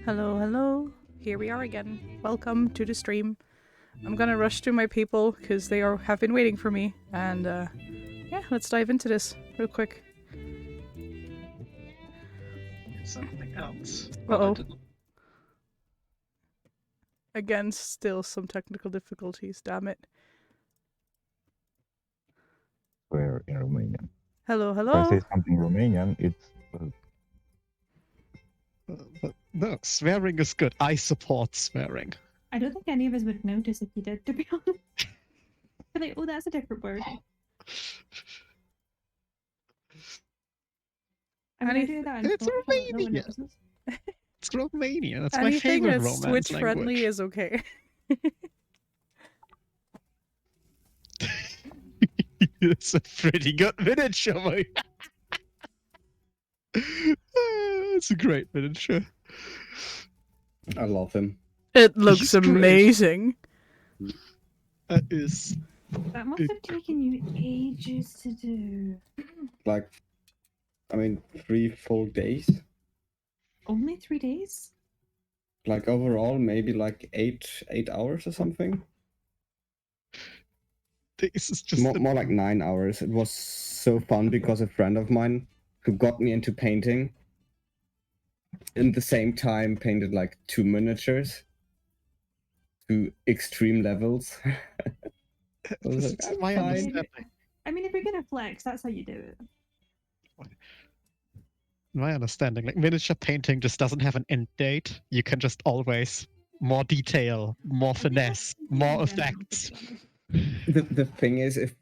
Hello, hello. Here we are again. Welcome to the stream. I'm gonna rush to my people because they have been waiting for me. And yeah, let's dive into this real quick. Something else. Uh-oh. Again, still some technical difficulties, damn it. We're in Romanian. Hello, If I hello. say something Romanian, it's No, swearing is good. I support swearing. I don't think any of us would notice if you did, to be honest. Be like, oh, that's a different word. I mean, I do that in It's Scotland, no one Romania. notices. It's Romanian. That's my Anything favorite that's Romance Switch friendly language. is okay. It's a pretty good miniature. It's a great miniature. I love him. It looks He's great. amazing. That is. That must have taken you ages to do. Like, I mean, 3 full days. Only 3 days? Like overall, maybe like 8 hours or something. This is just. More like 9 hours. It was so fun because a friend of mine who got me into painting, in the same time painted like 2 miniatures to extreme levels. This is like, my "I'm fine." understanding. I mean, if you're gonna flex, that's how you do it. My understanding, like miniature painting just doesn't have an end date. You can just always more detail, more finesse, more effects. The thing is, if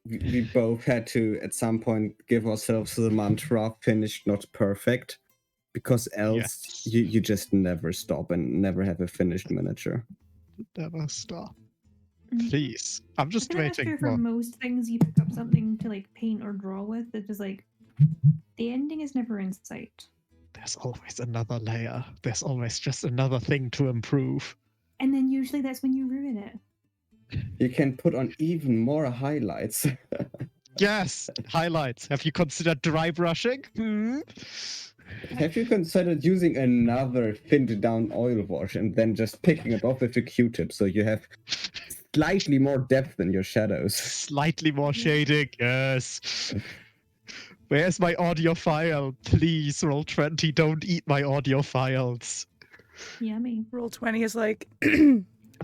we both had to at some point give ourselves the mantra finished not perfect, because else Yes. you just never stop and never have a finished miniature. Never stop. Mhm. Please. I'm I just think that's waiting true for for. most things you pick up something to like paint or draw with. It's just like the ending is never in sight. There's always another layer. There's always just another thing to improve. And then usually that's when you ruin it. You can put on even more highlights. Yes, highlights. Have you considered dry brushing? Have you considered using another thinned down oil wash and then just picking it off with a Q-tip so you have slightly more depth in your shadows? Slightly more shading. Yes. Where's my audio file? Please, Roll20, don't eat my audio files. Yummy. Roll20 is like,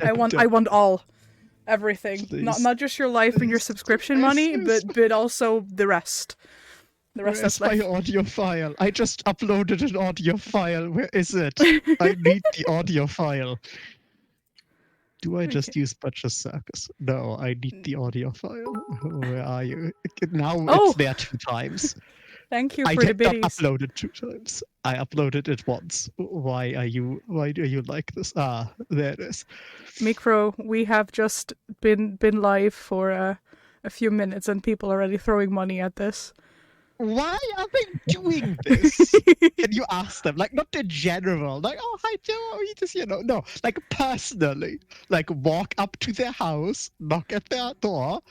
I want all. Everything. Please. Not just your life and your Please. subscription money, but also the rest. The rest Where's that's my left. audio file? I just uploaded an audio file. Where is it? I need the audio file. Do I just Okay. use Butcher's Circus? No, I need the audio file. Where are you? Now Oh! it's there 2 times. Thank you I for the did not biddies. upload it 2 times. I uploaded it once. Why do you like this? Ah, there it is. Micro, we have just been live for a few minutes and people are already throwing money at this. Why are they doing this? Can you ask them? Like, not in general. Like, oh, hi, Joe. You just, no. Like, personally. Like, walk up to their house, knock at their door,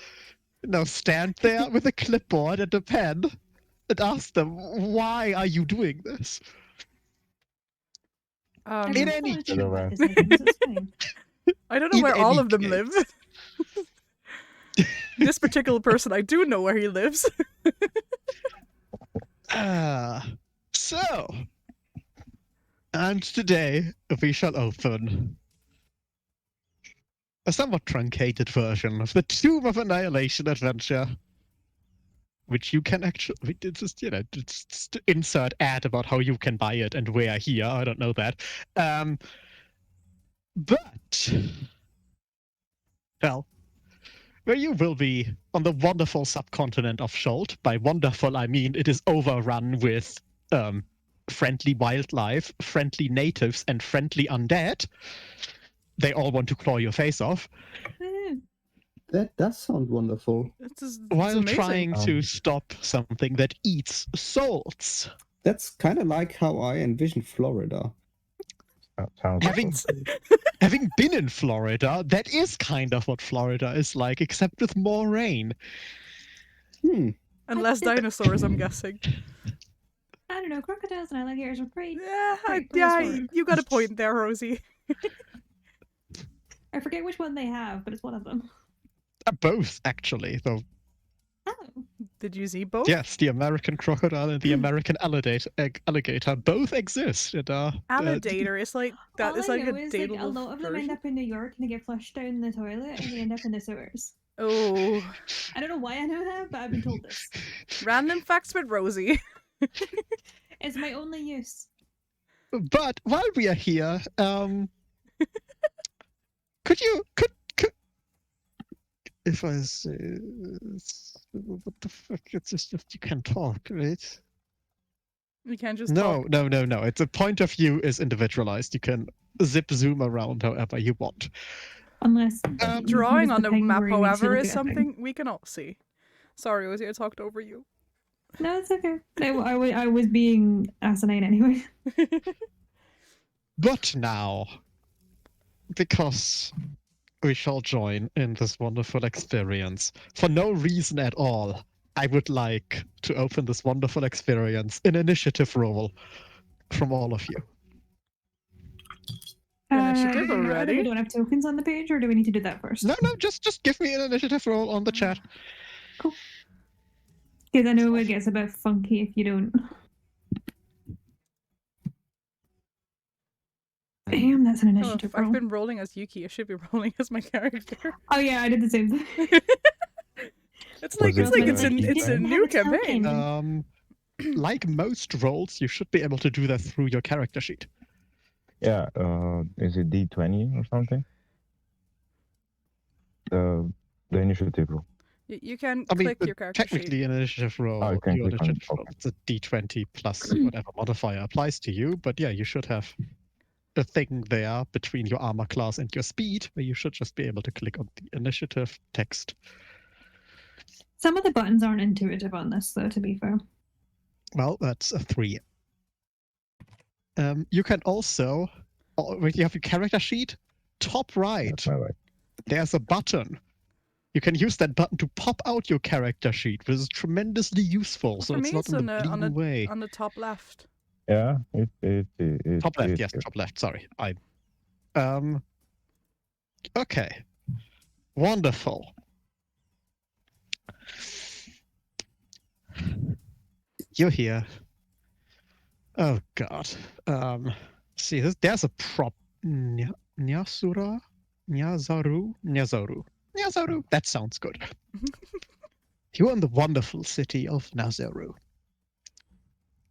stand there with a clipboard and a pen, and ask them, why are you doing this? In any I don't know in where all any of them case. live. This particular person, I do know where he lives. So, and today we shall open a somewhat truncated version of the Tomb of Annihilation adventure, which you can actually just insert ad about how you can buy it and where here. I don't know that, but well, where you will be on the wonderful subcontinent of Schult. By wonderful, I mean it is overrun with friendly wildlife, friendly natives, and friendly undead. They all want to claw your face off. That does sound wonderful. It's While amazing. trying to stop something that eats souls. That's kind of like how I envision Florida. sounds Having been in Florida, that is kind of what Florida is like, except with more rain. And less dinosaurs, I'm guessing. don't know. Crocodiles and alligators are pretty. Yeah, Right, yeah, prehistoric. you got a point there, Rosie. I forget which one they have, but it's one of them. Both, actually, though. Oh. Did you see both? Yes, the American crocodile and the American alligator both exist. And, Alligator is like that. All Is I like a know is like a dateable lot of them end version. up in New York and they get flushed down the toilet and they end up in the sewers. Oh, I don't know why I know that, but I've been told this. random facts with Rosie. It's my only use. But while we are here, could if I say, what the fuck? It's just that you can talk, right? We can't just No, talk. no. It's a point of view is individualized. You can zip zoom around however you want. Unless Drawing on the map, where he needs to however, look is at a thing. something we can all see. Sorry, Rosie, I talked over you. No, it's okay. I was being asinine anyway. But now, because we shall join in this wonderful experience, for no reason at all, I would like to open this wonderful experience in initiative roll from all of you. Initiative Do we already? don't have tokens on the page, or do we need to do that first? No, just give me an initiative roll on the chat. Cool. Because I know it gets a bit funky if you don't. Damn, that's an Oh, initiative I've roll. been rolling as Yuki. I should be rolling as my character. Oh yeah, I did the same thing. It's like Was it's it like it's a like it's a different? new Have a campaign. token. Like most rolls, you should be able to do that through your character sheet. Yeah, is it D20 or something? The initiative roll. You can I mean, click your character sheet. technically an initiative roll, Oh, you can your click on it, initiative roll, okay. it's a d20 plus whatever modifier applies to you, but yeah, you should have a thing there between your armor class and your speed, where you should just be able to click on the initiative text. Some of the buttons aren't intuitive on this, though. To be fair. Well, that's a 3. You can also, when you have your character sheet, top right, That's my right. there's a button. You can use that button to pop out your character sheet, which is tremendously useful. So For it's me, not it's in the bleeding way. on the top left. Yeah, it Top left, is yes, here. top left. Sorry, okay, wonderful. You're here. Oh God. See, there's a prop. Nyazaru. That sounds good. You're in the wonderful city of Nazaru.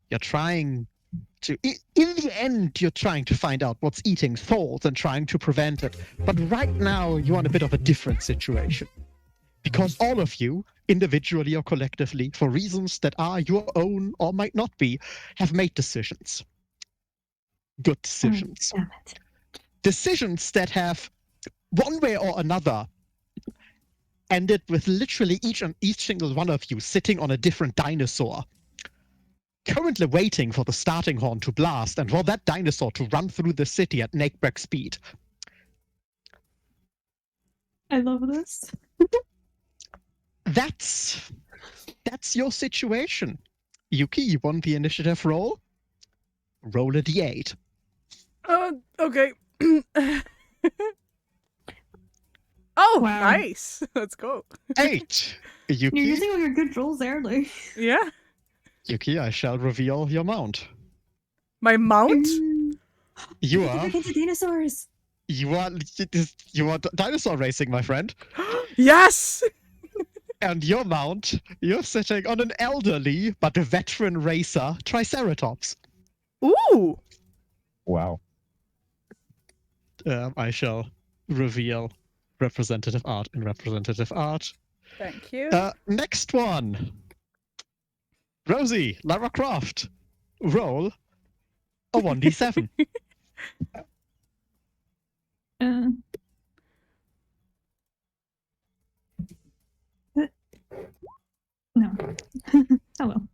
You're trying to, in the end, you're trying to find out what's eating souls and trying to prevent it. But right now, you're in a bit of a different situation. Because all of you, individually or collectively, for reasons that are your own or might not be, have made decisions. Good decisions. Damn it. Decisions that have, one way or another, ended with literally each single one of you sitting on a different dinosaur, currently waiting for the starting horn to blast and for that dinosaur to run through the city at neckbreak speed. I love this. That's your situation. Yuki, you want the initiative roll? Roll a d8. Okay. Oh, Wow. nice. Let's go. 8. You're Yuki, using all your good rolls early. Yeah. Yuki, I shall reveal your mount. My mount? You Look are at the dinosaurs. you are dinosaur racing, my friend. Yes. And your mount, you're sitting on an elderly but a veteran racer Triceratops. Ooh. Wow. I shall reveal representative art in representative art. Thank you. Next one. Rosie, Lara Croft, roll a 1d7. No. Oh well.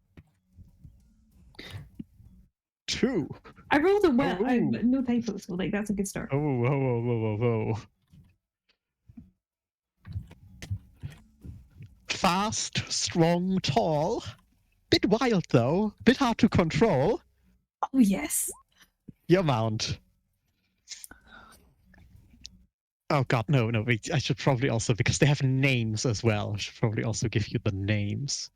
2. I rolled a well. Oh. No typos, so like that's a good start. Oh. Fast, strong, tall. Bit wild though. Bit hard to control. Oh yes. Your mount. Oh god, no, wait, I should probably also, because they have names as well, I should probably also give you the names.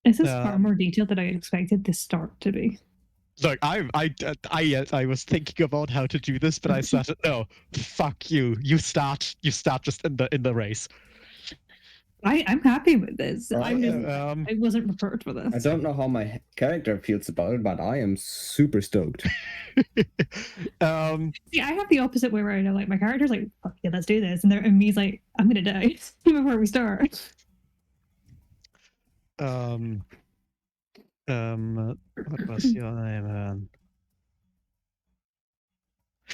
This is far more detailed than I expected this start to be. Look, I was thinking about how to do this, but I said, no, fuck you. You start just in the race. I'm happy with this. Right, I wasn't prepared for this. I don't know how my character feels about it, but I am super stoked. See, I have the opposite way right now. Like my character's like, "Fuck yeah, let's do this," and me's like, "I'm gonna die before we start." What was your name?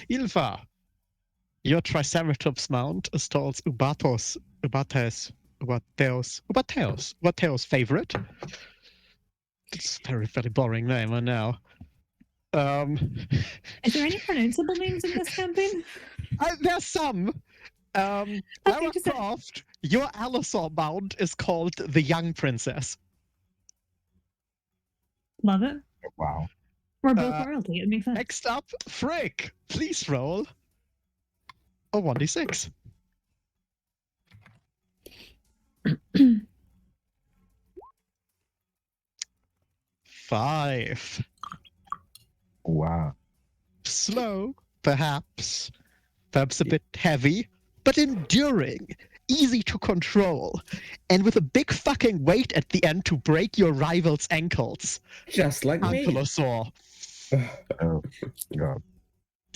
Ylfa. Your Triceratops mount is called Ubateo's favorite. It's a very, very boring name, I know. Is there any pronounceable names in this campaign? There's some. Lara just say- Croft, your Allosaur mount is called the Young Princess. Love it. Wow. We're both royalty. It makes sense. Next up, Frick. Please roll a 1d6. Five. Wow. Slow, perhaps a bit heavy, but enduring, easy to control, and with a big fucking weight at the end to break your rival's ankles. Just like me. Ankylosaur. Oh, God.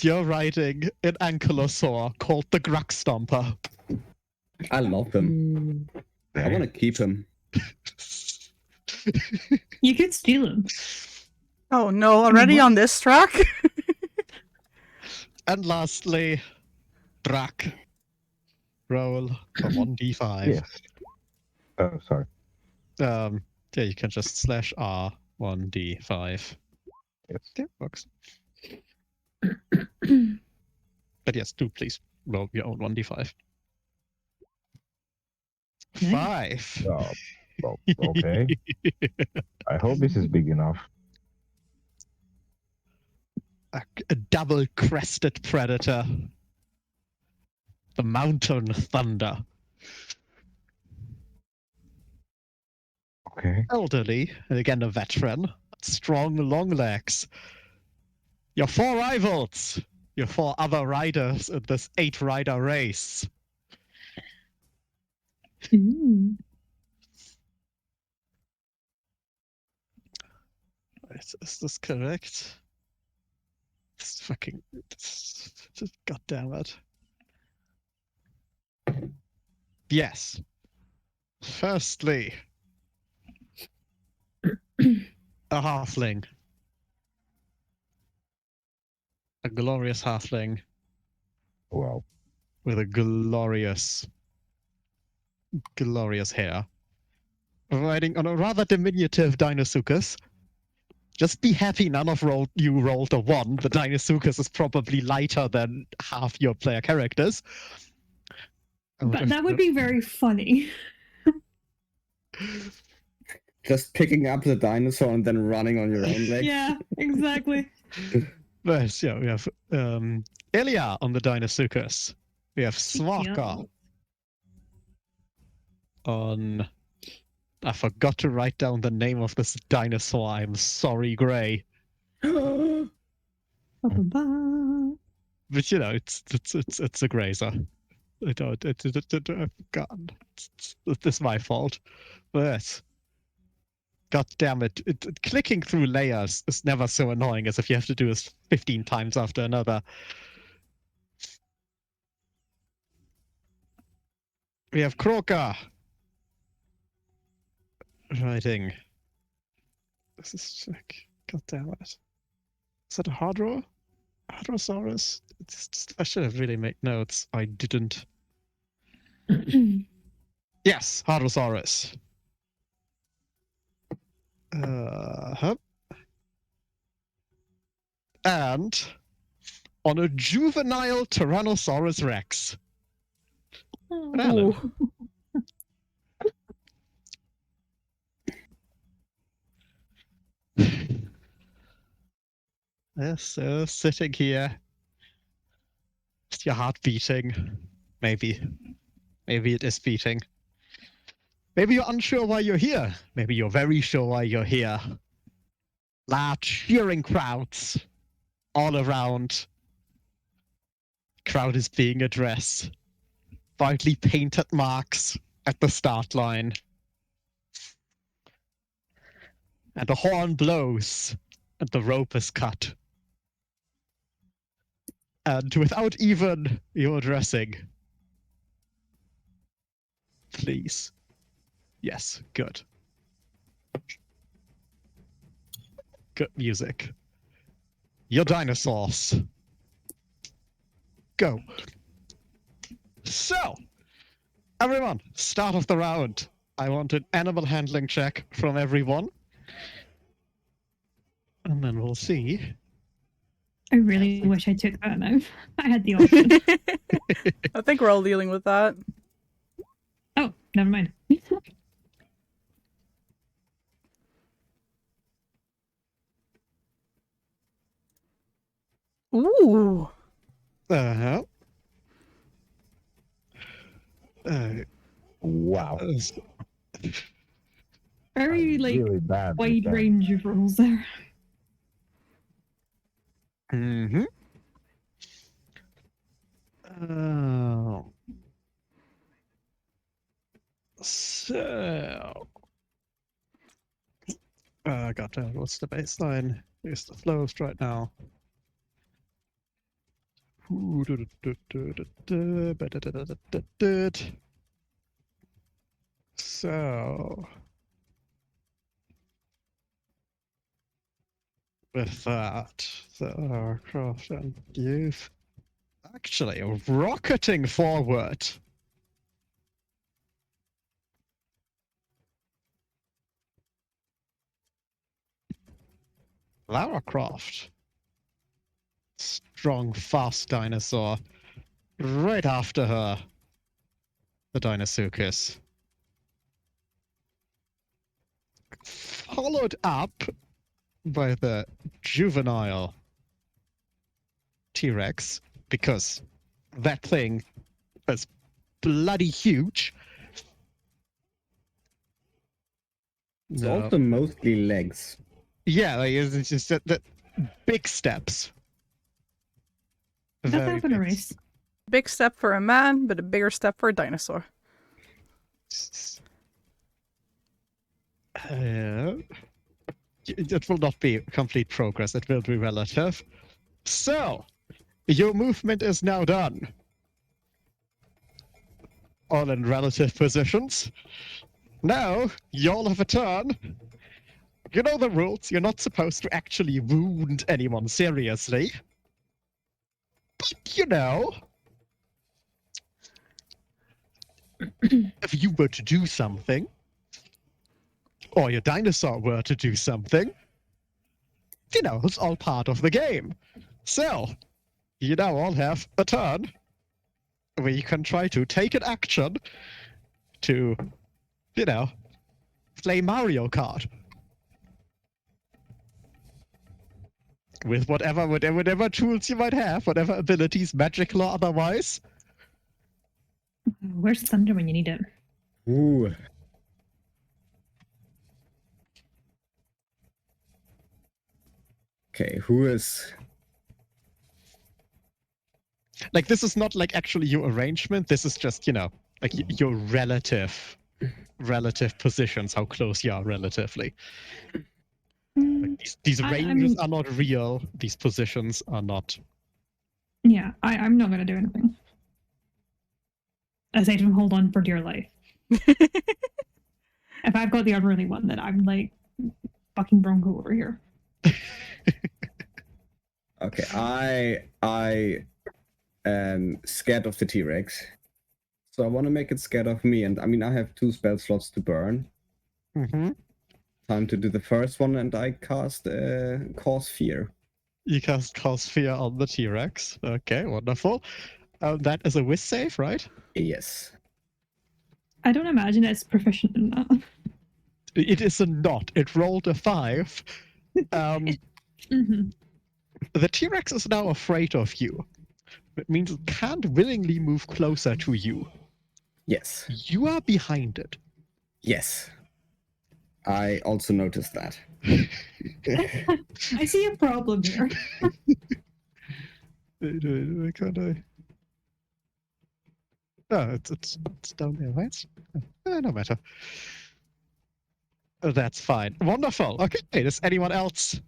You're riding an ankylosaur called the Grug Stomper. I love him. I want to keep him. You could steal him. Oh no, already on this track? And lastly, Drak. Roll a 1d5. Yes. Oh, sorry. Yeah, you can just slash R 1d5. Yes. Yeah, works. But yes, do please roll your own 1d5. Nice. 5. Oh, well, okay. I hope this is big enough. A double-crested predator. The Mountain Thunder. Okay. Elderly, and again a veteran. Strong, long legs. Your 4 rivals. Your 4 other riders in this 8-rider race. Ooh. Wait, is this correct? This fucking... God damn it. Yes. Firstly, a halfling. A glorious halfling Wow. with a glorious hair. Riding on a rather diminutive Deinosuchus. Just be happy none of you rolled a 1. The Deinosuchus is probably lighter than half your player characters. But that would be very funny. Just picking up the dinosaur and then running on your own legs. Yeah, exactly. But yeah, we have Ilya on the Deinosuchus. We have Swaka on... I forgot to write down the name of this dinosaur. I'm sorry, Gray. Ba-ba-ba. But you know, it's a grazer. I've forgotten. It's my fault. But god damn it, clicking through layers is never so annoying as if you have to do this 15 times after another. We have Croca riding. This is like, god damn it. Is that a Hadrosaurus? I should have really made notes. I didn't. Yes, Hadrosaurus. And on a juvenile Tyrannosaurus Rex. Alan. Yes, so sitting here. Is your heart beating? Maybe. Maybe it is beating. Maybe you're unsure why you're here. Maybe you're very sure why you're here. Large cheering crowds all around. Crowd is being addressed. Brightly painted marks at the start line. And the horn blows, and the rope is cut. And without even your dressing. Please. Yes, good. Good music. Your dinosaurs. Go. So, everyone, start of the round. I want an animal handling check from everyone. And then we'll see. I really wish I took that now. I had the option. I think we're all dealing with that. Oh, never mind. Ooh. Uh-huh. Wow. Very, I'm like, really bad. with wide that. range of rolls there. Mm-hmm. Oh. So. Gotcha. What's the baseline? Here's the flows right now. So. With that, the aircraft and youth actually rocketing forward. Lara Croft. Strong, fast dinosaur. Right after her, the Dinosuchus. Followed up by the juvenile T-Rex, because that thing is bloody huge. It's No. also mostly legs. Yeah, like it's just that big steps. That's Very up in a big race. Big step for a man, but a bigger step for a dinosaur. It will not be complete progress, it will be relative. So, your movement is now done. All in relative positions. Now, you all have a turn. You know the rules, you're not supposed to actually wound anyone seriously. But, you know, if you were to do something, or your dinosaur were to do something, you know, it's all part of the game. So, you now all have a turn where you can try to take an action to, you know, play Mario Kart. With whatever tools you might have, whatever abilities, magical or otherwise. Where's Thunder when you need it? Ooh. Okay, who is... Like, this is not like actually your arrangement, this is just, you know, like your relative positions, how close you are relatively. Like, these ranges are not real, these positions are not. Yeah, I'm not gonna do anything. Aside from hold on for dear life. If I've got the unworthy one, then I'm like fucking Bronco over here. Okay, I am scared of the T-Rex. So I want to make it scared of me, and I mean I have 2 spell slots to burn. Mm-hmm. Time to do the first one, and I cast Cause Fear. You cast Cause Fear on the T-Rex. Okay, wonderful. That is a whiz save, right? Yes. I don't imagine it's proficient in that. It is a not. It rolled a 5. Mm-hmm. The T-Rex is now afraid of you. It means it can't willingly move closer to you. Yes. You are behind it. Yes. I also noticed that. I see a problem here. Why can't I? Oh, it's down there, right? No matter. Oh, that's fine. Wonderful. Okay, does anyone else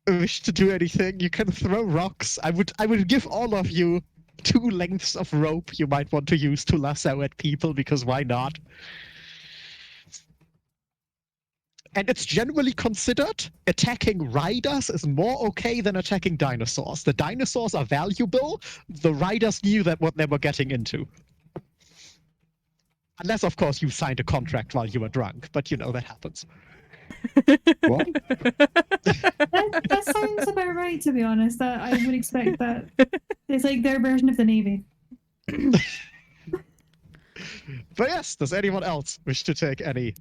wish to do anything? You can throw rocks. I would give all of you 2 lengths of rope you might want to use to lasso at people, because why not? And it's generally considered attacking riders is more okay than attacking dinosaurs. The dinosaurs are valuable. The riders knew that what they were getting into. Unless, of course, you signed a contract while you were drunk, but you know that happens. What? That sounds about right, to be honest. That I would expect that. It's like their version of the Navy. But yes, does anyone else wish to take any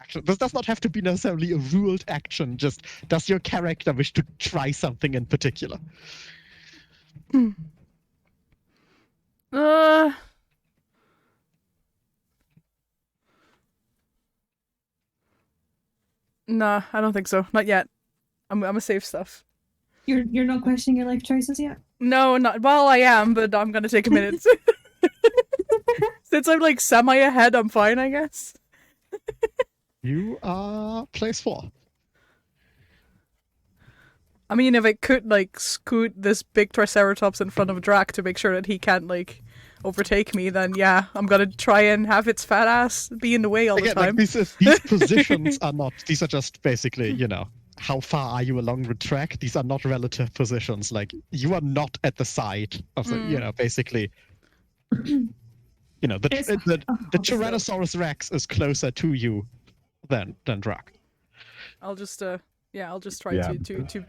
action? This does not have to be necessarily a ruled action, just does your character wish to try something in particular? Nah, I don't think so. Not yet. I'm a save stuff. You're not questioning your life choices yet? No, not well. I am, but I'm gonna take a minute. Since I'm like semi ahead, I'm fine, I guess. You are place 4. I mean, if I could like scoot this big Triceratops in front of Drac to make sure that he can't like overtake me, then yeah, I'm gonna try and have its fat ass be in the way all the Again, time. like these positions are not. These are just basically, you know, how far are you along the track? These are not relative positions. Like you are not at the side of the, you know, basically. You know, the Tyrannosaurus Rex is closer to you than Drac. I'll just I'll just try Yeah. to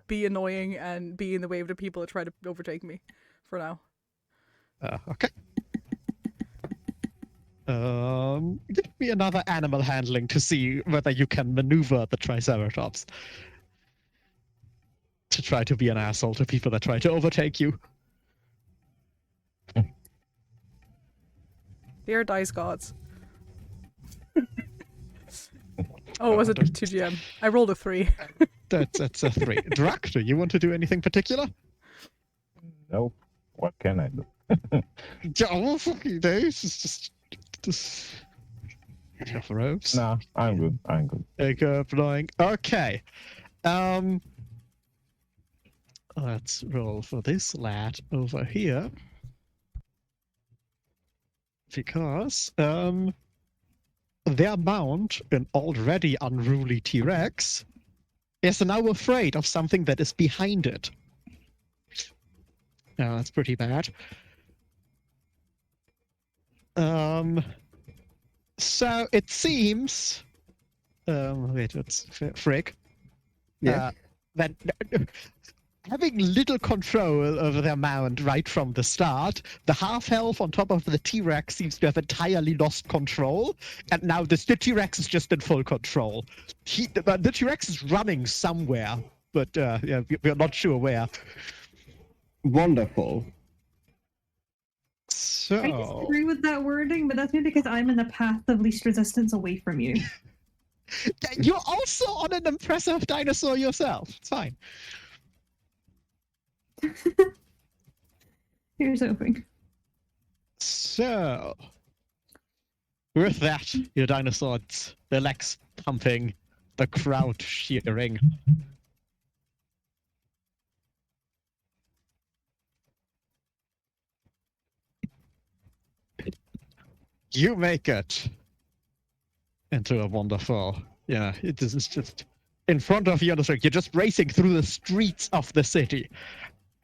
be annoying and be in the way of the people that try to overtake me for now. Okay. Give me another animal handling to see whether you can maneuver the Triceratops to try to be an asshole to people that try to overtake you. Dear dice gods. Oh, was it 2GM? I rolled a 3. That's a 3. Drac, do you want to do anything particular? Nope. What can I do? Oh, fucking days. It's just enough ropes. Nah, I'm good. I'm good. Take up flying. Okay. Let's roll for this lad over here. Because their mount, an already unruly T-Rex, is now afraid of something that is behind it. Oh, that's pretty bad. So it seems. Wait, it's Frick. Yeah. That having little control over their mount right from the start, the half-elf on top of the T-Rex seems to have entirely lost control, and now the T-Rex is just in full control. The T-Rex is running somewhere, but yeah, we're not sure where. Wonderful. So I disagree with that wording, but that's maybe because I'm in the path of least resistance away from you. you're also on an impressive dinosaur yourself. It's fine. Here's hoping. So, with that, your dinosaurs, their legs pumping, the crowd cheering. You make it into a wonderful, yeah, it is just in front of you on the street. You're just racing through the streets of the city.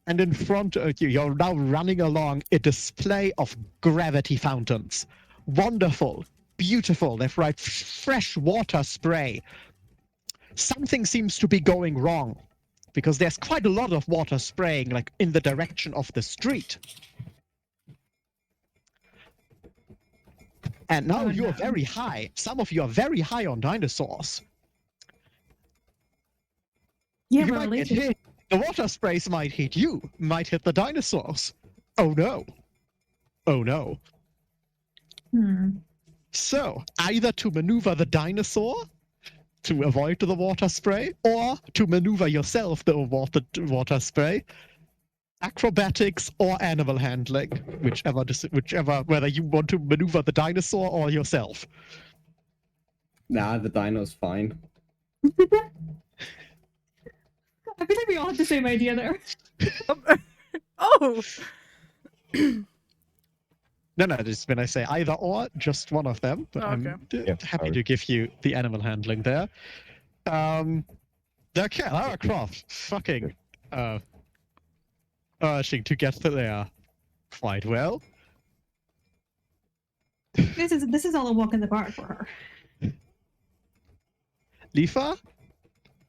And in front of you, you're now running along a display of gravity fountains. Wonderful, beautiful, they've right fresh water spray. Something seems to be going wrong because there's quite a lot of water spraying like in the direction of the street. And now you're very high. Some of you are very high on dinosaurs. Yeah, You we're might get related. hit. The water sprays might hit you, might hit the dinosaurs. Oh no. Oh no. So, either to maneuver the dinosaur to avoid the water spray, or to maneuver yourself the water spray, acrobatics or animal handling, whichever, whether you want to maneuver the dinosaur or yourself. Nah, the dino's fine. I feel like we all had the same idea there. Oh! No, just when I say either or, just one of them. But Oh, okay. I'm Yep, happy sorry. to give you the animal handling there. Okay, Lara Croft, fucking urging to get there quite well. This is all a walk in the park for her. Ylfa,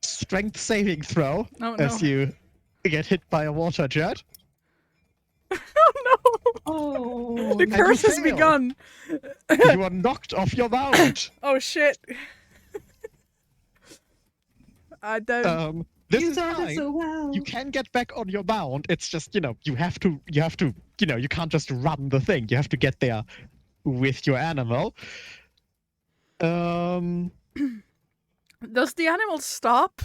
strength saving throw Oh, no. as you get hit by a water jet. Oh, no! Oh, The And curse you has fail. begun! You are knocked off your mount. Oh, shit. I don't... This you is started fine. so well. You can get back on your mount. It's just, you have to, you can't just run the thing. You have to get there with your animal. Does the animal stop?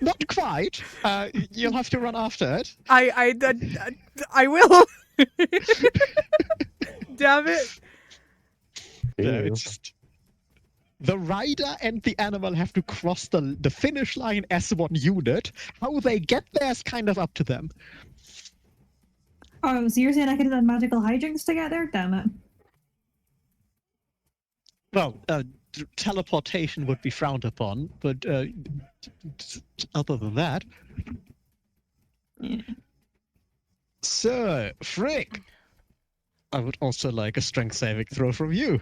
Not quite. You'll have to run after it. I will! Damn it! No, Ew. it's just the rider and the animal have to cross the finish line as one unit. How they get there is kind of up to them. Oh, so you're saying I could have done magical hijinks together? Damn it. Well, teleportation would be frowned upon, but other than that. Yeah. So, Frick, I would also like a strength saving throw from you.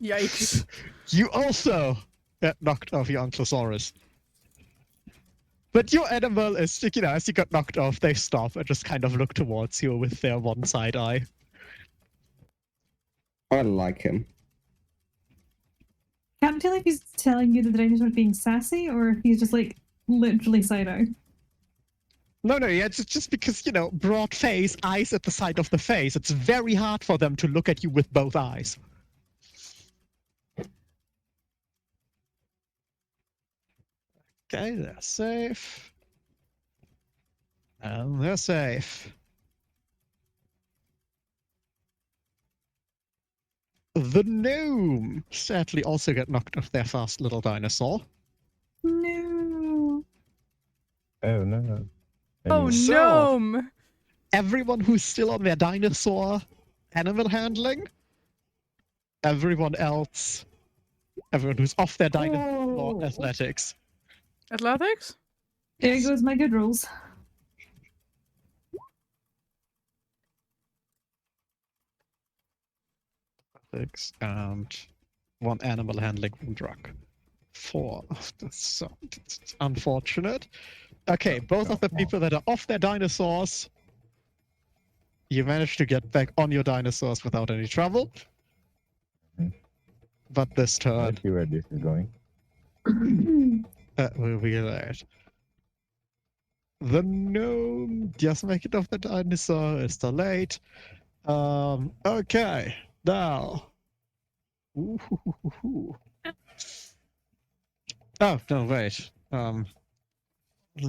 Yikes. You also get knocked off your Ankylosaurus. But your animal is, as you got knocked off, they stop and just kind of look towards you with their one side eye. I like him. Can't tell if he's telling you that the dinosaur's being sassy or if he's just like literally side-eye. No, yeah, it's just because, broad face, eyes at the side of the face. It's very hard for them to look at you with both eyes. Okay, they're safe. And they're safe. The gnome sadly also got knocked off their fast little dinosaur. No. Oh no. Oh, So- gnome! Everyone who's still on their dinosaur animal handling, everyone else, everyone who's off their dinosaur Oh. athletics. Athletics? There goes my good rolls. Athletics and one animal handling from drug. 4. That's unfortunate. Okay, both of the people that are off their dinosaurs, you managed to get back on your dinosaurs without any trouble. Mhm. But this turn, Let's see where this is going. that will be late. The gnome just make it off the dinosaur. It's too late. Okay, now. Ooh. Oh no! Wait. The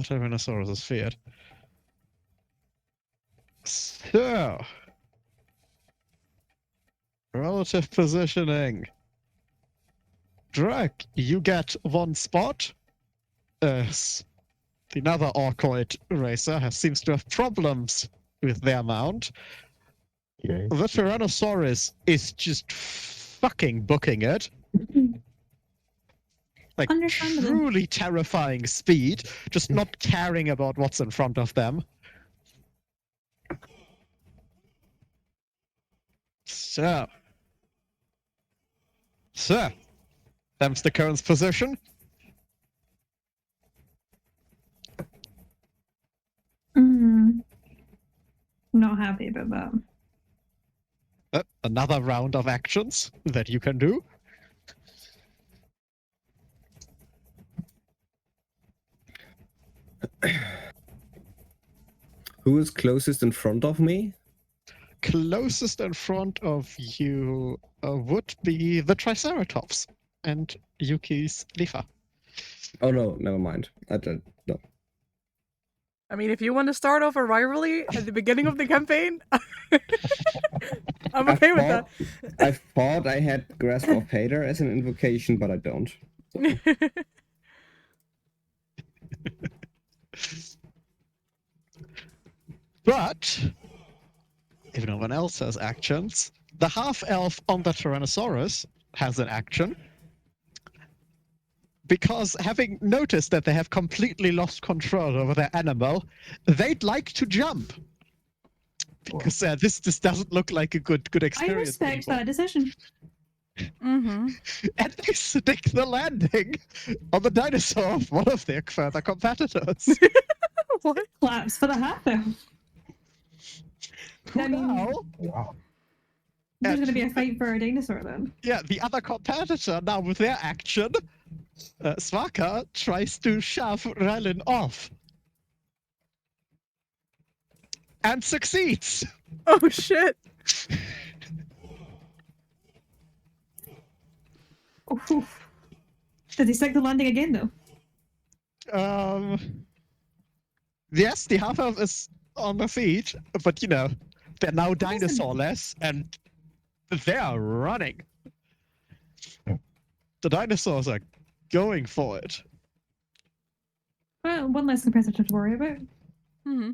Tyrannosaurus is feared. So, relative positioning. Drake, you get one spot. The other Orcoid racer seems to have problems with their mount. Yay. The Tyrannosaurus is just fucking booking it. Like Understandable. truly terrifying speed, just not caring about what's in front of them. So, that's the current position. Not happy about that. Another round of actions that you can do. Who is closest in front of me? Closest in front of you would be the Triceratops and Yuki's Ylfa. Oh no, never mind. I don't know. I mean, if you want to start off a rivalry at the beginning of the campaign, I'm okay with that. I thought I had Grasp of Hater as an invocation, but I don't. But if no one else has actions, the half-elf on the Tyrannosaurus has an action. Because having noticed that they have completely lost control over their animal, they'd like to jump. Because this doesn't look like a good I experience. respect anymore. that decision. Mm-hmm. And they stick the landing on the dinosaur of one of their further competitors. What? Claps for the half elf. Who I mean- now? Wow. There's And- going to be a fight for a dinosaur then. Yeah, the other competitor now with their action, Svaka tries to shove Rylan off. And succeeds. Oh shit! Oof. Does he stick the landing again though? Yes, the half-elf is on the feet, but they're now dinosaur-less, and they are running. The dinosaurs are going for it. Well, one less competitor to worry about. Mm-hmm.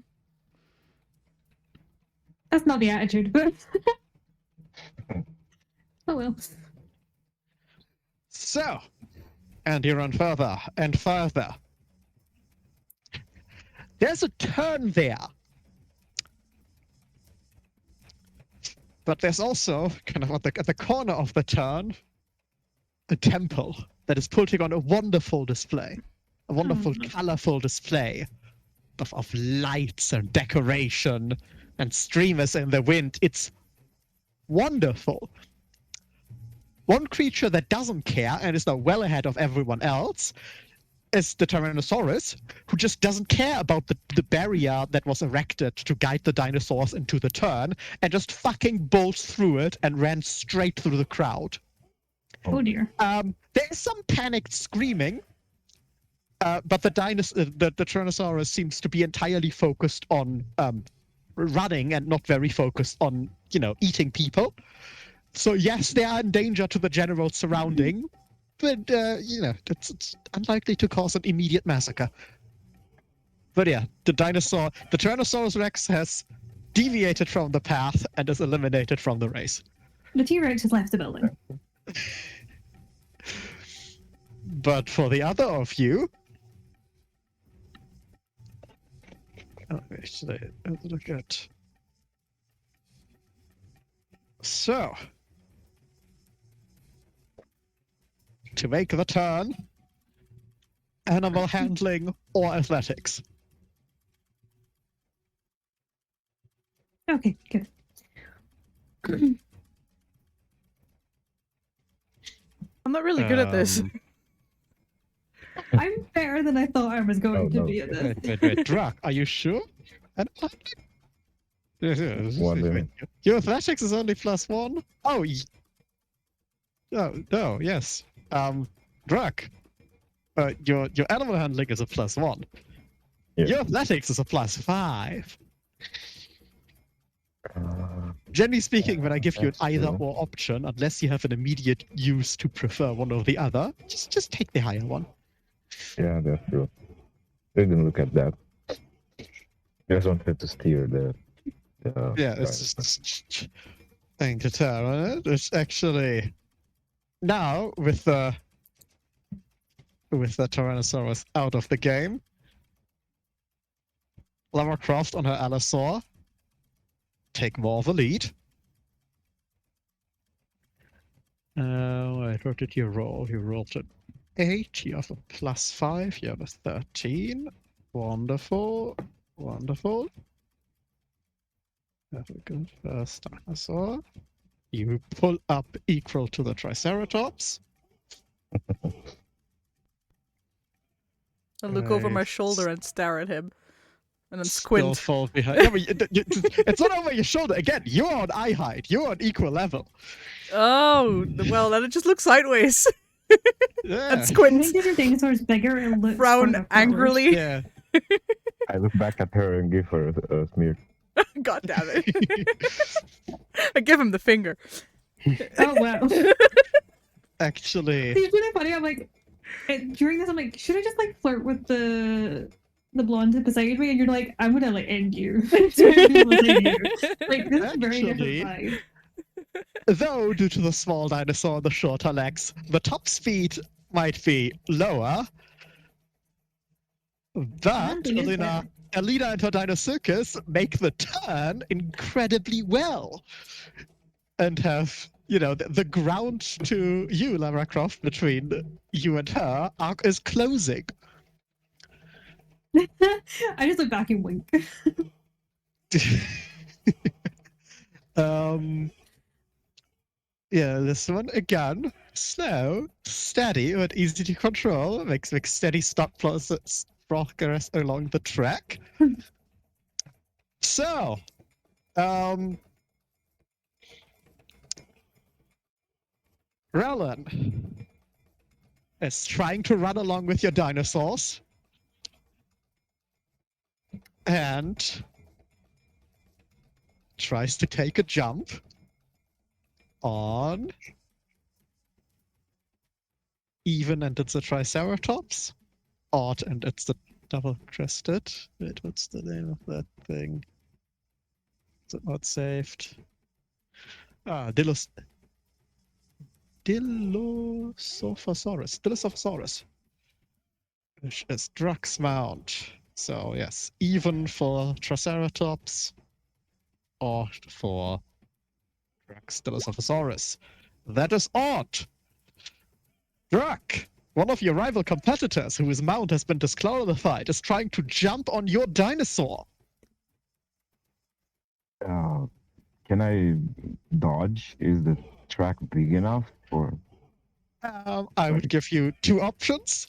That's not the attitude, but oh well. So, and you run further and further. There's a turn there. But there's also, kind of at the corner of the turn, a temple that is putting on a wonderful display. A wonderful, colorful display of lights and decoration and streamers in the wind. It's wonderful. One creature that doesn't care and is now well ahead of everyone else is the Tyrannosaurus, who just doesn't care about the barrier that was erected to guide the dinosaurs into the turn, and just fucking bolts through it and ran straight through the crowd. Oh dear. There is some panicked screaming, but the Tyrannosaurus seems to be entirely focused on running and not very focused on, eating people. So yes, they are in danger to the general surrounding, but it's unlikely to cause an immediate massacre. But yeah, the Tyrannosaurus Rex has deviated from the path and is eliminated from the race. The T-Rex has left the building. But for the other of you, should I look at? So, to make the turn, animal handling or athletics. Okay, good. I'm not really good at this. I'm better than I thought I was going to no. be at this. Wait, Drak, are you sure? Wondering. Your athletics is only +1? Oh, no, yes. Drak, your animal handling is a +1. Yeah. Your athletics is a +5. Uh, Generally speaking, when I give you an That's either true. or option, unless you have an immediate use to prefer one or the other, just take the higher one. yeah, that's true. Didn't look at that. Just wanted to steer the. Yeah, it's just thing to tell on it. It's actually now with the Tyrannosaurus out of the game. Lara Croft on her Allosaur take more of a lead. Wait, what did you roll? You rolled an 8, you have a +5, you have a 13. Wonderful, wonderful. Have a good first dinosaur. You pull up equal to the Triceratops. I look over my Right. shoulder and stare at him. And then Still squint. fall behind. Yeah, but it's not over your shoulder. Again, you're on eye height. You're on equal level. Oh, well, then it just looks sideways. Yeah. And I squint. think if your dinosaur's bigger, it looks Frown farther forward. angrily. Yeah. I look back at her and give her a smear. God damn it. I give him the finger. Oh wow. Actually, It's really funny. I'm like, during this, I'm like, should I just like flirt with the blonde beside me? And you're like, I'm gonna like end you. Like this is very different Actually- vibe. though due to the small dinosaur and the shorter legs, the top speed might be lower. But Landing is Alina and her Dinocircus make the turn incredibly well. And have, the ground to you, Lara Croft, between you and her is closing. I just look back and wink. Yeah, this one again, slow, steady, but easy to control. Makes steady progress along the track. So, Roland is trying to run along with your dinosaurs. And tries to take a jump on even, and it's a Triceratops. Odd, and it's the double-crested. Wait, what's the name of that thing? Is it not saved? Ah, Dilophosaurus, which is Drux Mount. So yes, even for Triceratops, or for Dilophosaurus. That is odd. Druck, one of your rival competitors whose mount has been disqualified, is trying to jump on your dinosaur. Can I dodge? Is the track big enough? Or I would give you two options.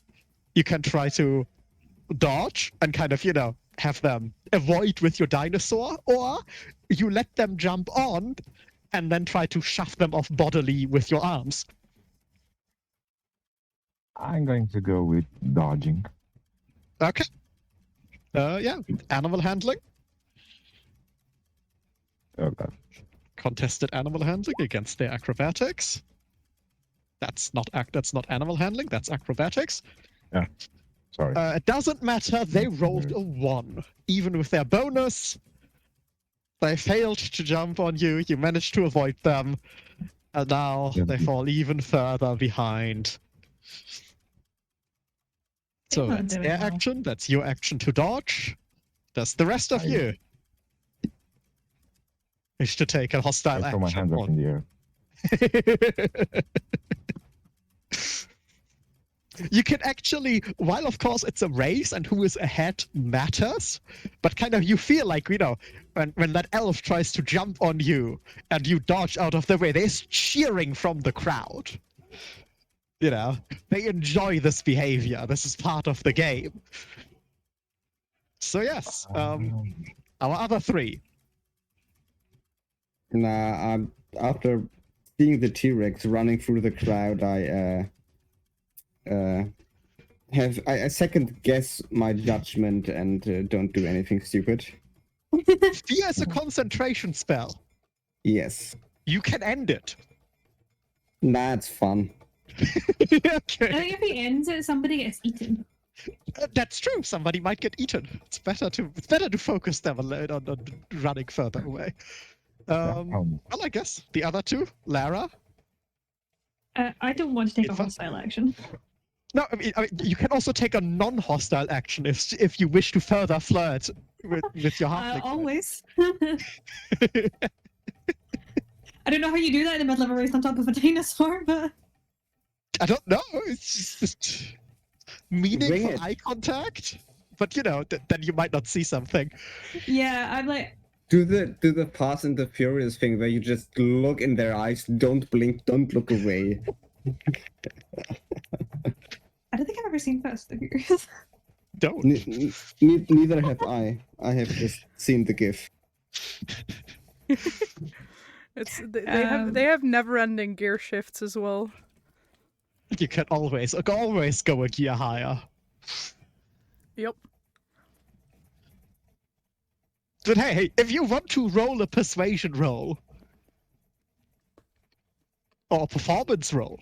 You can try to dodge and kind of, have them avoid with your dinosaur, or you let them jump on and then try to shove them off bodily with your arms. I'm going to go with dodging. Okay. Yeah, animal handling. Okay. Contested animal handling against their acrobatics. That's not animal handling, that's acrobatics. Sorry. It doesn't matter, they rolled a 1. Even with their bonus, they failed to jump on you, you managed to avoid them, and now they fall even further behind. So not that's doing their well. action, that's your action to dodge. Does the rest of you wish to take a hostile I throw my action? hands up in the air. You can actually, while of course it's a race and who is ahead matters, but kind of you feel like, when that elf tries to jump on you and you dodge out of the way, there's cheering from the crowd. They enjoy this behavior. This is part of the game. So yes, our other 3. Nah, after seeing the T-Rex running through the crowd, I second guess my judgment and don't do anything stupid. Fear is a concentration spell. Yes. You can end it. Nah, it's fun. Okay. I think if he ends it, somebody gets eaten. That's true. Somebody might get eaten. It's better to focus them on running further away. Well, I guess the other 2, Lara. I don't want to take a Ylfa? hostile action. No, I mean, you can also take a non-hostile action if you wish to further flirt with your halfling. Always. I don't know how you do that in the middle of a race on top of a dinosaur, but I don't know. It's just meaningful eye contact. But then you might not see something. yeah, I'm like, Do the Fast and the Furious thing where you just look in their eyes, don't blink, don't look away. I don't think I've ever seen Fast and the Furious. Don't. Neither have I. I have just seen the GIF. It's they have never-ending gear shifts as well. You can always go a gear higher. Yep. But hey, if you want to roll a persuasion roll or a performance roll,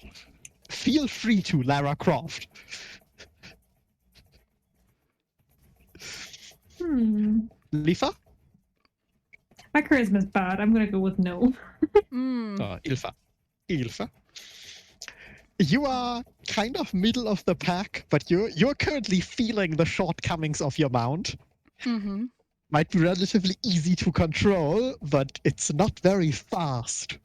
feel free to, Lara Croft. Ylfa? My charisma's bad. I'm gonna go with no. Ylfa. Ylfa. You are kind of middle of the pack, but you're currently feeling the shortcomings of your mount. Mm-hmm. Might be relatively easy to control, but it's not very fast.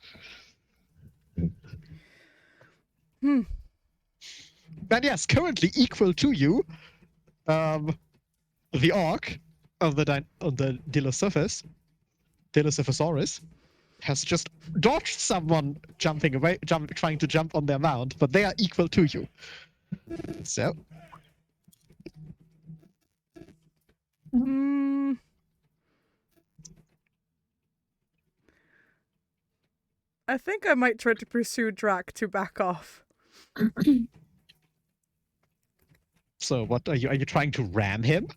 Hmm. And yes, currently equal to you, the orc on the Dilophosaurus has just dodged someone jumping away, trying to jump on their mount, but they are equal to you. So. I think I might try to pursue Drac to back off. So what are you trying to ram him?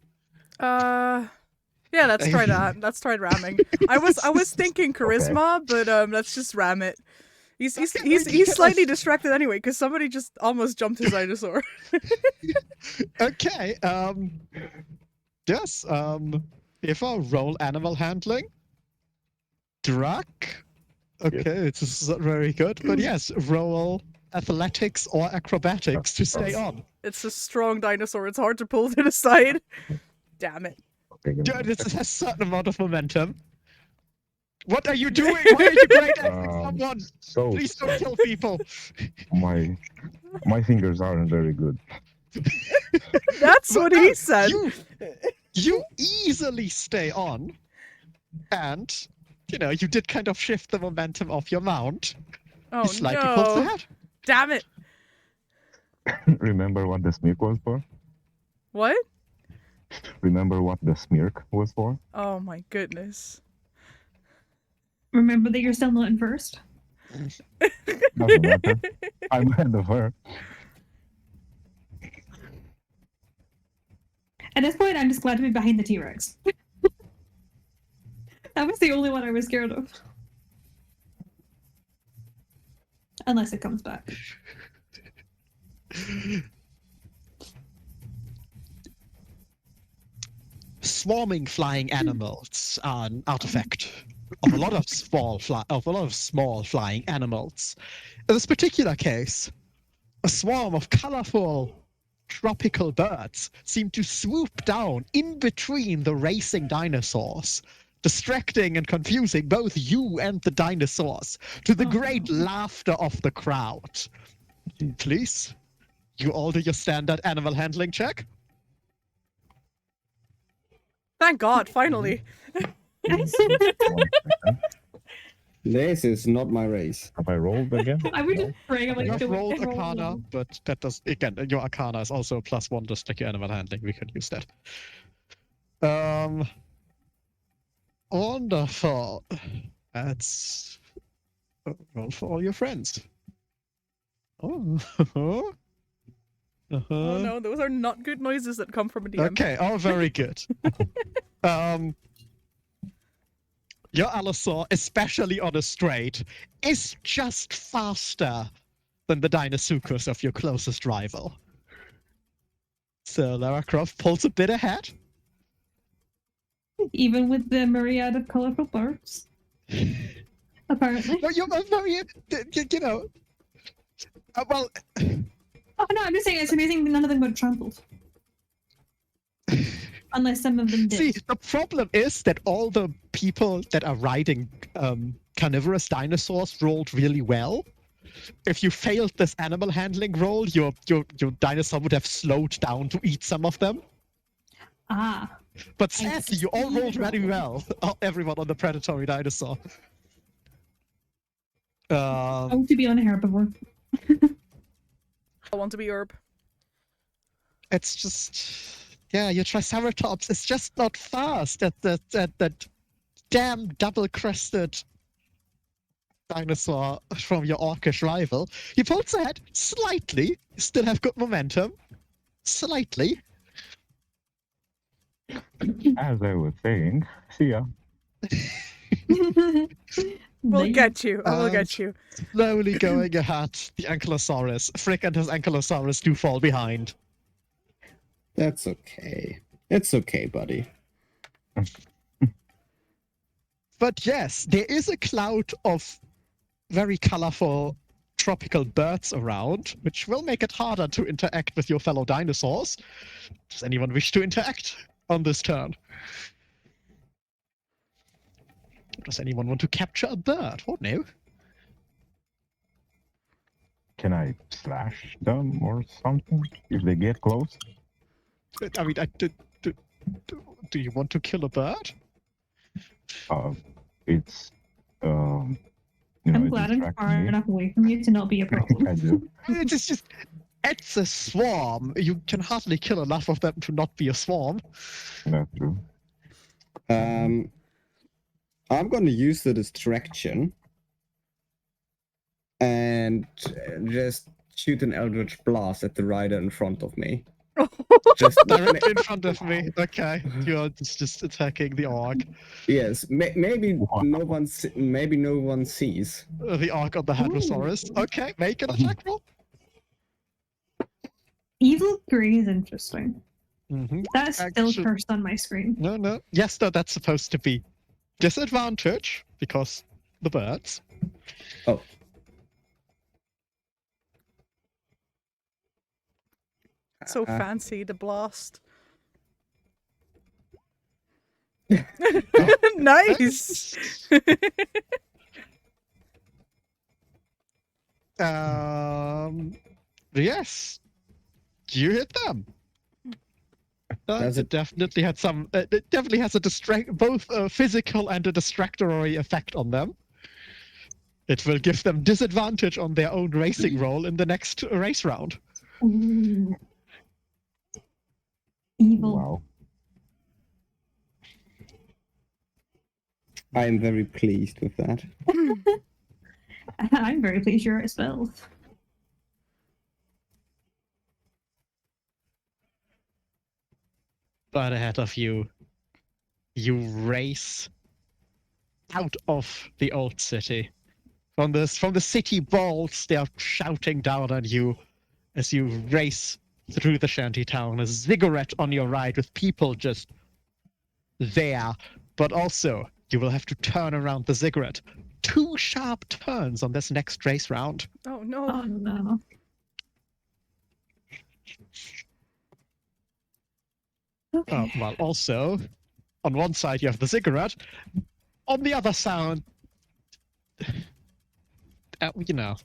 Yeah, let's try that. Let's try ramming. I was thinking charisma, but let's just ram it. He's slightly distracted anyway because somebody just almost jumped his dinosaur. Okay. Yes. If I roll animal handling, Drac. Okay, it's not very good, but yes, roll athletics or acrobatics to stay on. It's a strong dinosaur. It's hard to pull to the side. Damn it. Okay, give me a It second. has a certain amount of momentum. What are you doing? Why are you great at someone? So Please don't kill people. my fingers aren't very good. That's what he said. You easily stay on, and you did kind of shift the momentum of your mount. Oh You slightly pulled no! ahead. Damn it! Remember what the smirk was for? What? Remember what the smirk was for? Oh my goodness. Remember that you're still not in first. Doesn't matter. I'm ahead of her. At this point, I'm just glad to be behind the T-Rex. That was the only one I was scared of. Unless it comes back. Swarming flying animals are an artifact of a lot of small flying animals. In this particular case, a swarm of colorful tropical birds seem to swoop down in between the racing dinosaurs, distracting and confusing both you and the dinosaurs, to the great laughter of the crowd. Please, you all do your standard animal handling check. Thank God, finally. 1 second. This is not my race. Have I rolled again? I would just praying. I'm like, You have don't rolled roll Arcana, low. but that does, again, your Arcana is also a +1 just like your animal handling. We can use that. Wonderful. That's roll for all your friends. Oh. Oh no, those are not good noises that come from a DM. Okay, very good. Your Allosaur, especially on a straight, is just faster than the Deinosuchus of your closest rival. So Lara Croft pulls a bit ahead. Even with the myriad of colorful birds. Apparently. No, you're very, well, Oh no, I'm just saying it's amazing that none of them got trampled. Unless some of them did. see, the problem is that all the people that are riding carnivorous dinosaurs rolled really well. If you failed this animal handling roll, your dinosaur would have slowed down to eat some of them. Ah. But sadly, you all rolled very well. Everyone on the predatory dinosaur. I want to be on a herbivore. I want to be herb. It's just Yeah, your Triceratops is just not fast at that damn double-crested dinosaur from your orcish rival. He pulls ahead slightly, still have good momentum. Slightly. As I was saying, see ya. We'll Nice. get you. I will Um, get you. Slowly going ahead, the Ankylosaurus. Frick and his Ankylosaurus do fall behind. That's okay. It's okay, buddy. But yes, there is a cloud of very colorful tropical birds around, which will make it harder to interact with your fellow dinosaurs. Does anyone wish to interact on this turn? Does anyone want to capture a bird? Oh no. Can I slash them or something if they get close? I mean, do you want to kill a bird? It's you know, I'm it glad I'm distracts far me. enough away from you to not be a problem. I do. It's just, it's a swarm. You can hardly kill enough of them to not be a swarm. That's true. I'm going to use the distraction and just shoot an Eldritch Blast at the rider in front of me. Just Directly in front of me. Okay, you're just attacking the orc. yes, maybe Wow. maybe no one sees. The orc on the Hadrosaurus. Okay, make an attack roll. Evil Grey is interesting. Mm-hmm. That's still Actually- cursed on my screen. No. Yes, no, that's supposed to be disadvantage because the birds. Oh, So fancy, the blast. Nice. Yes, you hit them. Does It it- definitely had some. It definitely has a both a physical and a distractory effect on them. It will give them disadvantage on their own racing roll in the next race round. Ooh. Evil. Wow. I am very pleased with that. I'm very pleased you're at spells. But ahead of you, you race out of the old city. From the city balls, they are shouting down on you as you race through the shanty town. A ziggurat on your right with people just there. But also, you will have to turn around the ziggurat. 2 sharp turns on this next race round. Oh no. Oh no. Okay. Well, also, on one side you have the ziggurat. On the other side, you know,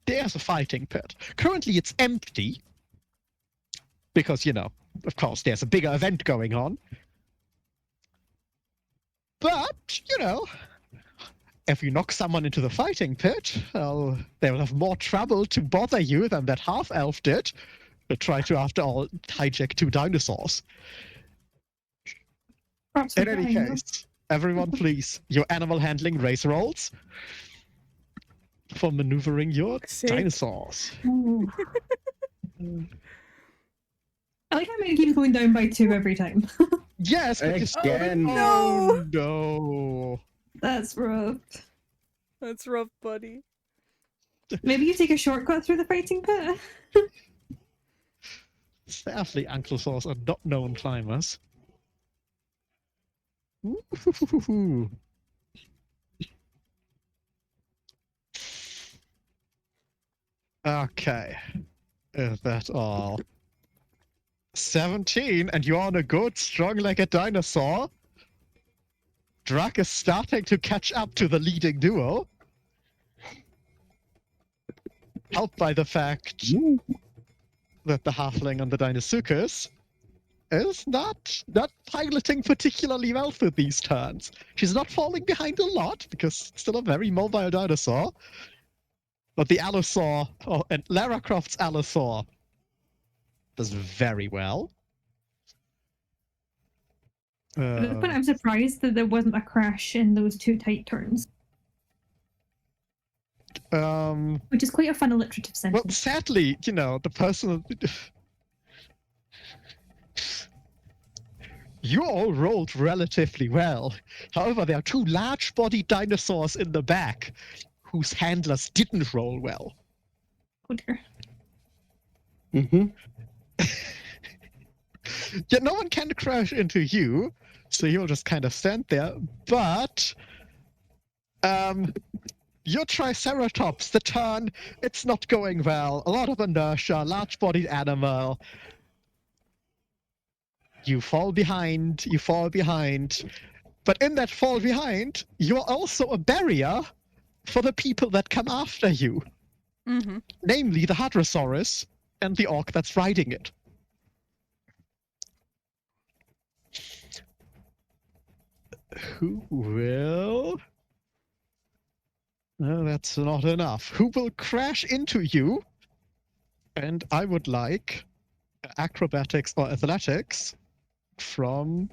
there's a fighting pit. Currently it's empty because, you know, of course, there's a bigger event going on. But, you know, if you knock someone into the fighting pit, well, they will have more trouble to bother you than that half-elf did. To try to, after all, hijack 2 dinosaurs. Perhaps In we're any dying, case, everyone please, your animal handling race rolls for maneuvering your Sick. dinosaurs. though. Ooh. I like how many keeps going down by 2 every time. Yes, because Again. Oh, no. That's rough. That's rough, buddy. Maybe you take a shortcut through the fighting pit. Sadly, ankylosaurs are not known climbers. Ooh. Okay. Is that all? 17, and you're on a good, strong-legged dinosaur. Drac is starting to catch up to the leading duo. Helped by the fact that the halfling on the Deinosuchus is not piloting particularly well for these turns. She's not falling behind a lot because it's still a very mobile dinosaur. But the Allosaur, and Lara Croft's Allosaur, Does very well. At this point, I'm surprised that there wasn't a crash in those two tight turns, which is quite a fun alliterative Well, sentence. sadly, you know, the person. You all rolled relatively well. However, there are two large-bodied dinosaurs in the back whose handlers didn't roll well. Oh dear. Mm-hmm. Yeah, no one can crash into you, so you'll just kind of stand there. But your Triceratops, the turn, it's not going well. A lot of inertia, large-bodied animal. You fall behind, you fall behind. But in that fall behind, you're also a barrier for the people that come after you. Mm-hmm. Namely the Hadrosaurus and the orc that's riding it. Who will... No, that's not enough. Who will crash into you? And I would like acrobatics or athletics from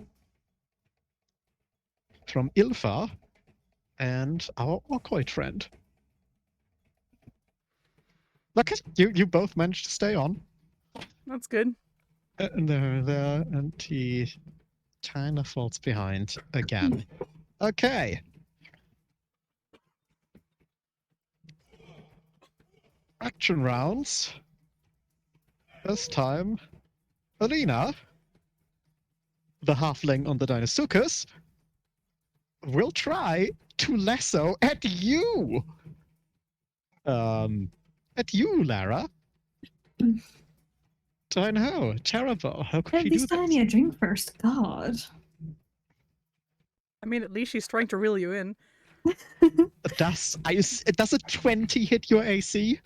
Ylfa and our orcoid friend. Okay, you both managed to stay on. That's good. And there, and he kind of falls behind again. Okay. Action rounds. This time, Alina, the halfling on the Deinosuchus, will try to lasso at you. At you, Lara. I know, terrible. How could At she do least buy this? me a drink first. God. I mean, at least she's trying to reel you in. Does a 20 hit your AC?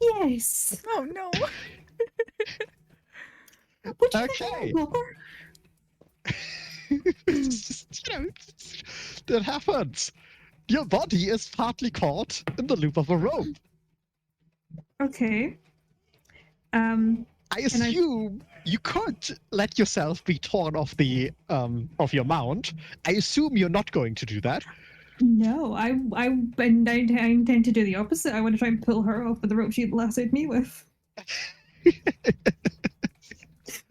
Yes. Oh no! What do you Okay. think, Walker? It's just, you know, that happens. Your body is partly caught in the loop of a rope. Okay. I assume you could let yourself be torn off the of your mount. I assume you're not going to do that. No, I intend to do the opposite. I want to try and pull her off with the rope she lassoed me with.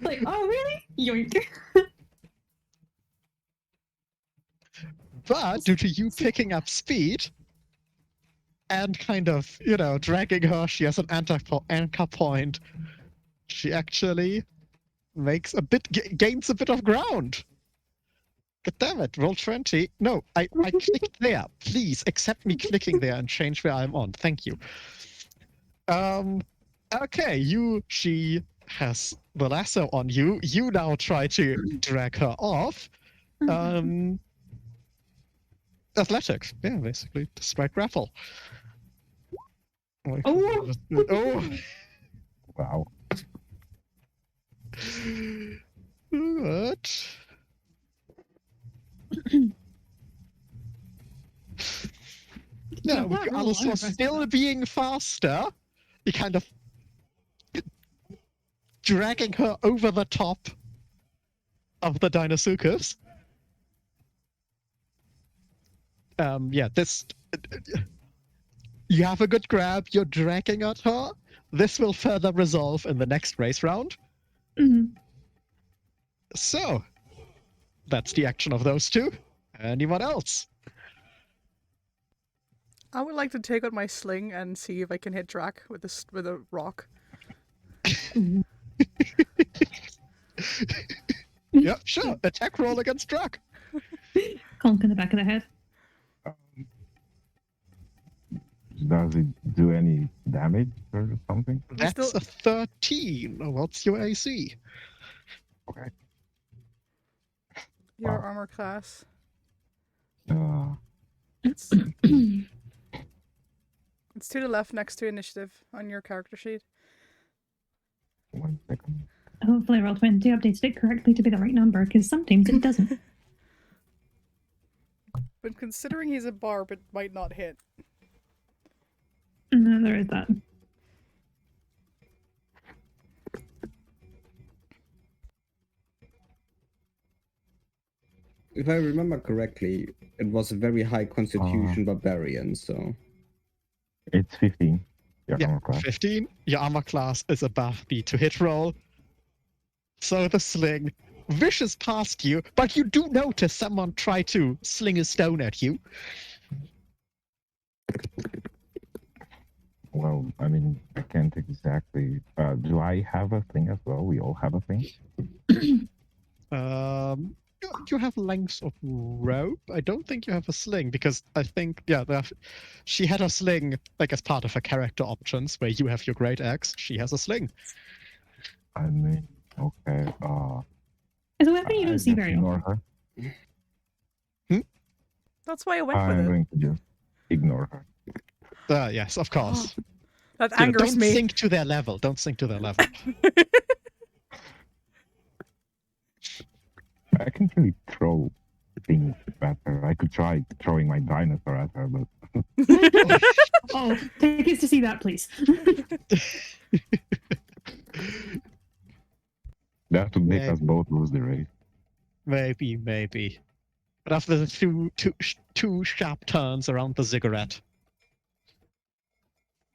Like, oh really? Yoink. But due to you picking up speed and kind of, you know, dragging her, she has an anchor point. She actually makes a bit, gains a bit of ground. God damn it, roll 20. No, I clicked there. Please accept me clicking there and change where I'm on. Thank you. Okay, she has the lasso on you. You now try to drag her off. Athletics, yeah, basically, strike grapple. Oh. Oh. Wow. What? Yeah, with your Allosaur still being faster, you kind of dragging her over the top of the Deinosuchus. Yeah, this... You have a good grab, you're dragging at her. This will further resolve in the next race round. Mhm. So, that's the action of those two. Anyone else? I would like to take out my sling and see if I can hit Drac with a rock. Yeah, sure. Attack roll against Drac. Conk in the back of the head. Does it do any damage or something? That's still- a 13. What's your AC? Okay. Your Wow. armor class. It's It's to the left next to initiative on your character sheet. 1 second. Hopefully Roll20 updated it correctly to be the right number, because sometimes it doesn't. But considering he's a barb, it might not hit. No, there is that. If I remember correctly, it was a very high constitution barbarian, so It's 15. Your Yeah, armor class. 15. Your armor class is above the to-hit roll. So the sling wishes past you, but you do notice someone try to sling a stone at you. Well, I mean, I can't exactly. Do I have a thing as well? We all have a thing. You have lengths of rope. I don't think you have a sling because I think she had a sling like as part of her character options where you have your great axe. She has a sling. I mean, okay. It's a weapon you I don't see just very ignore often. her. That's why I went with I'm it. going to just ignore her. Yes, of course. That You know, angers don't me. sink to their level. Don't sink to their level. I can't really throw things at her. I could try throwing my dinosaur at her, but Oh, tickets to see that, please. that would make Yeah. us both lose the race. Maybe. But after the two sharp turns around the ziggurat,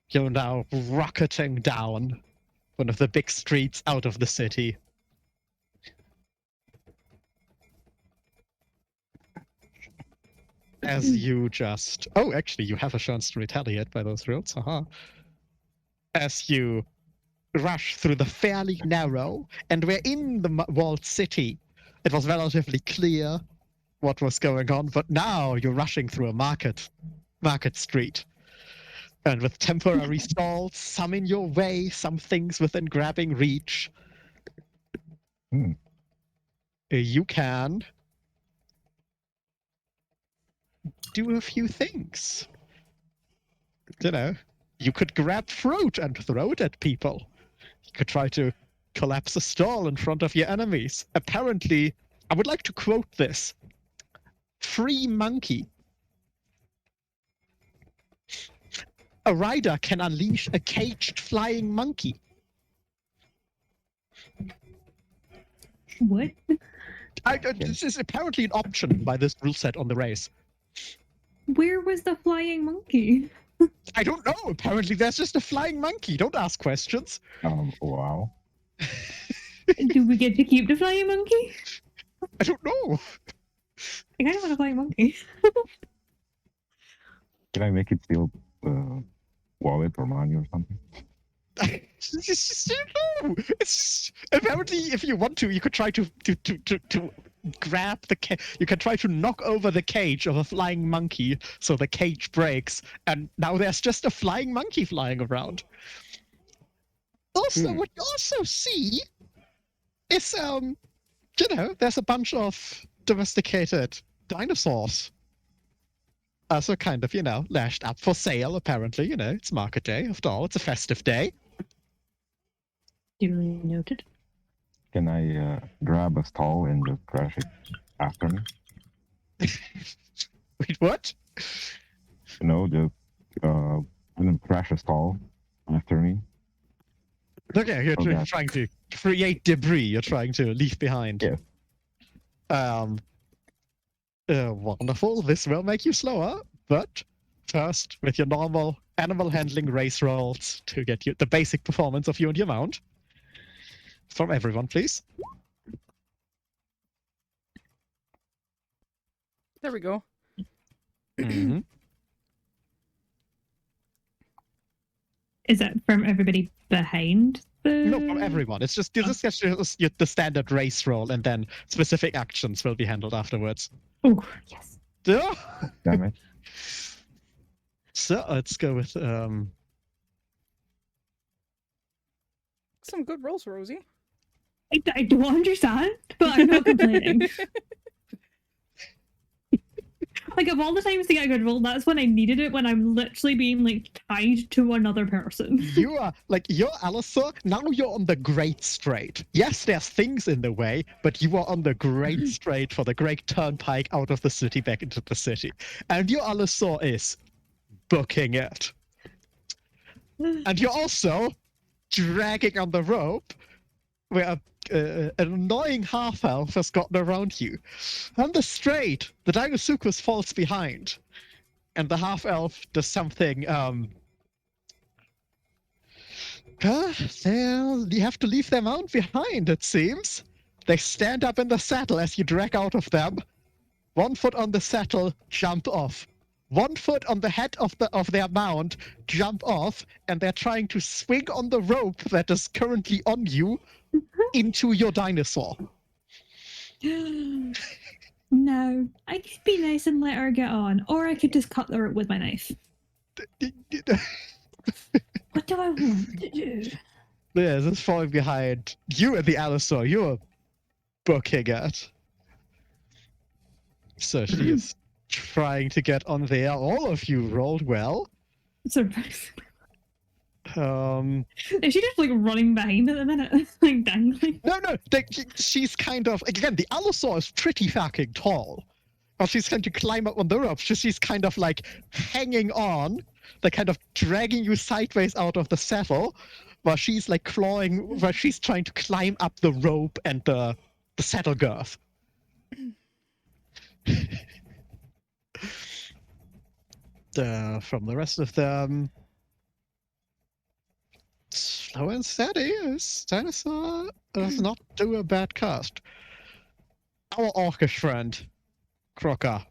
you're now rocketing down one of the big streets out of the city. As you just... Oh, actually, you have a chance to retaliate by those roads. Haha. As you rush through the fairly narrow, and we're in the walled city. It was relatively clear what was going on, but now you're rushing through a market street. And with temporary stalls, some in your way, some things within grabbing reach, you can do a few things. You know, you could grab fruit and throw it at people. You could try to collapse a stall in front of your enemies. Apparently, I would like to quote this. Free monkey. A rider can unleash a caged flying monkey. What? This is apparently an option by this rule set on the race. Where was the flying monkey? I don't know. Apparently, there's just a flying monkey. Don't ask questions. Wow. Do we get to keep the flying monkey? I don't know. I kind of want a flying monkey. Can I make it feel wallet or money or something? It's apparently, if you want to, you could try to grab the you can try to knock over the cage of a flying monkey so the cage breaks, and now there's just a flying monkey flying around. Also, what you also see is there's a bunch of domesticated dinosaurs. Also kind of, lashed up for sale, apparently. It's market day, after all. It's a festive day. Duly noted. Can I grab a stall and just crash it after me? Wait, what? Just crash a stall after me. Okay, you're Okay. trying to create debris. You're trying to leave behind. Yeah. Wonderful. This will make you slower, but first, with your normal animal handling race rolls to get you the basic performance of you and your mount. From everyone, please. There we go. Mm-hmm. Is that from everybody behind the... No, from everyone. It's just the standard race roll, and then specific actions will be handled afterwards. Oh, yes. Yeah. Damn it. So let's go with Some good rolls, Rosie. I don't understand, but I'm not complaining. Like, of all the times to get a good roll, that's when I needed it, when I'm literally being, tied to another person. you are you're Alyssa. Now you're on the great straight. Yes, there's things in the way, but you are on the great straight for the great turnpike out of the city back into the city. And your Alyssa is booking it. And you're also dragging on the rope where an annoying half-elf has gotten around you. On the straight, the Dinosuchus falls behind, and the half-elf does something. You have to leave their mount behind, it seems. They stand up in the saddle as you drag out of them. 1 foot on the saddle, jump off. 1 foot on the head of their mount, jump off, and they're trying to swing on the rope that is currently on you into your dinosaur. No, I could be nice and let her get on, or I could just cut the rope with my knife. What do I want to do? Yeah, this falling behind you and the Allosaur. You're booking it. So she is trying to get on there. All of you rolled well. Surprise. If she just like running behind at the minute, like dangling? No, she's kind of, again, the Allosaur is pretty fucking tall. While she's trying to climb up on the ropes, she's kind of like hanging on, like kind of dragging you sideways out of the saddle, while she's like clawing, while she's trying to climb up the rope and the saddle girth. From the rest of them, slow and steady. This dinosaur does not do a bad cast. Our orcish friend, Crocker,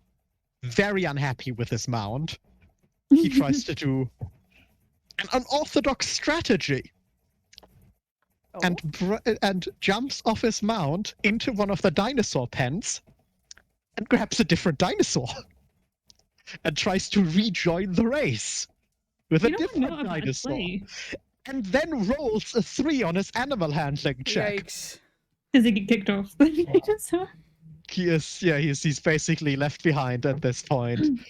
very unhappy with his mount. He tries to do an unorthodox strategy and jumps off his mount into one of the dinosaur pens and grabs a different dinosaur and tries to rejoin the race with a different dinosaur. And then rolls a 3 on his animal handling check. Yikes. Does he get kicked off? He's basically left behind at this point.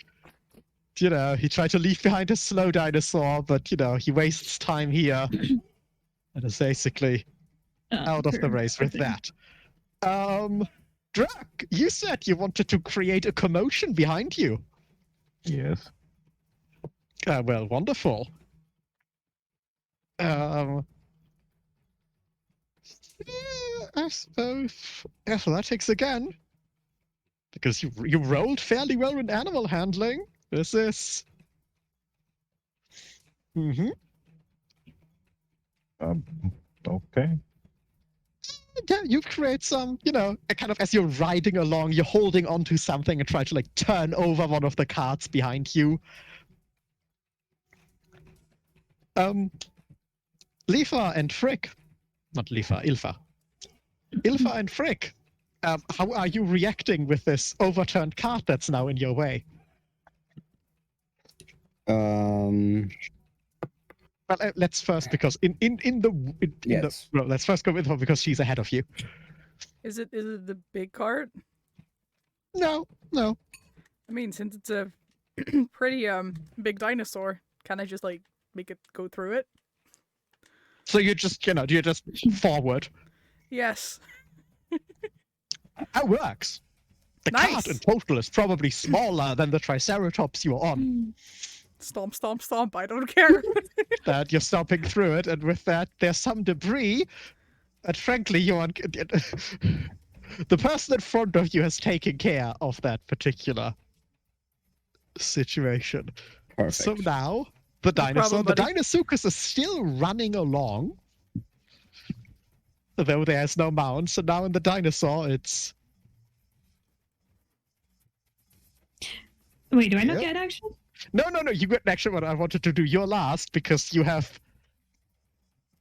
You know, he tried to leave behind a slow dinosaur, but you know, he wastes time here. And is basically out of the race with that. Drac, you said you wanted to create a commotion behind you. Yes. Well, wonderful. I suppose athletics again, because you rolled fairly well in animal handling. This is. Okay. Yeah, you create some, you know, kind of as you're riding along, you're holding onto something and try to like turn over one of the carts behind you. Ylfa and Frick, not Ylfa, Ylfa. Ylfa and Frick, how are you reacting with this overturned cart that's now in your way? Well, let's first, because let's first go with her because she's ahead of you. Is it the big cart? No. I mean, since it's a pretty big dinosaur, can I just like make it go through it? So you're just forward. Yes. That works. The Nice. cart in total is probably smaller than the Triceratops you were on. Stomp, stomp, stomp. I don't care. That you're stomping through it, and with that, there's some debris. And frankly, the person in front of you has taken care of that particular situation. Perfect. So now, the dinosaur, problem, the Dinosuchus is still running along, though there's no mount. So now in the dinosaur, it's. Wait, do I not get an action? No, you get an action. What I wanted to do your last because you have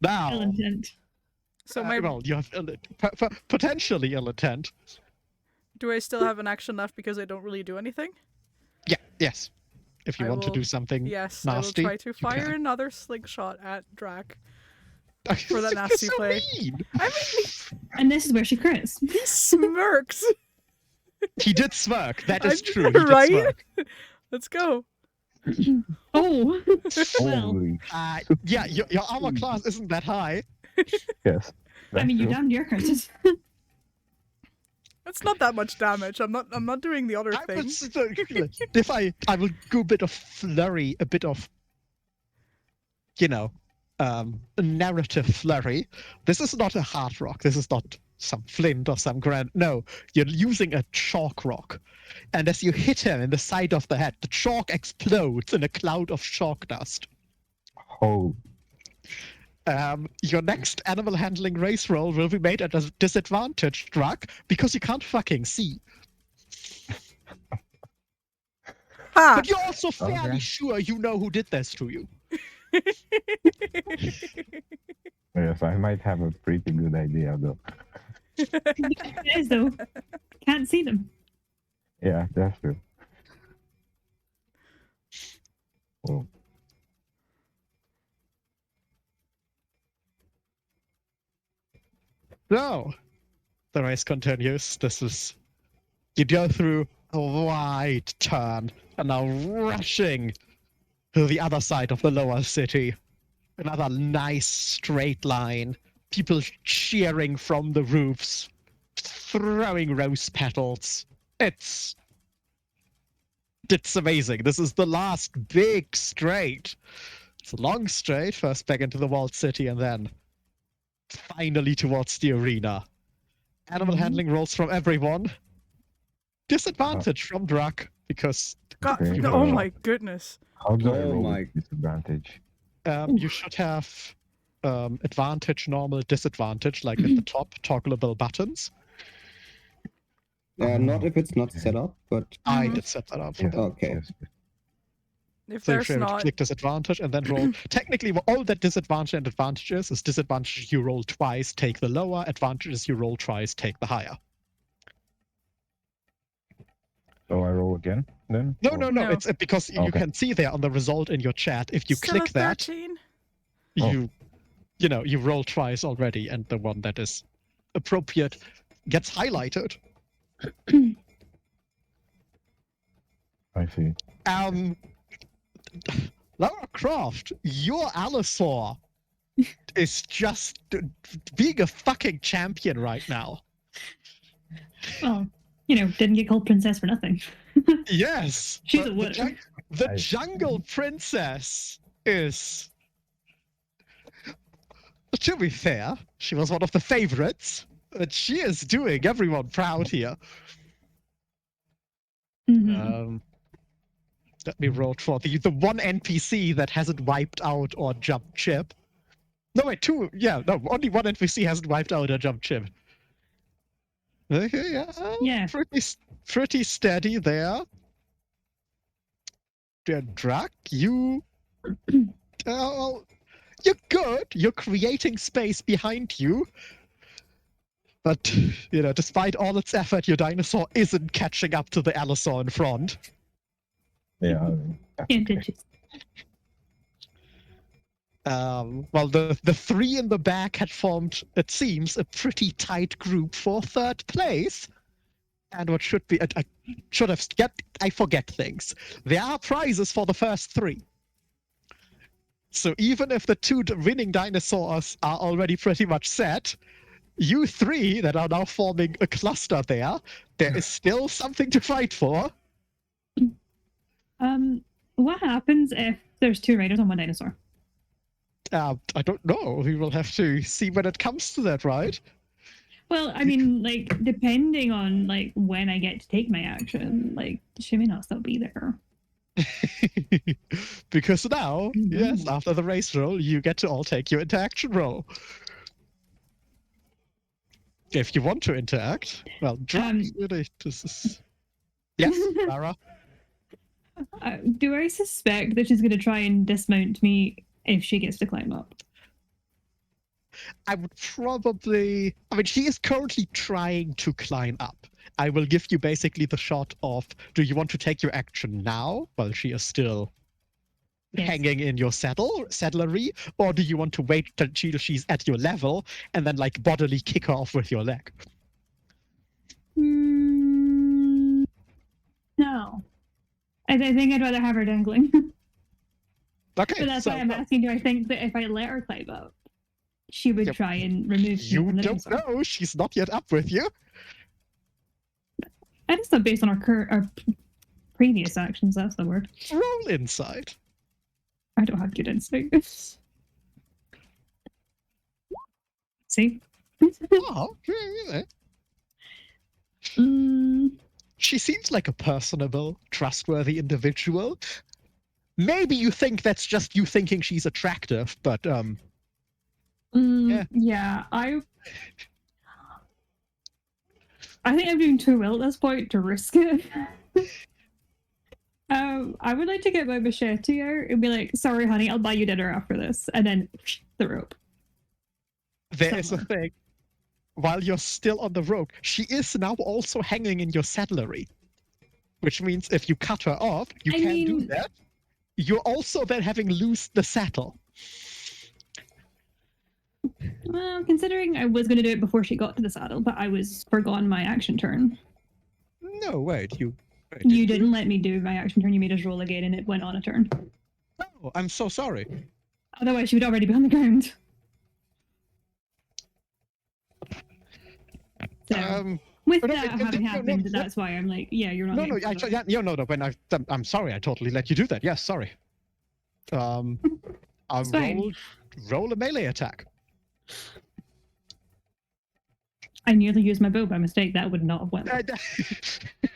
now. Ill intent. So you have potentially ill intent. do I still have an action left because I don't really do anything? Yeah. Yes. If you I want to will- do something Yes, nasty, I will try to you fire can. another slingshot at Drac. For that nasty play. I And this is where she crits. He smirks. mean, he did smirk. That is I- true. He did right? smirk. Let's go. Oh. Well, Holy Yeah, your armor class isn't that high. yes. I mean, you That's damned your curses. That's not that much damage. I'm not doing the other I thing. would still, if I will go a bit of flurry, a bit of, you know, narrative flurry. This is not a hard rock. This is not some flint or some grand. No, you're using a chalk rock. And as you hit him in the side of the head, the chalk explodes in a cloud of chalk dust. Oh, Your next animal handling race roll will be made at a disadvantage, Drug, because you can't fucking see. Ah! But you're also fairly Okay. sure you know who did this to you. yes, I might have a pretty good idea though. It is though. Can't see them. Yeah, that's true. Oh, So, the race continues. You go through a wide turn and now rushing to the other side of the lower city. Another nice straight line. People cheering from the roofs, throwing rose petals. It's amazing. This is the last big straight. It's a long straight, first back into the walled city and then finally towards the arena. Animal handling rolls from everyone. Disadvantage from Drak because God, Okay, no, oh so- my goodness. how do I Oh roll my- with disadvantage? you should have advantage, normal, disadvantage, like at the top, toggleable buttons. Not if it's not Okay. set up, but I Mhm. did set that up for Yes, them. okay. yes, yes. If So you there's should not, click disadvantage and then roll. Technically, all that disadvantage and advantage is disadvantage you roll twice, take the lower. Advantage is you roll twice, take the higher. So I roll again then? No, Or- no, no. No. It's because you Okay. can see there on the result in your chat. If you still click a that, 13? Oh. you roll twice already, and the one that is appropriate gets highlighted. I see. Lara Croft, your Allosaur is just being a fucking champion right now. Well, didn't get called princess for nothing. Yes, She's the- a the winner. jung- The I- jungle princess is. To be fair, she was one of the favorites, but she is doing everyone proud here. Mhm. Let me roll for the one NPC that hasn't wiped out or jumped chip. No, wait, two. Yeah, no, only one NPC hasn't wiped out or jumped chip. Okay, yeah, Yeah. pretty steady there. Drak, you. You're good. You're creating space behind you. But, despite all its effort, your dinosaur isn't catching up to the Allosaur in front. Yeah, I mean, that's Yeah, okay. did you? Well, the three in the back had formed, it seems, a pretty tight group for third place. And what should be, I forget things. There are prizes for the first three. So even if the two winning dinosaurs are already pretty much set, you three that are now forming a cluster there is still something to fight for. What happens if there's two riders on one dinosaur? I don't know. We will have to see when it comes to that, right? Well, I mean, depending on when I get to take my action, she may not still be there. Because now, yes, Mhm. after the race roll, you get to all take your interaction roll. If you want to interact, well, this is. Yes, Lara. Do I suspect that she's going to try and dismount me if she gets to climb up? I would probably. I mean, she is currently trying to climb up. I will give you basically the shot of: do you want to take your action now while she is still Yes. hanging in your saddlery, or do you want to wait till she's at your level and then bodily kick her off with your leg? No. I think I'd rather have her dangling. Okay, So that's so why I'm asking, do I think that if I let her climb up, she would Yep. try and remove me you from the don't dinosaur? know. She's not yet up with you. I just thought based on our previous actions, that's the word. Roll insight. I don't have good instinct. See? Oh, really? She seems like a personable, trustworthy individual. Maybe you think that's just you thinking she's attractive, but Yeah, I think I'm doing too well at this point to risk it. I would like to get my machete out and be like, sorry, honey, I'll buy you dinner after this. And then the rope. there is a thing. While you're still on the rope, she is now also hanging in your saddlery. Which means if you cut her off, you can't do that. You're also then having loosed the saddle. Well, considering I was going to do it before she got to the saddle, but I was forgone my action turn. No, wait, you didn't let me do my action turn. You made us roll again and it went on a turn. Oh, I'm so sorry. Otherwise, she would already be on the ground. So, with that having happened, that's why I'm like, yeah, you're not. I'm sorry. I totally let you do that. Yes, sorry. I'll roll a melee attack. I nearly used my bow by mistake. That would not have went. I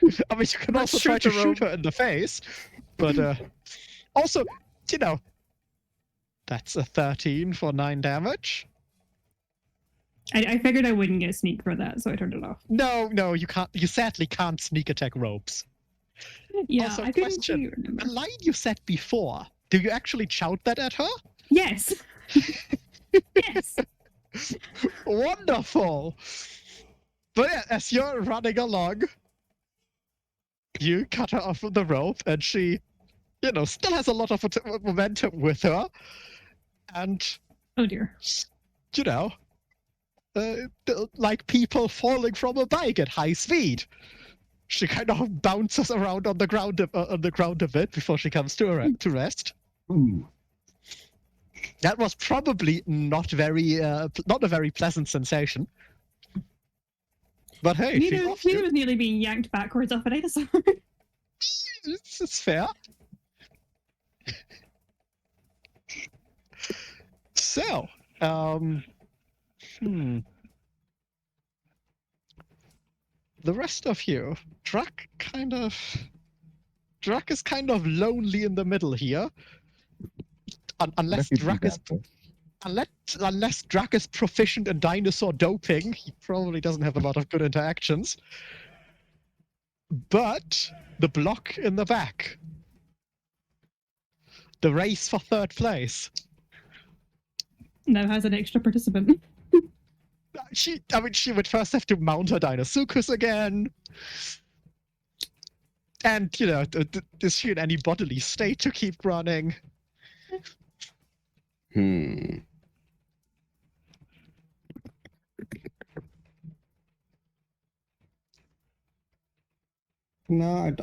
mean, you can also try to shoot her in the face, but also, that's a 13 for 9 damage. I figured I wouldn't get sneak for that, so I turned it off. No, you can't. You sadly can't sneak attack ropes. Yeah, also, I question: the line you said before, do you actually shout that at her? Yes. Yes. Wonderful. But yeah, as you're running along, you cut her off of the rope, and she, still has a lot of momentum with her, and oh dear, like people falling from a bike at high speed. She kind of bounces around on the ground a bit before she comes to rest. Ooh. That was probably not a very pleasant sensation. But hey, neither was nearly being yanked backwards off an dinosaur. It's fair. So, the rest of you, Drac is kind of lonely in the middle here. Unless Drac is proficient in dinosaur doping, he probably doesn't have a lot of good interactions. But the block in the back, the race for 3rd place, now has an extra participant. she would first have to mount her Dinosuchus again. And, is she in any bodily state to keep running? No,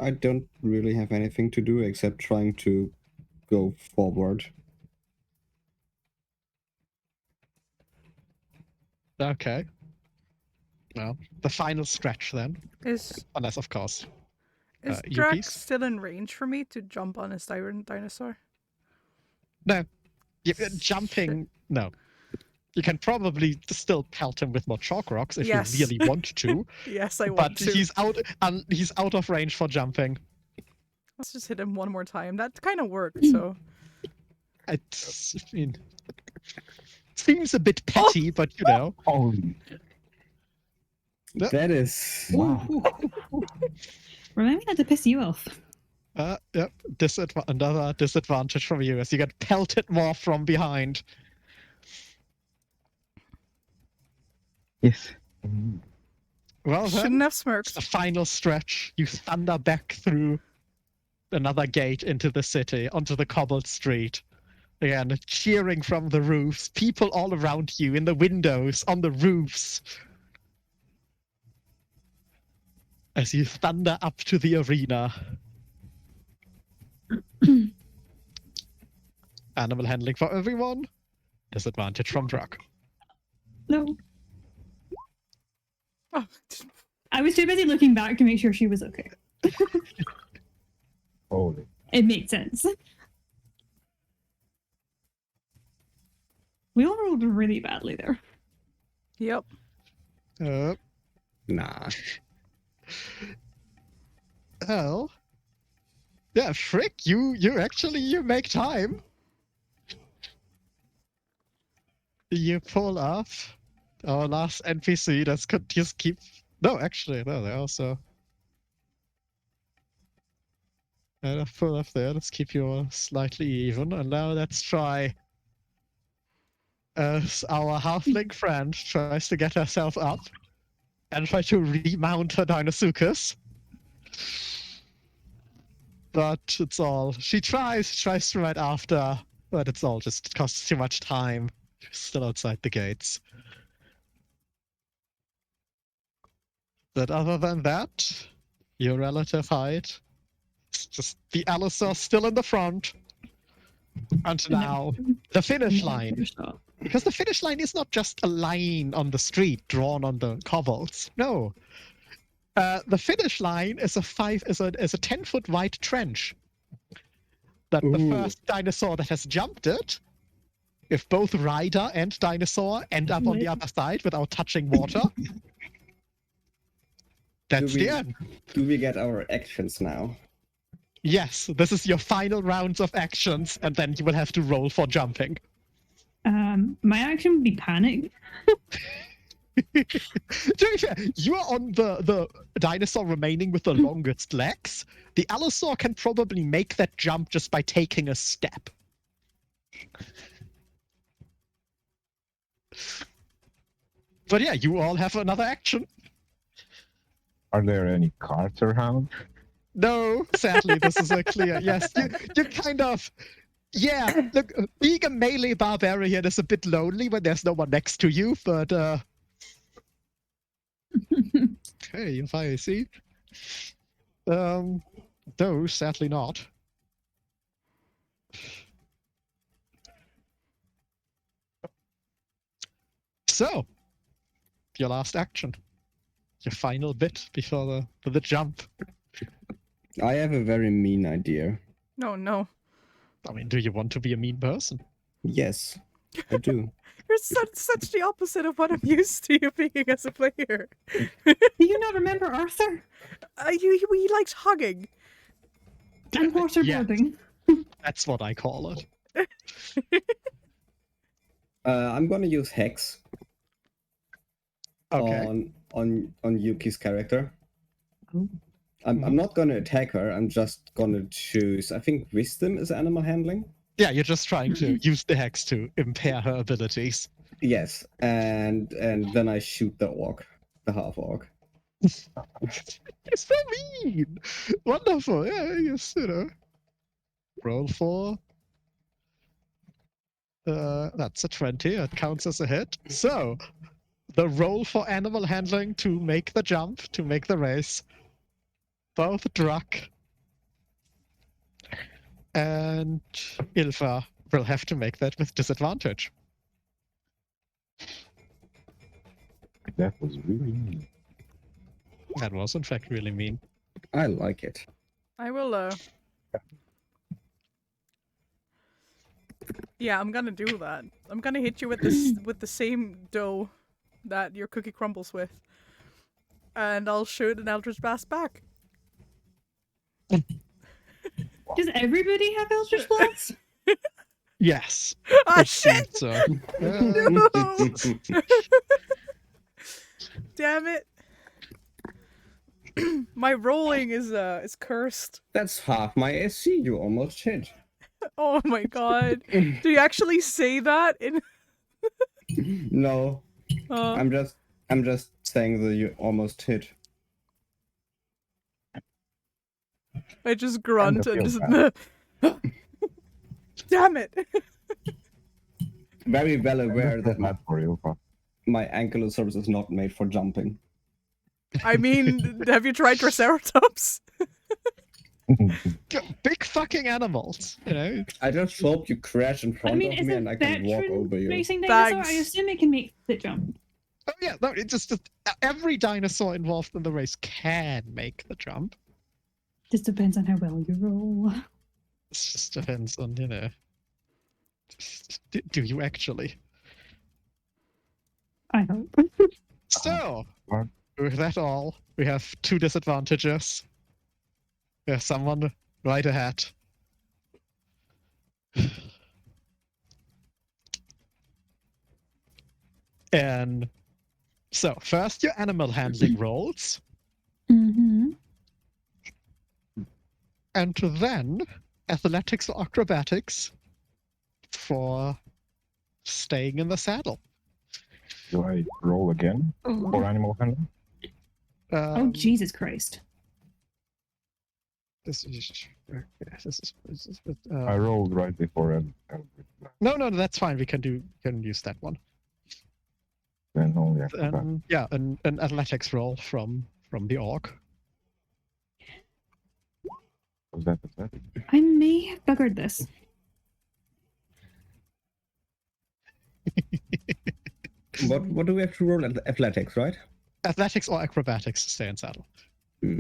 I don't really have anything to do except trying to go forward. Okay. Well, the final stretch then. Unless, of course. Is Drac still in range for me to jump on his dinosaur? No. Jumping, no. You can probably still pelt him with more chalk rocks if you really want to. Yes, I want to. But he's out of range for jumping. Let's just hit him one more time. That kind of worked, so. Seems a bit petty, but Oh. That is... Wow. Remind me not to piss you off. Yep. Another disadvantage from you as you get pelted more from behind. Yes. Well, shouldn't have smirked. The final stretch. You thunder back through another gate into the city, onto the cobbled street. Again, cheering from the roofs. People all around you, in the windows, on the roofs. As you thunder up to the arena. Animal handling for everyone. Disadvantage from Drac. No. Oh. I was too busy looking back to make sure she was okay. Holy. It makes sense. We all rolled really badly there. Yep. Nah. Well, yeah, Frick, you make time. You pull off our last NPC. That's could just keep. No, actually, no. They also. And pull off there. Let's keep you all slightly even. And now let's try. As our halfling friend tries to get herself up and try to remount her Dinosuchus. But it's all. She tries to right after, but it's all just costs too much time. She's still outside the gates. But other than that, your relative height, it's just the Allosaur still in the front. And now, the finish line. Because the finish line is not just a line on the street drawn on the cobbles. No. The finish line is a 10-foot wide trench. That the Ooh. first dinosaur that has jumped it, if both rider and dinosaur end up on the other side without touching water, that's we- the end. Do we get our actions now? Yes, this is your final rounds of actions, and then you will have to roll for jumping. My action would be panic. To be fair, you are on the dinosaur remaining with the longest legs. The Allosaur can probably make that jump just by taking a step. But yeah, you all have another action. Are there any carts around? No, sadly, this is a clear yes. You kind of. Yeah, look, being a melee barbarian is a bit lonely when there's no one next to you, but okay, if I see. No, sadly not. So, your last action. Your final bit before the jump. I have a very mean idea. No. I mean, do you want to be a mean person? Yes, I do. You're such the opposite of what I'm used to you being as a player. Do you not remember Arthur? We liked hugging. And waterboarding. That's what I call it. I'm gonna use Hex Okay. on Yuki's character. Oh. I'm not gonna attack her. I'm just gonna choose. I think Wisdom is animal handling. Yeah, you're just trying to use the hex to impair her abilities. Yes, and then I shoot the orc, the half orc. You're so mean! Wonderful. Yeah, yes, Roll for. That's a 20. It counts as a hit. So, the roll for animal handling to make the jump, to make the race. Both Druck and Ylfa will have to make that with disadvantage. That was really mean. That was, in fact, really mean. I like it. I will, Yeah, I'm gonna do that. I'm gonna hit you with this with the same dough that your cookie crumbles with. And I'll shoot an Eldritch Blast back. Does everybody have Eldritch Blast? Yes. Ah, shit! So, No! Damn it. My rolling is cursed. That's half my AC. You almost hit. Oh my god. Do you actually say that in No, uh, I'm just saying that you almost hit. I just grunt Kind and of just feel Damn it. Very well aware that bad for you. my ankylosaurus is not made for jumping. I mean, have you tried Triceratops? big fucking animals, you know? I just hope you crash in front I mean, of is me a and I can walk veteran over you. racing dinosaur? I Thanks. assume it can make the jump. Oh yeah, no, it's just every dinosaur involved in the race can make the jump. Just depends on how well you roll. It just depends on, do you actually? I hope. So, What? with that all, we have 2 disadvantages. We have someone right ahead. And so, first your animal handling rolls, Mm-hmm. and then athletics or acrobatics for staying in the saddle. Do I roll again for animal handling? Oh, Jesus Christ. This is I rolled right before no, that's fine. We can use that one. then only acrobat. Yeah, an athletics roll from the orc. Was that pathetic? I may have buggered this. What do we have to roll? Athletics, right? Athletics or acrobatics to stay in saddle. Hmm.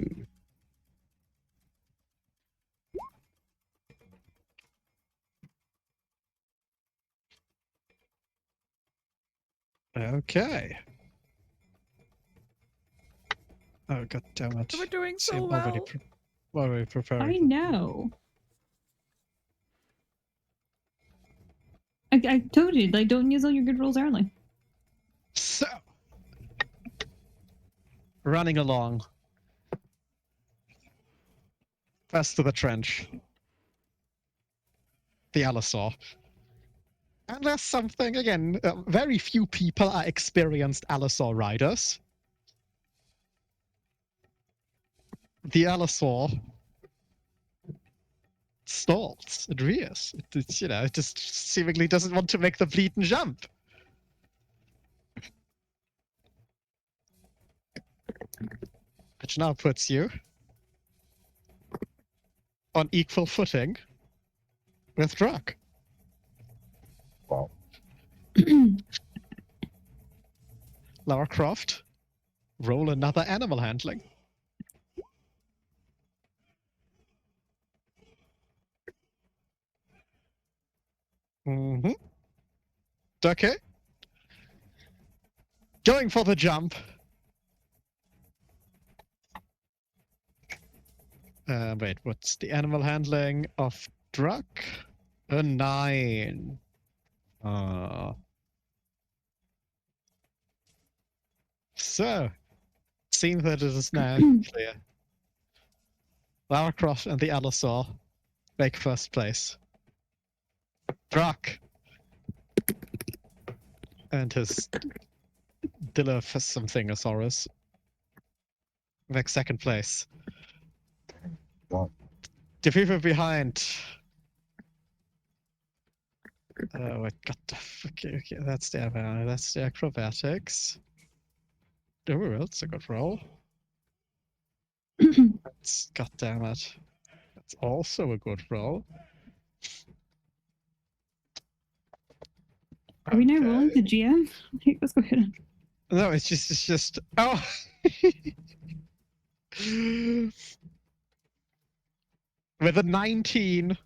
Okay. Oh, god damn it. We're doing See, so I'm already well. already preparing. I know. I told you, like, don't use all your good rolls early. So, running along. First to the trench. The Allosaur. And there's something, again, very few people are experienced Allosaur riders. The Allosaur stalls. It rears. It just seemingly doesn't want to make the bleeding jump. Which now puts you on equal footing with Druck. Wow. Lara Croft, roll another animal handling. Mm-hmm. Okay. Going for the jump. Wait, what's the animal handling of Druck? A 9. So, seeing that it is now clear, Lara Croft and the Allosaur make first place. Druck and his Dilophosaurus make second place. God. The people behind. Wait, okay, that's the acrobatics. Oh, that's a good roll. God damn it. That's also a good roll. Are we now rolling to GM? Okay, let's go ahead. No, it's just. Oh! With a 19,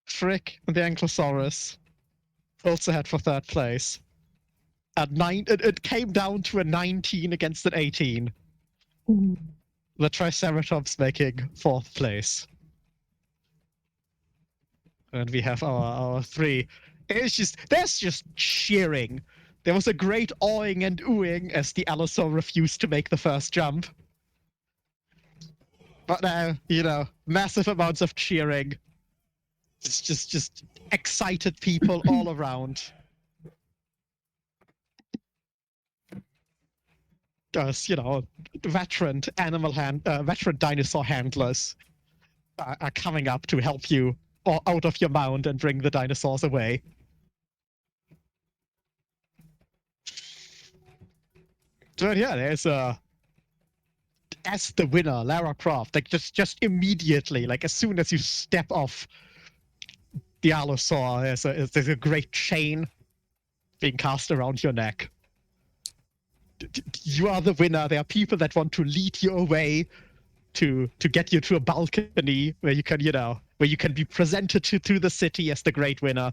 Frick and the Ankylosaurus also had for third place. At 9, it came down to a 19 against an 18. Ooh. The Triceratops making fourth place. And we have our 3. There's just cheering. There was a great awing and oohing as the Allosaur refused to make the first jump. But now, massive amounts of cheering. It's just excited people all around. Veteran dinosaur handlers are coming up to help you out of your mound and bring the dinosaurs away. But yeah, there's as the winner, Lara Croft, like just immediately, like as soon as you step off the Allosaur, there's a great chain being cast around your neck. You are the winner. There are people that want to lead you away to get you to a balcony where you can be presented to the city as the great winner.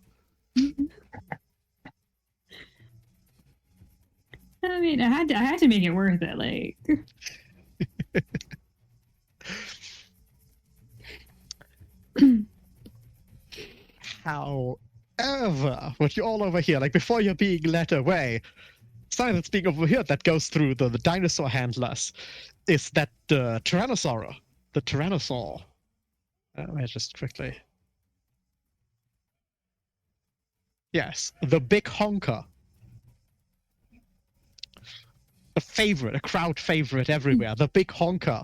I mean, I had to make it worth it. Like, However, what you all overhear, like before you're being led away, something that's being overheard that goes through the dinosaur handlers is that the Tyrannosaur, let me just quickly. Yes, the big honker. A crowd favorite everywhere. The big honker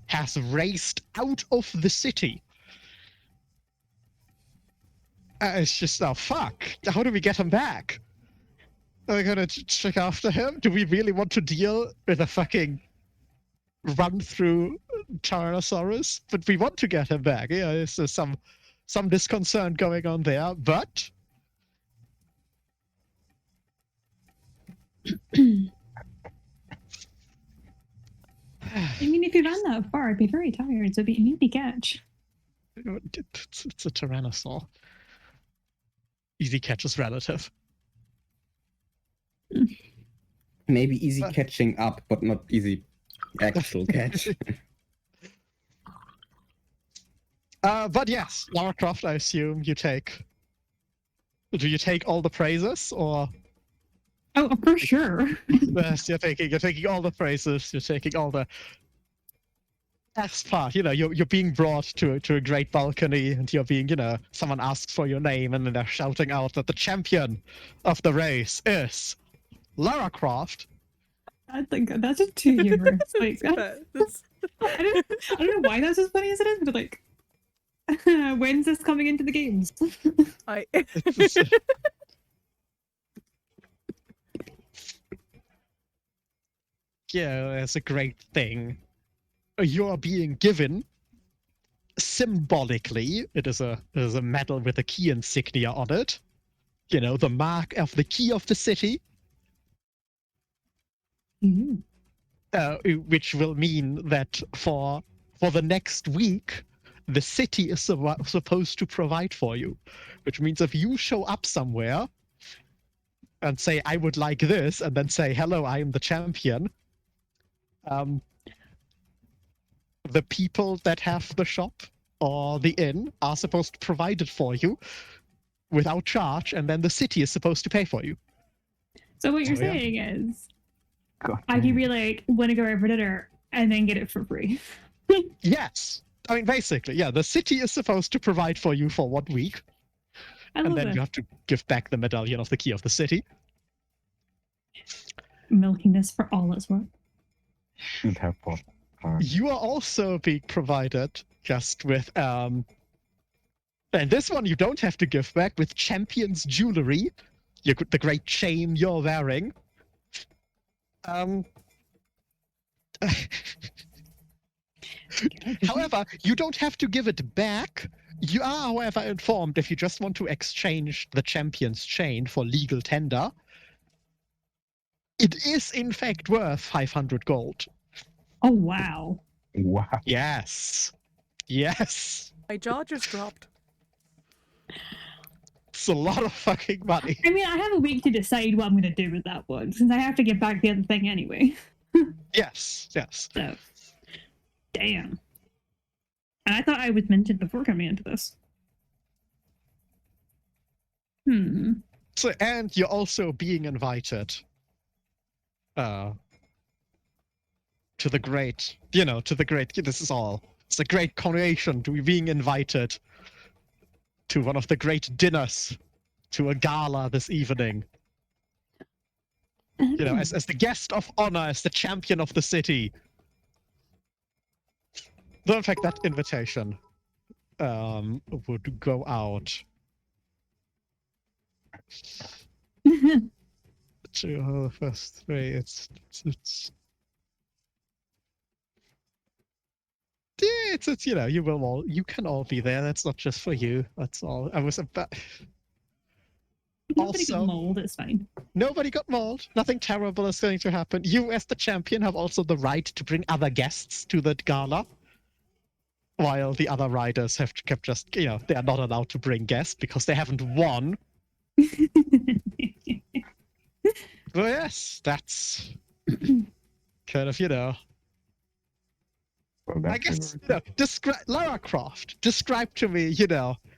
has raced out of the city. It's just, oh fuck, how do we get him back? Are we gonna check after him? Do we really want to deal with a fucking run through Tyrannosaurus? But we want to get him back. Yeah, there's some disconcern going on there, but I mean, if you ran that far, I'd be very tired, so it'd be an easy catch. it's a Tyrannosaur. Easy catch is relative. Maybe easy catching up, but not easy actual catch. But yes, Lara Croft, I assume you take. Do you take all the praises, or? Oh, for sure. Yes, you're taking all the praises. You're taking all the best part. You know, you're being brought to a great balcony, and you're being, someone asks for your name, and then they're shouting out that the champion of the race is Lara Croft. I think that's just too humorous. Like, I don't know why that's as funny as it is, but like, when's this coming into the games? Yeah, it's a great thing. You're being given symbolically. It is a medal with a key insignia on it. You know, the mark of the key of the city. Which will mean that for the next week, the city is supposed to provide for you. Which means if you show up somewhere and say, I would like this, and then say, hello, I am the champion, the people that have the shop or the inn are supposed to provide it for you without charge, and then the city is supposed to pay for you. So what you're Oh, yeah. saying is, God. I could be like, want to go out for dinner, and then get it for free. Yes. I mean, basically, yeah, the city is supposed to provide for you for 1 week, I and love then it. you have to give back the medallion of the key of the city. Milking this for all it's worth. Should have pot. You are also being provided just with, and this one you don't have to give back, with Champion's jewelry, the great chain you're wearing. However, you don't have to give it back. You are, however, informed if you just want to exchange the champion's chain for legal tender. It is, in fact, worth 500 gold. Oh wow. Wow. Yes. Yes. My jaw just dropped. It's a lot of fucking money. I mean, I have a week to decide what I'm going to do with that one, since I have to give back the other thing anyway. Yes, yes. So, damn. And I thought I was mentioned before coming into this. So, and you're also being invited to the great, this is all, it's a great coronation to be being invited to one of the great dinners, to a gala this evening. You know, as the guest of honor, as the champion of the city. Though, in fact, that invitation would go out to the first three. It's you can all be there. That's not just for you. That's all. I was about. Nobody Also, got mold, it's fine. Nobody got mauled. Nothing terrible is going to happen. You, as the champion, have also the right to bring other guests to the gala. While the other riders have kept just, they are not allowed to bring guests because they haven't won. Well, yes, that's kind of, Well, I that's guess, favorite. describe Lara Croft. Describe to me,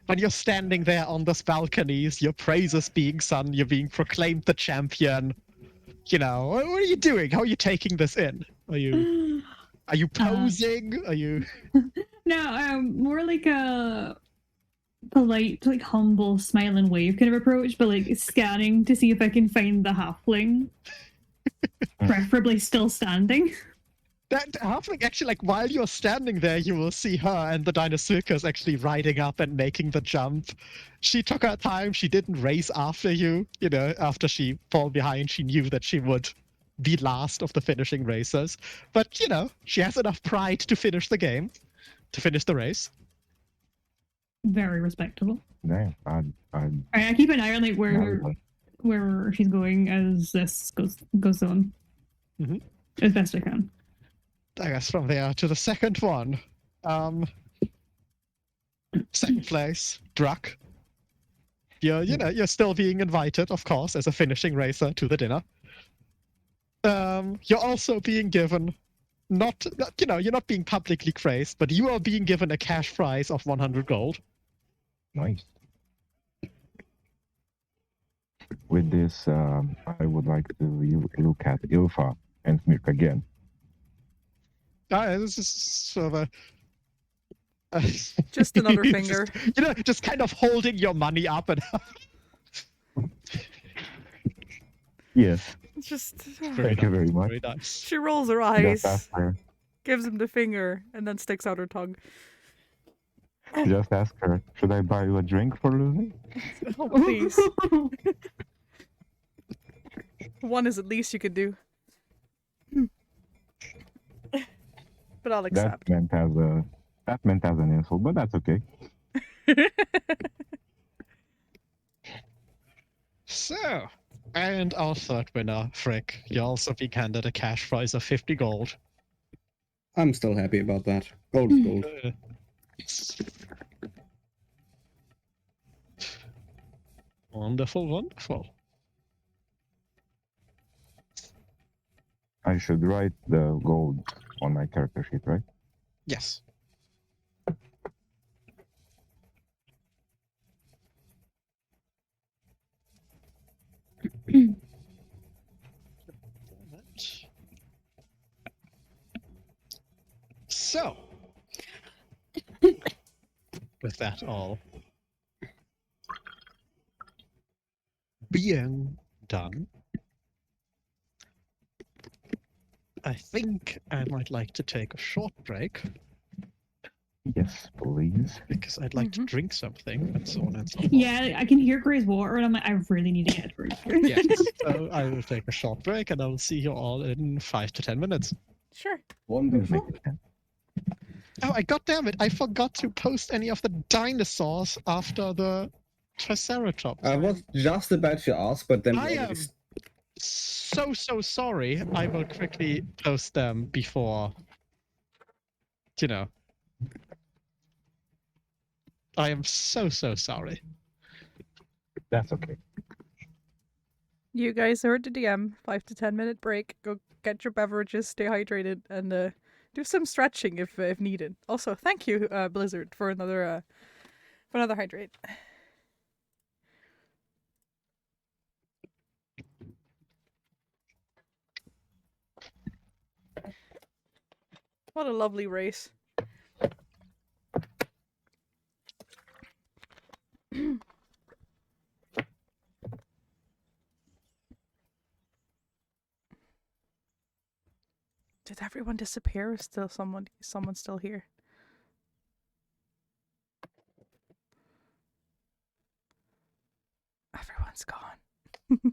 when you're standing there on those balconies, your praises being sung, you're being proclaimed the champion. What are you doing? How are you taking this in? Are you posing? Are you? No, more like a polite, like humble, smiling wave kind of approach, but like scanning to see if I can find the halfling, preferably still standing. That halfling actually, like, while you're standing there, you will see her and the Dinosaurus actually riding up and making the jump. She took her time. She didn't race after you. After she fall behind, she knew that she would be last of the finishing racers. But she has enough pride to finish the game, to finish the race. Very respectable. Damn, I keep an eye on like where she's going as this goes on, as best I can. I guess from there to the second one. Second place, Druck. You're still being invited, of course, as a finishing racer to the dinner. You're also being given you're not being publicly praised, but you are being given a cash prize of 100 gold. nice. With this, I would like to look at Ylfa and Smirk again. This is sort of a Just another finger. just kind of holding your money up and Yes, Just thank you very much. very nice. she rolls her Just eyes, ask her. gives him the finger, and then sticks out her tongue. Just ask her. Should I buy you a drink for losing? Oh, please. One is at least you could do. But I'll accept. That meant as an insult, but that's okay. So, and our third winner, Frick, you're also being handed a cash prize of 50 gold. I'm still happy about that. Gold's gold. Wonderful, wonderful. I should write the gold on my character sheet, right? Yes. So, with that all being done, I think I might like to take a short break Yes, please. because I'd like to drink something and so on and so forth. Yeah, I can hear Gray's water, and I'm like, I really need to get a drink. Yes. So I will take a short break and I will see you all in 5 to 10 minutes. Sure. Wonderful. Oh, goddammit, I forgot to post any of the dinosaurs after the Triceratops. I was just about to ask, but then I we am already so sorry. I will quickly post them before, I am so sorry. That's okay. You guys heard the DM. 5 to 10 minute break. Go get your beverages, stay hydrated, and do some stretching if needed. Also, thank you, Blizzard, for another hydrate. What a lovely race. Did everyone disappear? Or is still someone still here? Everyone's gone.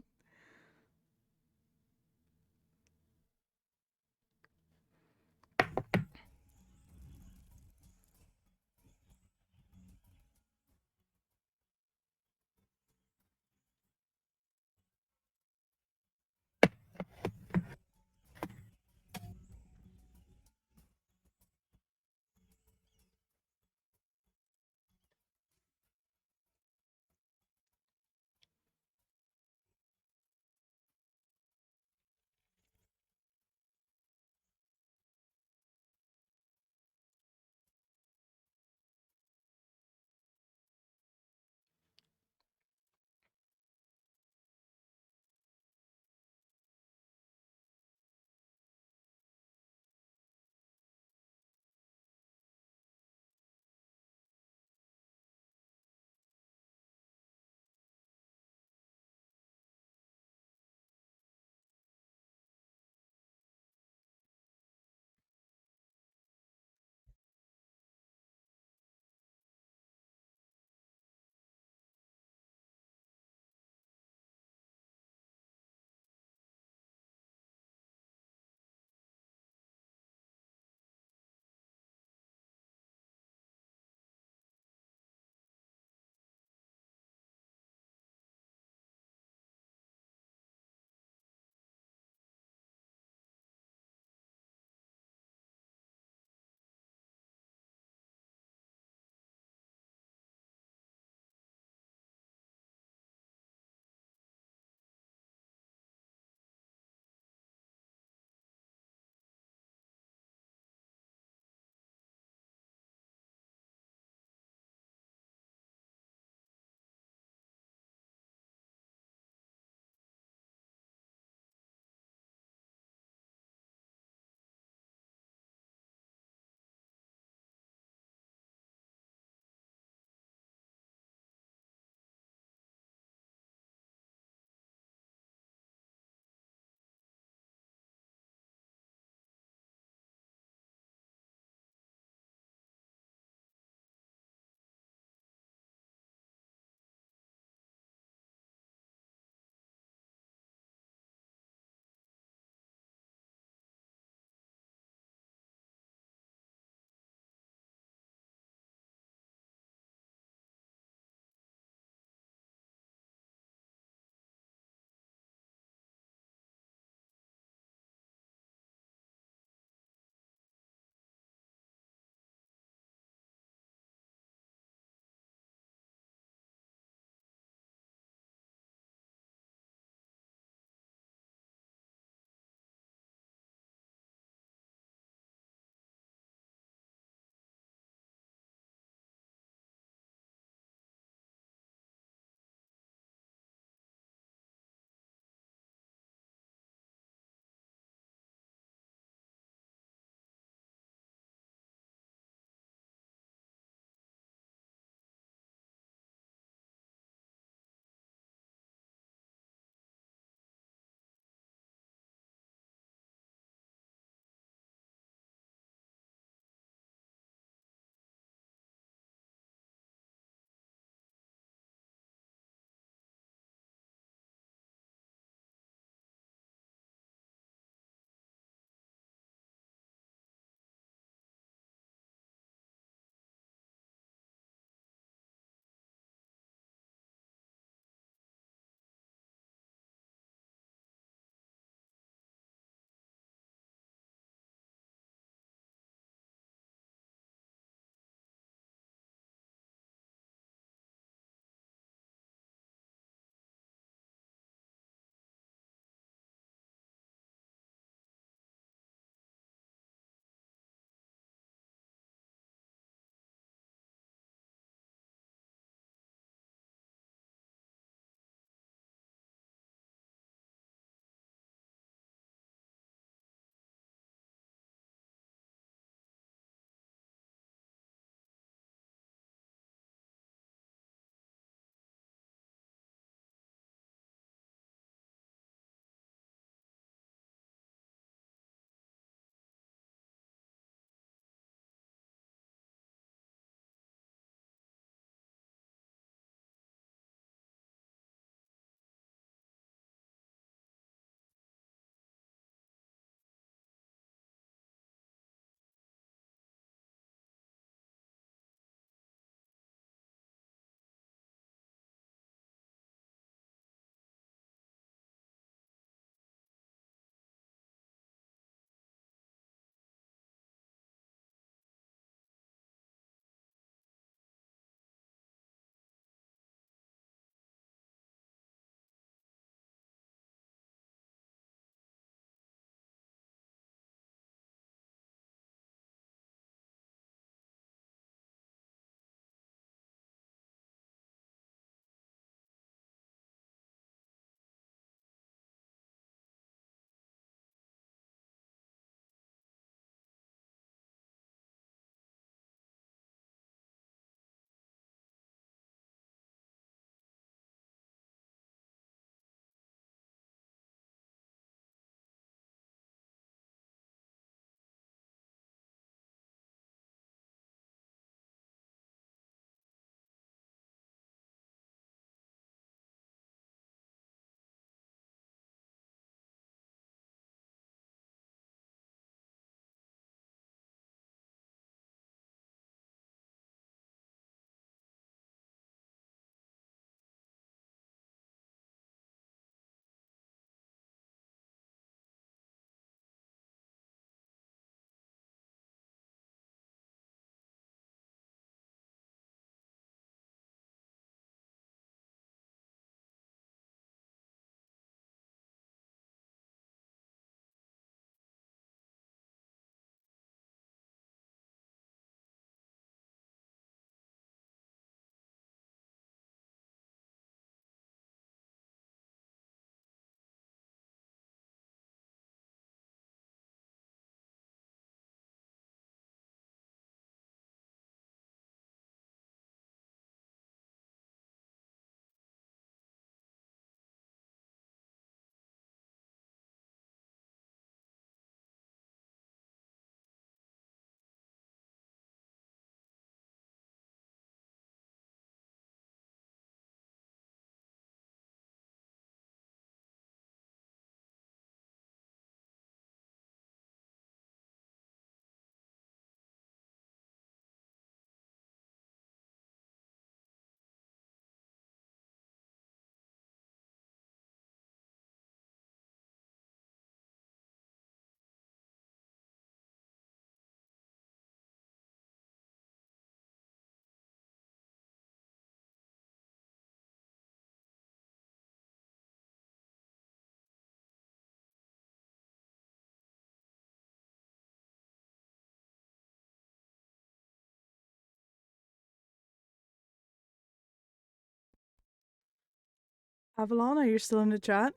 Avalon, are you still in the chat?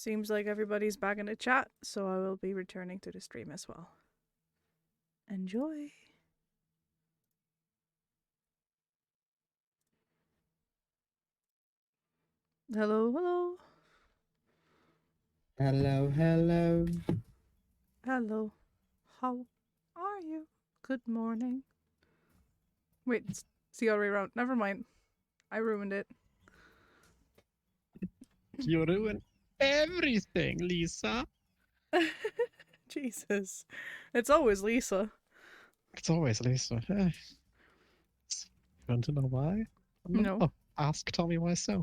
Seems like everybody's back in the chat, so I will be returning to the stream as well. Enjoy. Hello, hello. Hello, hello. Hello. How are you? Good morning. Wait, it's the other way around. Never mind. I ruined it. You ruin everything, Lisa. Jesus. It's always Lisa. It's always at least. You want to know why? No. Oh, ask Tommy why so.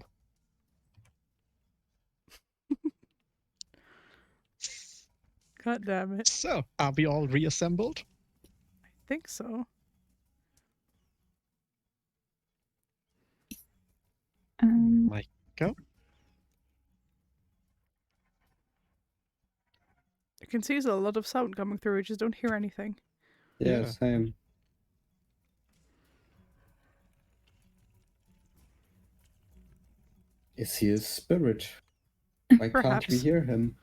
God damn it. So, are we all reassembled? I think so. Mike, go. I can see there's a lot of sound coming through. I just don't hear anything. Yeah, Yeah. same. Is he a spirit? Why can't we Perhaps. hear him?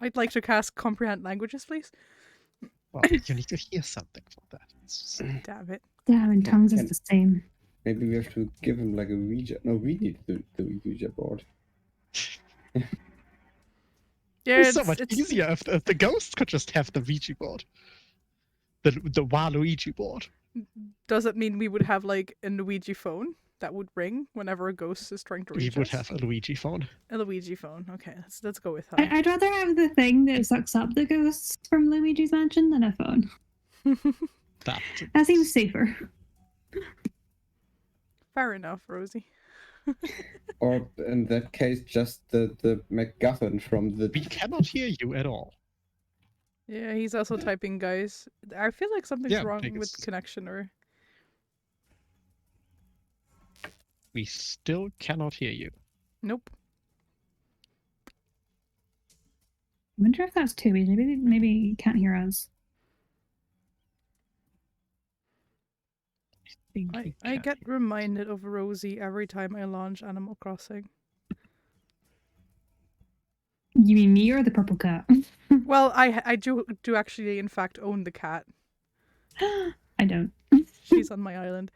I'd like to cast comprehend languages, please. Well, you need to hear something from that. It's just- Damn it. Damn, and tongues is Can- the same. Maybe we have to give him like a Ouija. No, we need the Ouija board. Yeah, it's so much easier if the ghosts could just have the Ouija board. The Waluigi board. Does it mean we would have like a Luigi phone that would ring whenever a ghost is trying to We reach would us? have a Luigi phone. A Luigi phone. Okay, let's go with that. I'd rather have the thing that sucks up the ghosts from Luigi's Mansion than a phone. That That seems safer. Fair enough, Rosie. Or in that case, just the MacGuffin from the. we cannot hear you at all. Yeah, he's also typing, guys. I feel like something's Yeah, wrong like with it's- connection or... We still cannot hear you. Nope. I wonder if that's Toby. Maybe he can't hear us. Think we I can. get reminded of Rosie every time I launch Animal Crossing. You mean me or the purple cat? Well, I do actually in fact own the cat. I don't. She's on my island.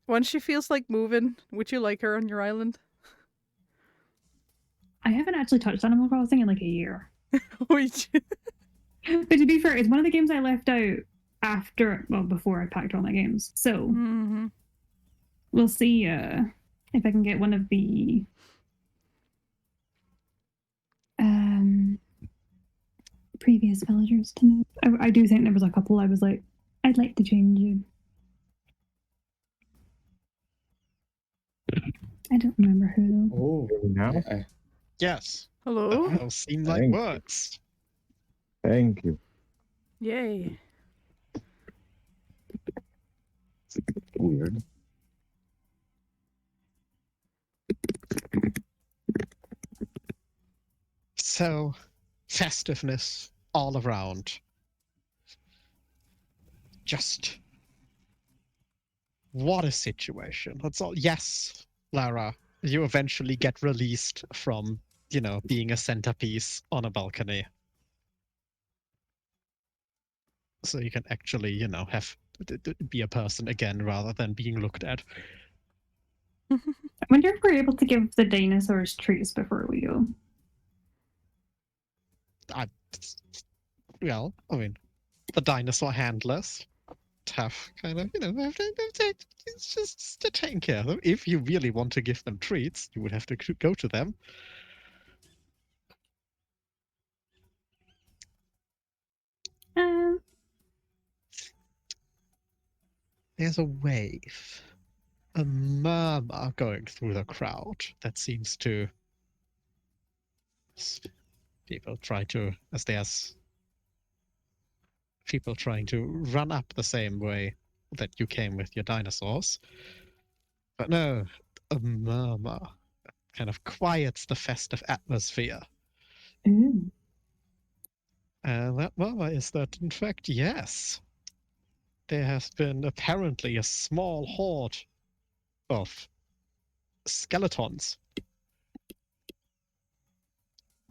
When she feels like moving, would you like her on your island? I haven't actually touched Animal Crossing in like a year. Would you? But to be fair, it's one of the games I left out before I packed all my games. So Mhm. we'll see if I can get one of the previous villagers to move. I do think there was a couple I was like, I'd like to change you. I don't remember who. Oh, Now? Yes. Hello? Those seem like Thank you. words. Thank you. Yay. Weird. So, festiveness all around. Just what a situation. That's all. Yes, Lara, you eventually get released from, being a centerpiece on a balcony. So you can actually, have be a person again rather than being looked at. I wonder if we're able to give the dinosaurs treats before we go. Well, I mean, the dinosaur handlers have kind of, it's just to take care of them. If you really want to give them treats, you would have to go to them. There's a wave, a murmur going through the crowd that seems to. People try to, as there's people trying to run up the same way that you came with your dinosaurs. But no, a murmur kind of quiets the festive atmosphere. Ooh. And that murmur is that, in fact, yes, there has been apparently a small horde of skeletons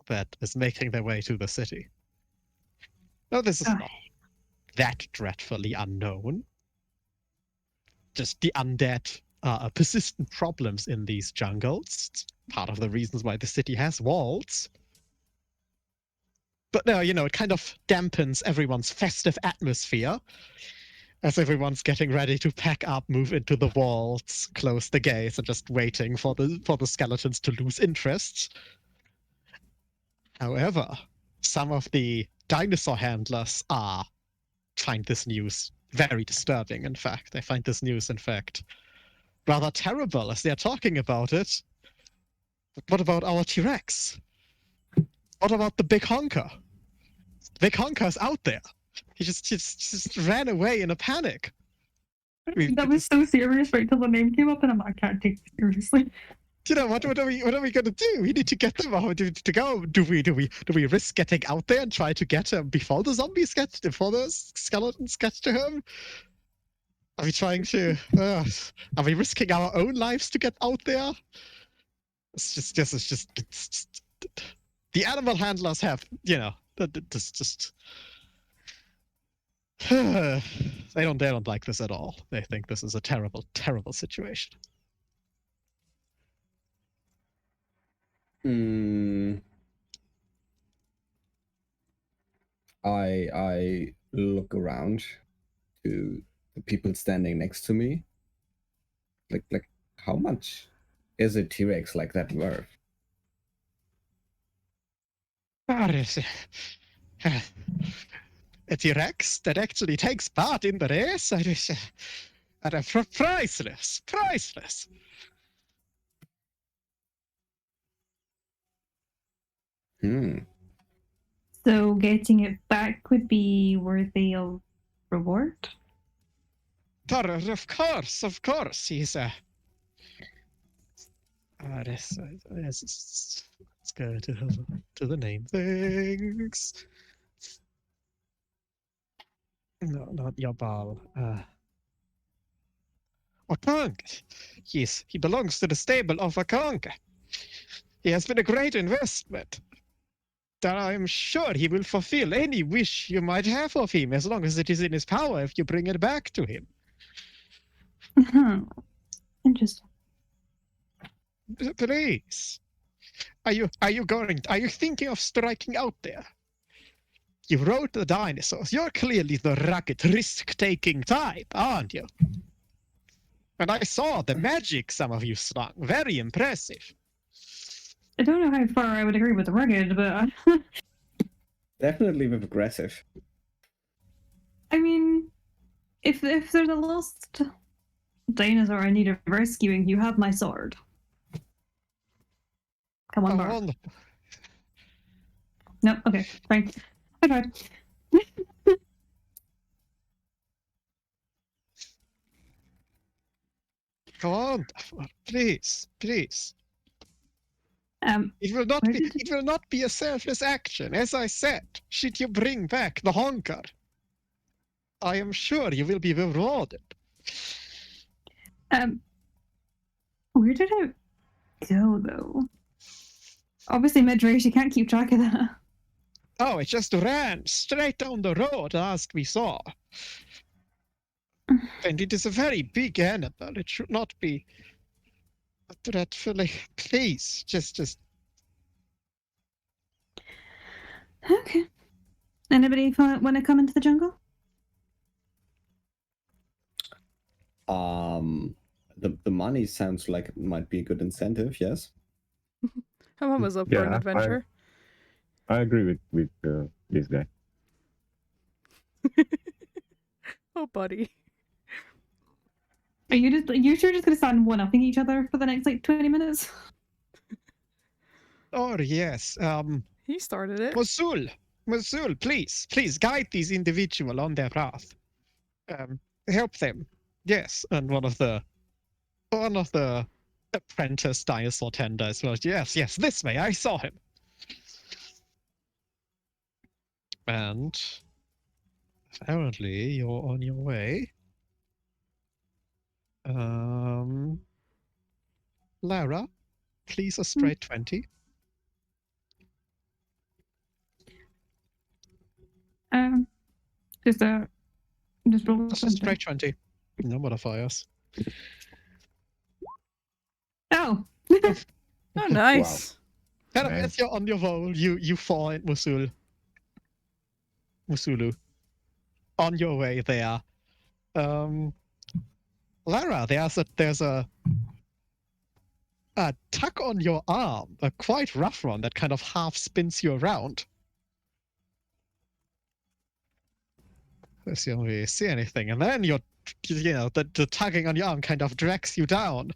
that is making their way to the city. No, this is Oh. not that dreadfully unknown. Just the undead are persistent problems in these jungles. It's part of the reasons why the city has walls. But no, it kind of dampens everyone's festive atmosphere as everyone's getting ready to pack up, move into the walls, close the gates, and just waiting for the skeletons to lose interest. However, some of the dinosaur handlers find this news very disturbing. In fact, they find this news, in fact, rather terrible as they are talking about it. But what about our T-Rex? What about the big honker? The big honker's out there. He just ran away in a panic. That was so serious right till the name came up, and I can't take it seriously. You know, what are we gonna do? We need to get them out to go. Do we risk getting out there and try to get him before the zombies get, before the skeletons get to him? Are we trying to? Are we risking our own lives to get out there? It's just the animal handlers have, you know, just they don't like this at all. They think this is a terrible, terrible situation. I look around to the people standing next to me. Like how much is a T-Rex like that worth? A T-Rex that actually takes part in the race priceless, priceless. So getting it back would be worthy of reward? Of course, he's a. Let's go to the name things. No, not your ball. Okang. Yes, he belongs to the stable of Okang. He has been a great investment. That I am sure he will fulfill any wish you might have of him, as long as it is in his power if you bring it back to him. Interesting. Please. Are you thinking of striking out there? You rode the dinosaurs. You're clearly the rugged, risk-taking type, aren't you? And I saw the magic some of you slung. Very impressive. I don't know how far I would agree with the rugged, but Definitely with aggressive. I mean, if there's a lost dinosaur in need of rescuing, you have my sword. Come on, Bar. No, okay, fine. I tried. Come on, please. It will not be a selfless action. As I said, should you bring back the honker, I am sure you will be rewarded. Where did it go, though? Obviously, mid-race, you can't keep track of that. Oh, it just ran straight down the road as we saw. And it is a very big animal. It should not be dreadfully. Please, just. Okay. Anybody want to come into the jungle? The money sounds like it might be a good incentive. Yes. Someone was up for an Yeah, adventure. I agree with this guy. Oh, buddy. Are you sure just gonna stand one-upping each other for the next like 20 minutes? Oh yes. He started it. Mosul, please guide these individuals on their path. Help them. Yes, and one of the apprentice dinosaur tenders was yes, this way. I saw him. And apparently you're on your way. Lara, please a straight 20. Just roll Just a straight 20. No modifiers. Oh. Oh, nice. And Nice. as you're on your roll, you find Musulu. On your way there. Lara, there's a a tug on your arm, a quite rough one that kind of half spins you around. As you don't really see anything, and then the tugging on your arm kind of drags you down,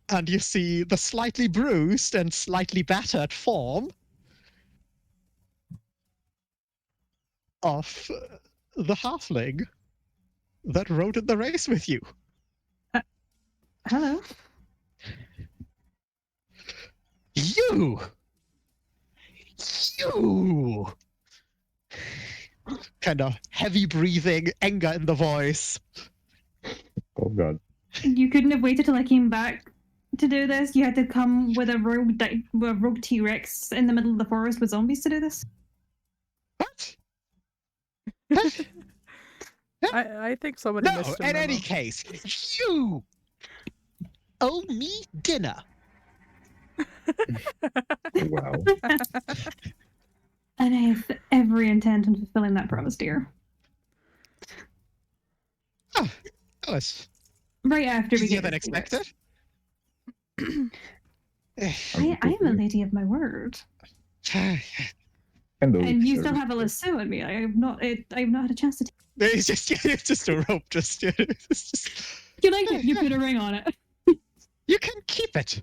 and you see the slightly bruised and slightly battered form of the halfling that rode in the race with you. Hello. You! Kind of heavy breathing, anger in the voice. Oh god. You couldn't have waited till I came back to do this. You had to come with a rogue T-Rex in the middle of the forest with zombies to do this. What? I think somebody No, missed a in any memo. case, you owe me dinner. Wow. And I have every intent on fulfilling that promise, dear. Oh, that was Right after we easier get than this T-Rex. expected. I am a lady of my word. And, the And you lip still have a service. lasso on me. I've not had a chance to. It's just a rope. You like it? You put a ring on it. You can keep it.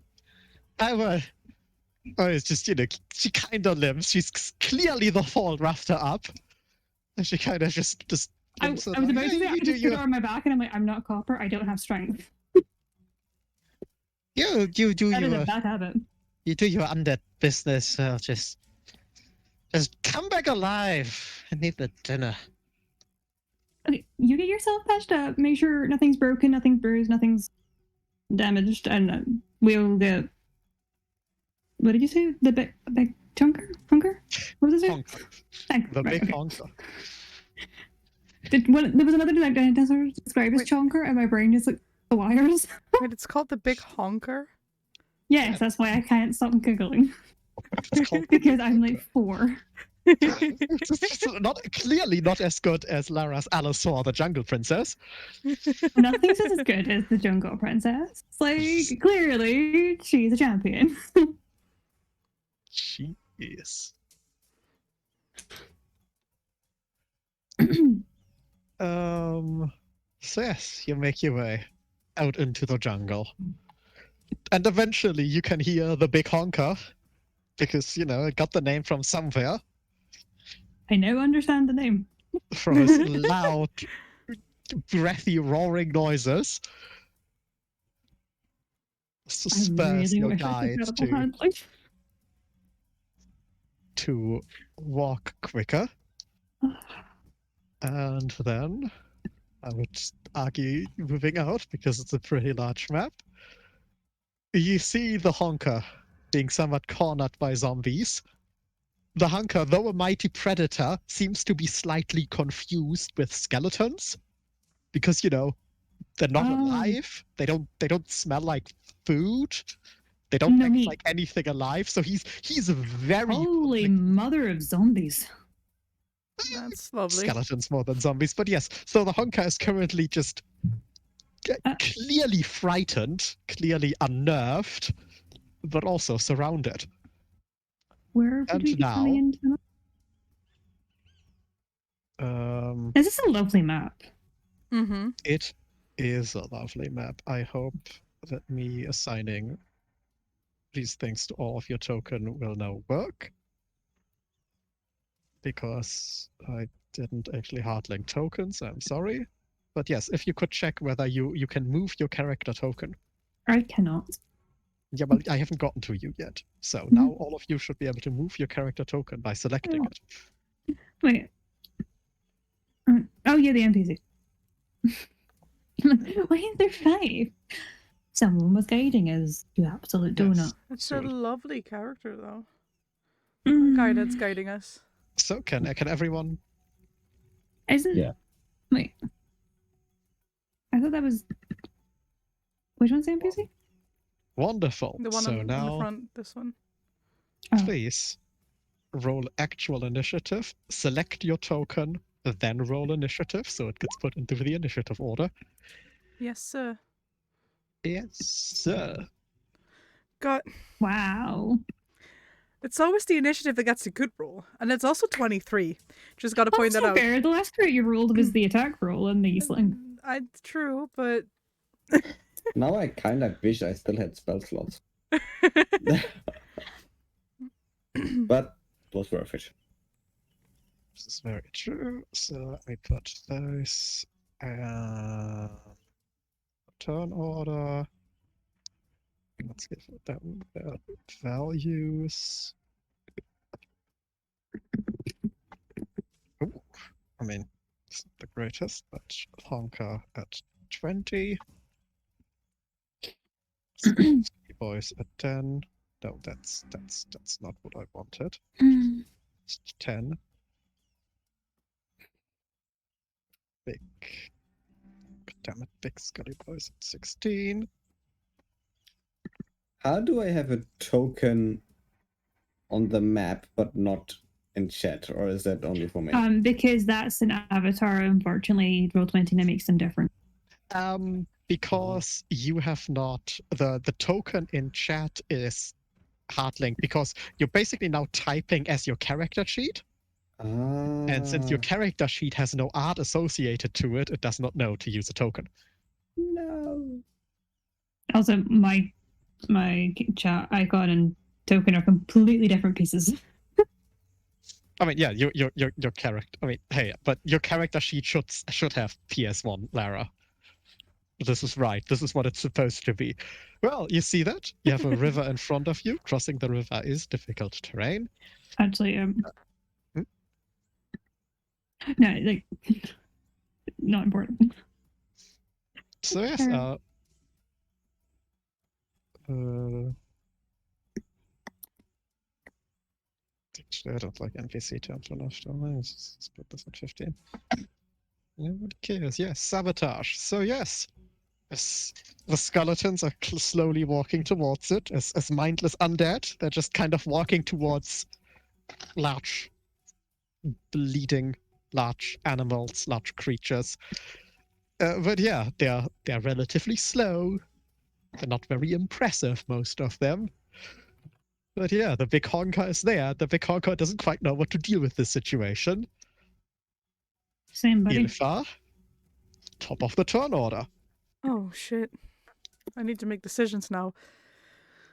It's just, she kind of limps. She's clearly the fall roughed her up. And she kind of just I limps was along. about to say, Yeah, I you just do put it your, on my back, and I'm like, I'm not copper. I don't have strength. you do That is a your, bad habit. you do your undead business. Just come back alive. I need the dinner. Okay, you get yourself patched up. Make sure nothing's broken, nothing's bruised, nothing's damaged, and we'll get. What did you say? The big chunker? Hunker? What was it? Honker. Thank The right, big okay. honker. There was another like dinosaur described as Wait. chonker, and my brain just like the wires. Wait, it's called the Big Honker? Yes, that's why I can't stop giggling It's called because I'm like 4. it's clearly not as good as Lara's Allosaur, the Jungle Princess. Nothing's as good as the Jungle Princess. It's like clearly she's a champion. She is. So yes, you make your way out into the jungle. And eventually you can hear the big honker, because, it got the name from somewhere, I now understand the name. from his loud, breathy, roaring noises. I Spurs really your wish I guide could feel the handling. to walk quicker. And then I would argue moving out, because it's a pretty large map. You see the honker being somewhat cornered by zombies. The hunker, though a mighty predator, seems to be slightly confused with skeletons, because they're not Oh. alive. They don't smell like food. They don't No act meat. like anything alive. So he's very Holy mother of zombies. That's lovely. skeletons more than zombies. But yes, so the hunker is currently just clearly frightened, clearly unnerved, but also surrounded. Where would And we be now- coming into? This is a lovely map. Mm-hmm. It is a lovely map. I hope that me assigning these things to all of your token will now work, because I didn't actually hardlink tokens. I'm sorry. But yes, if you could check whether you can move your character token. I cannot. Yeah, but I haven't gotten to you yet. So now all of you should be able to move your character token by selecting it. Wait. Oh yeah, the NPC. Why isn't there 5? Someone was guiding us, you absolute Yes. donut. It's So- a lovely character, though. Mm. Guy that's guiding us. So can everyone? Isn't Yeah. Wait. I thought that was. Which one's the NPC? Wonderful. The one So on the now, front, this one. Oh. please roll actual initiative. Select your token, then roll initiative, so it gets put into the initiative order. Yes, sir. Yes, sir. got. Wow. It's always the initiative that gets a good roll, and it's also 23. Just got to Well, point that's that not out. fair. The last crit you rolled was the attack roll in the sling. True, but Now I kind of wish I still had spell slots. But it was worth it. This is very true. So let me put those. Turn order. Let's give them their values. Ooh, I mean, it's not the greatest, but Honka at 20. Boys at 10. No, that's not what I wanted. It's 10. Big. Damn it, big Scully Boys at 16. How do I have a token on the map but not in chat, or is that only for me? Because that's an avatar, unfortunately, Roll20 that makes them different. Because you have not the token in chat is hard linked because you're basically now typing as your character sheet. And since your character sheet has no art associated to it, it does not know to use a token. No. Also, my chat icon and token are completely different pieces. I mean, yeah, your character. I mean, hey, but your character sheet should have PS1, Lara. This is right. This is what it's supposed to be. Well, you see that? You have a river in front of you. Crossing the river is difficult terrain. Actually, Hmm? no, like, not important. So yes, actually, I don't like NPC terms enough. Let's put this at 15. Nobody cares. Yes, sabotage. So yes, the skeletons are slowly walking towards it as mindless undead. They're just kind of walking towards large, bleeding, large animals, large creatures. But yeah, they're relatively slow. They're not very impressive, most of them. But yeah, the big honker is there. The big honker doesn't quite know what to deal with this situation. Same, buddy. Ylfa, top of the turn order. oh shit. I need to make decisions now.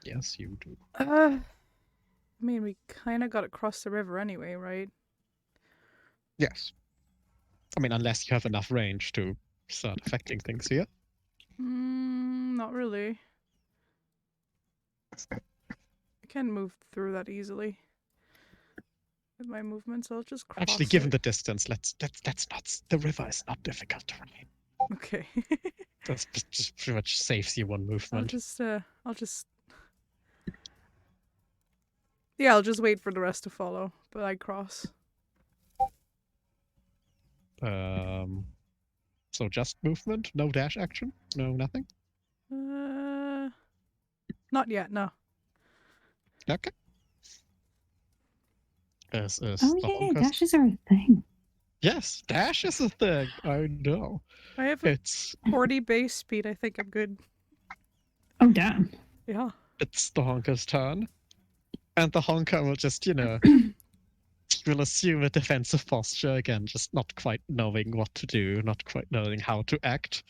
Yes, you do. I mean, we kind of got to cross the river anyway, right? Yes. I mean, unless you have enough range to start affecting things here. Not really. I can move through that easily with my movement, so I'll just cross. Actually, given the distance, let's not. The river is not difficult terrain. Okay. That's just pretty much saves you one I'll movement. just. Yeah, I'll just wait for the rest to follow, but I cross. So just movement, no dash action, no nothing. Not yet. No. Okay. Oh yeah, dashes are a thing. Yes, dash is a thing. I know. I have a It's 40 base speed. I think I'm good. Oh damn. Yeah. it's the honker's turn, and the honker will just will assume a defensive posture again, just not quite knowing what to do, not quite knowing how to act,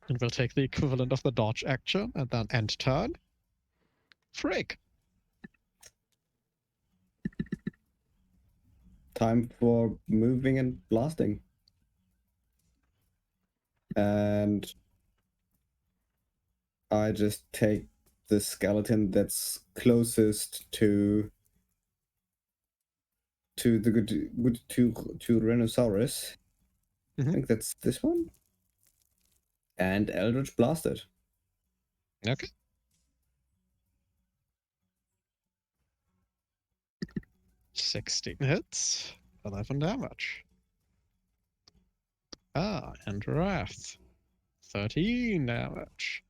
and will take the equivalent of the dodge action and then end turn. Frig. Time for moving and blasting. And I just take the skeleton that's closest to the good to Rhinoceros. I think that's this one. And Eldritch Blast it. Okay. 16 hits, 11 damage. Ah, and Wrath. 13 damage.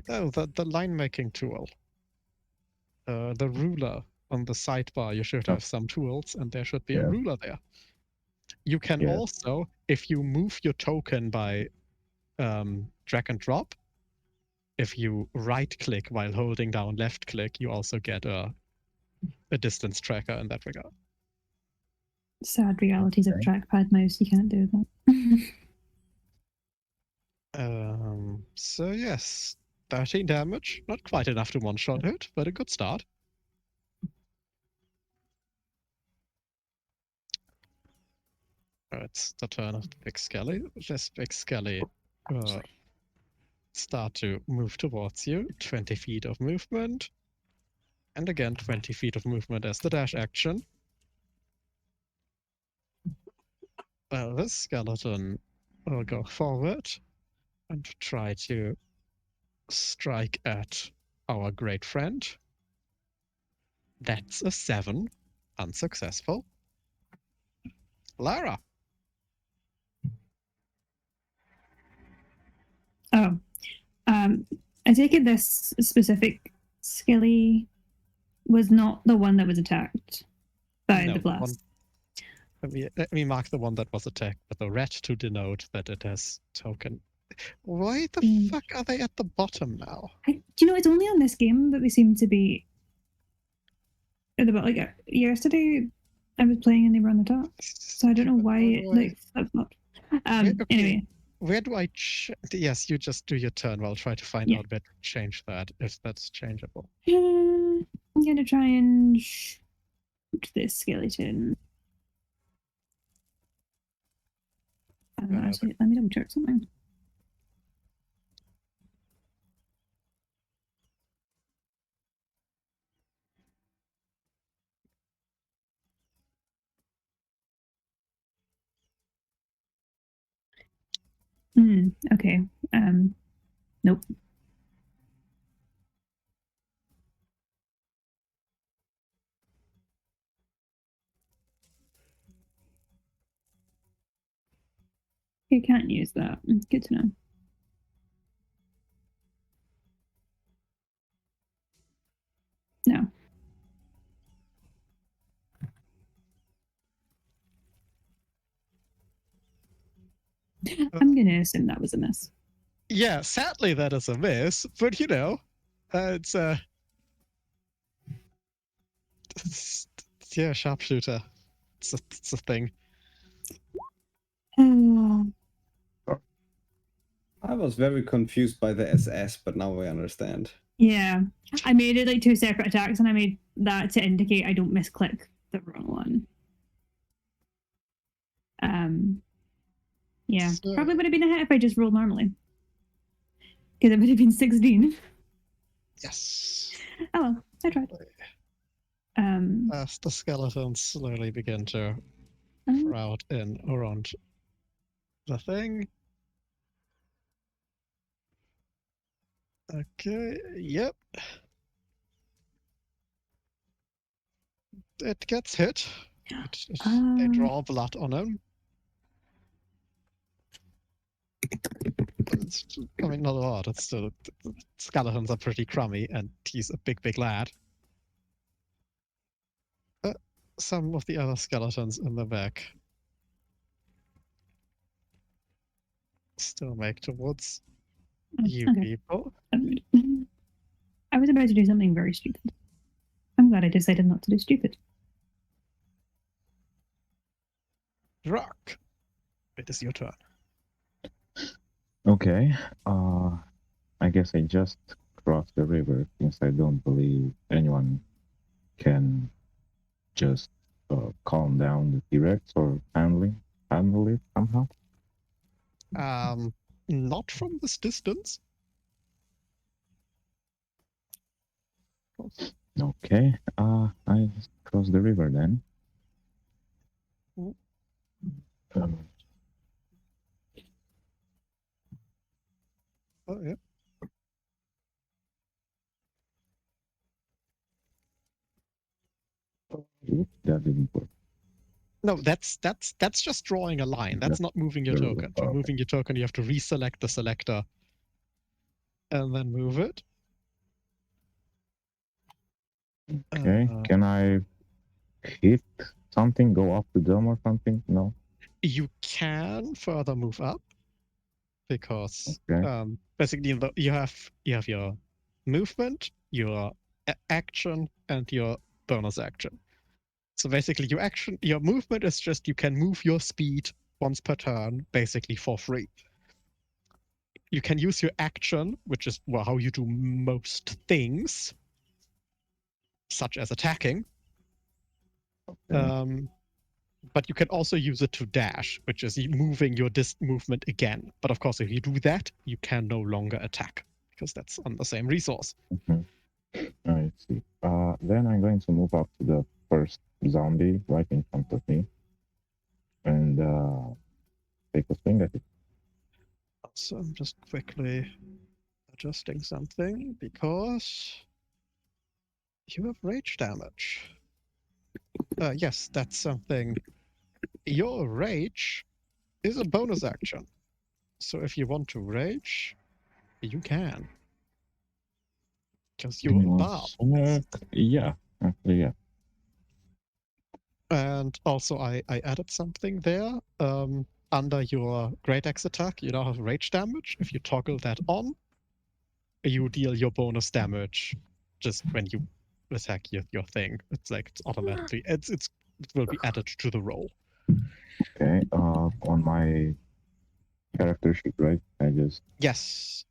Oh, the line making tool. The ruler on the sidebar. You should have some tools, and there should be a Yeah. ruler there. You can Yes. also, if you move your token by drag and drop, if you right click while holding down left click, you also get a distance tracker in that regard. Sad realities of Okay. trackpad mouse. You can't do that. So yes, 13 damage. Not quite enough to one-shot it, but a good start. It's the turn of Big Skelly. This Big Skelly start to move towards you. 20 feet of movement. And again, 20 feet of movement as the dash action. This skeleton will go forward and try to strike at our great friend. That's a 7. Unsuccessful. Lara. Oh, I take it this specific Skelly was not the one that was attacked by No, the one- blast. Let me mark the one that was attacked with a red to denote that it has token. Why the Mm. fuck are they at the bottom now? Do you know it's only on this game that they seem to be at the bottom. Like yesterday, I was playing and they were on the top, so I don't know why it like flipped up. Okay. Anyway, Where do I? Yes, you just do your turn. I'll try to find Yeah. out where to change that if that's changeable. I'm gonna try and shoot this skeleton. Actually, let me double check something. Okay. Nope. You can't use that. Good to know. No. I'm gonna assume that was a miss. Yeah, sadly that is a miss, but you know, it's yeah, sharpshooter. It's a thing. I was very confused by the SS, but now I understand. Yeah, I made it like 2 separate attacks, and I made that to indicate I don't misclick the wrong one. Yeah, So- probably would have been a hit if I just rolled normally, because it would have been 16. Yes. Oh well, I tried. As the skeletons slowly begin to crowd in around the thing. Okay, yep. It gets hit. They draw blood on him. I mean, not a lot. It's still, skeletons are pretty crummy, and he's a big lad. Some of the other skeletons in the back still make towards you Okay. people. I was about to do something very stupid. I'm glad I decided not to do stupid. Rock. It is your turn. Okay. I guess I just crossed the river since I don't believe anyone can just calm down the T-Rex or handle it somehow. Not from this distance. Okay. I cross the river then. Oh yeah. Oops, that didn't work. No, that's just drawing a line. That's not moving your token. For moving your token, you have to reselect the selector and then move it. Okay. Can I hit something? Go off the dome or something? No. You can further move up because Okay. basically you have your movement, your action, and your bonus action. So basically, your movement is just you can move your speed once per turn, basically for free. You can use your action, which is how you do most things, such as attacking. Okay. But you can also use it to dash, which is moving your movement again. But of course, if you do that, you can no longer attack because that's on the same resource. Mhm. I see. Then I'm going to move up to the first zombie right in front of me and take a swing at it. So I'm just quickly adjusting something because you have rage damage. Yes, that's something. Your rage is a bonus action. So if you want to rage, you can. Because Give me you're one Bob. sec. Yeah, actually, yeah. And also I added something there. Under your great axe attack, you now have rage damage. If you toggle that on, you deal your bonus damage just when you attack your thing. It's like it's automatically it will be added to the roll. Okay. On my character sheet, right? I just Yes.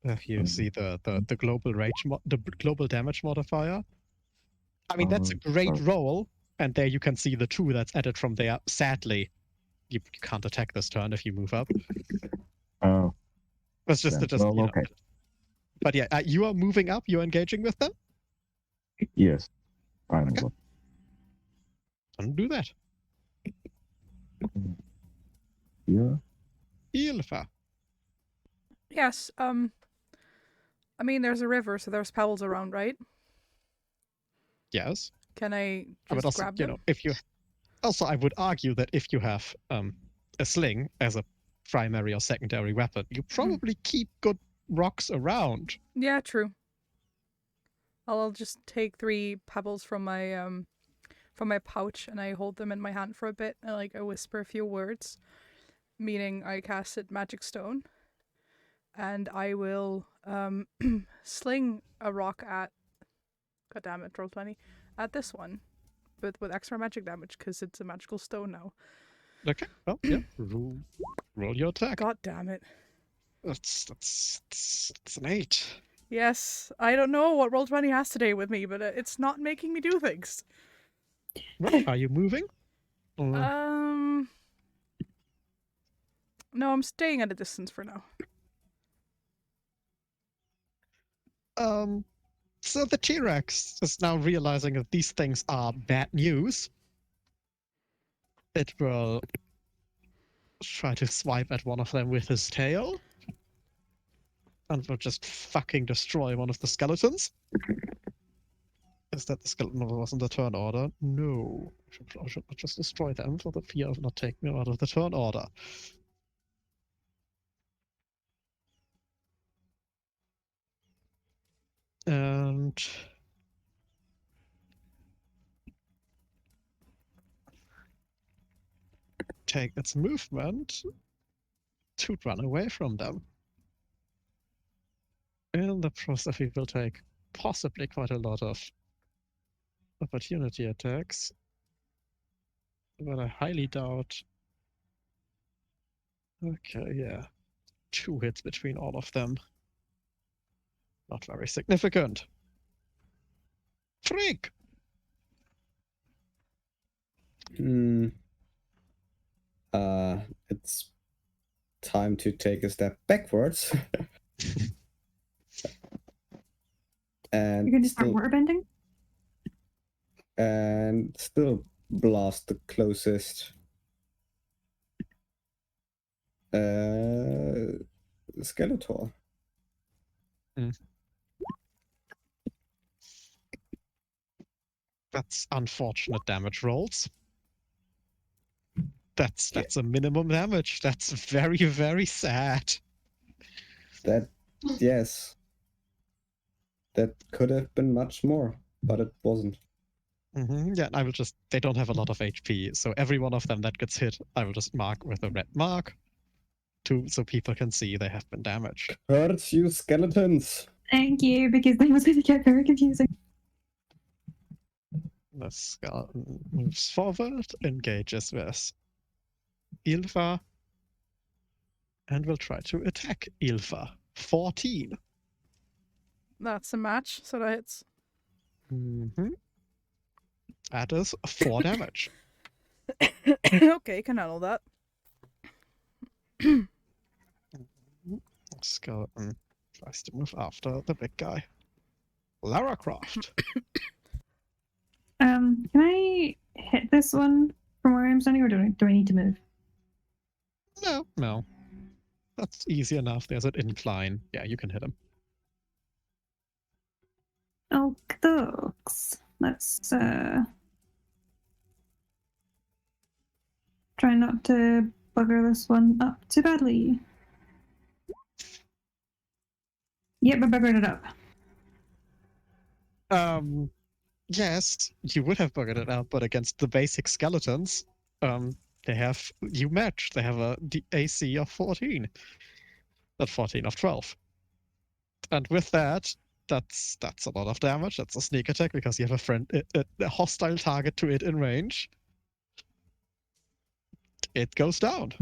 If you see the global the global damage modifier. I mean that's a great sorry. roll, and there you can see the 2 that's added from there. Sadly, you can't attack this turn if you move up. Oh, It's just then. just Well, you know. okay. But yeah, you are moving up. You're engaging with them. Yes, I Okay. will. And do that. Yeah. Ylfa. Yes. I mean, there's a river, so there's pebbles around, right? Yes. Can I But just also, grab you them? know, if you also, I would argue that if you have a sling as a primary or secondary weapon, you probably keep good rocks around. Yeah, true. I'll just take 3 pebbles from my pouch and I hold them in my hand for a bit and I whisper a few words, meaning I casted magic stone, and I will sling a rock at. God damn it, roll 20 at this one, but with extra magic damage because it's a magical stone now. Okay. Well, yeah. Roll your attack. God damn it. That's an 8. Yes, I don't know what roll 20 has today with me, but it's not making me do things. Right. Are you moving? No, I'm staying at a distance for now. So the T-Rex is now realizing that these things are bad news. It will try to swipe at one of them with his tail. And will just fucking destroy one of the skeletons. Is that the skeleton that was in the turn order? No. I should not just destroy them for the fear of not taking them out of the turn order. And take its movement to run away from them. In the process, we will take possibly quite a lot of opportunity attacks, but I highly doubt. Okay, yeah. 2 hits between all of them. Not very significant. Freak! It's time to take a step backwards. And You're going to start still, waterbending? and still blast the closest Skeletor. That's unfortunate damage rolls. That's a minimum damage. That's very, very sad. That, yes. That could have been much more, but it wasn't. Yeah, I will just. They don't have a lot of HP, so every one of them that gets hit, I will just mark with a red mark, so people can see they have been damaged. Hurts you skeletons. Thank you, because that was going to get very confusing. The skeleton moves forward, engages with Ylfa, and will try to attack Ylfa. 14. That's a match, so that hits. That is 4 damage. Okay, can handle that. Skeleton tries to move after the big guy. Lara Croft. Can I hit this one from where I'm standing, or do I need to move? No. That's easy enough. There's an incline. Yeah, you can hit him. Oh, dokes. Let's try not to bugger this one up too badly. Yep, I buggered it up. Yes, you would have buggered it out, but against the basic skeletons, they have you match. They have a AC of 14, not 14 of 12, and with that, that's a lot of damage. That's a sneak attack because you have a hostile target to it in range. It goes down.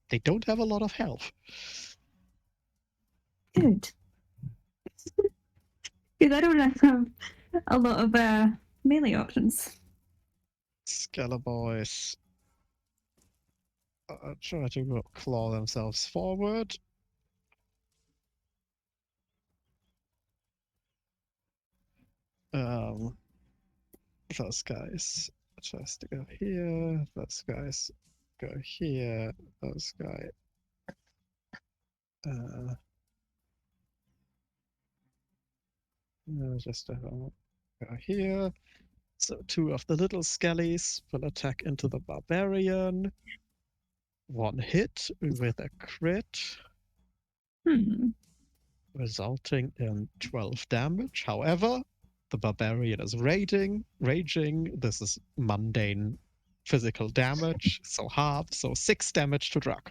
They don't have a lot of health. Good. Because I don't have a lot of melee options. Skeleborgs try to claw themselves forward. Those guys tries to go here. Those guys go here. Those guys. Just go here. So 2 of the little skellies will attack into the barbarian. 1 hit with a crit, resulting in 12 damage. However, the barbarian is raging. This is mundane physical damage, so half, so 6 damage to Drak.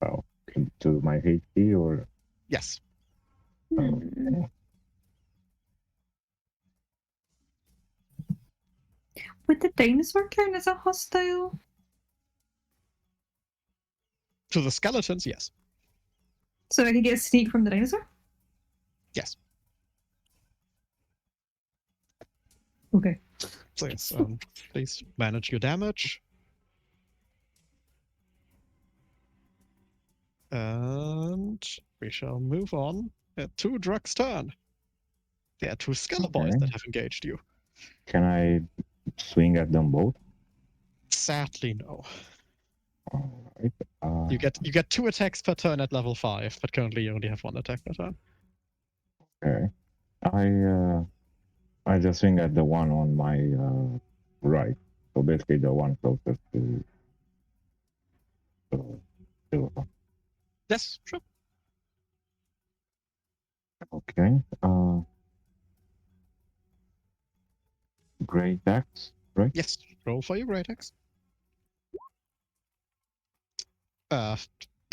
Oh, to my HP or Yes. okay. Would the dinosaur count as a hostile? To the skeletons, yes. So I could get a sneak from the dinosaur? Yes. Okay. So yes, please manage your damage. And we shall move on to Drak's turn. There are 2 Skeleborgs Okay. that have engaged you. Can I swing at them both? Sadly, no. All right. You get 2 attacks per turn at level 5, but currently you only have 1 attack per turn. Okay. I just swing at the one on my right. So basically the one closest to Ylfa. Yes, sure. Okay. Great axe, right? Yes, roll for your great axe.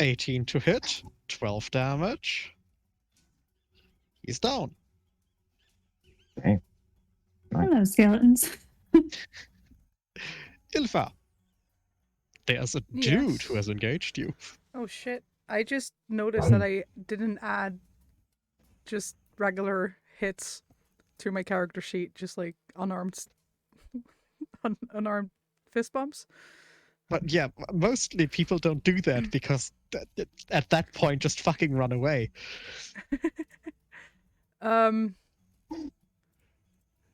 18 to hit, 12 damage. He's down. Okay. Nice. Hello, skeletons. Ylfa. There's a dude who has engaged you. Oh shit. I just noticed that I didn't add just regular hits to my character sheet, just like unarmed unarmed fist bumps. But yeah, mostly people don't do that because at that point just fucking run away.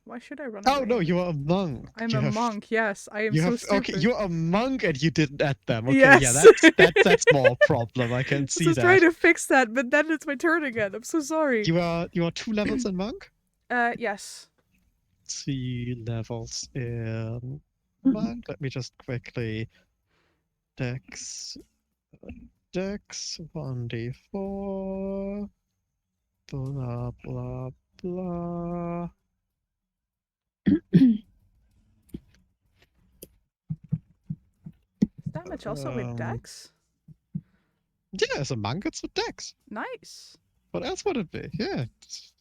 Why should I run Oh away? no, you are a monk. I'm You a have- monk, yes. I am You so have stupid. okay. You're a monk and you didn't add them. Okay, Yes. yeah, that's more problem. I can I see was that. trying to fix that, but then it's my turn again. I'm so sorry. You are 2 levels in monk. Yes. 3 levels in monk. Let me just quickly dex 1d4. Blah blah blah. damage also with Um, Dex. Yeah, as a monk, it's with dex. Nice. What else would it be? Yeah, it's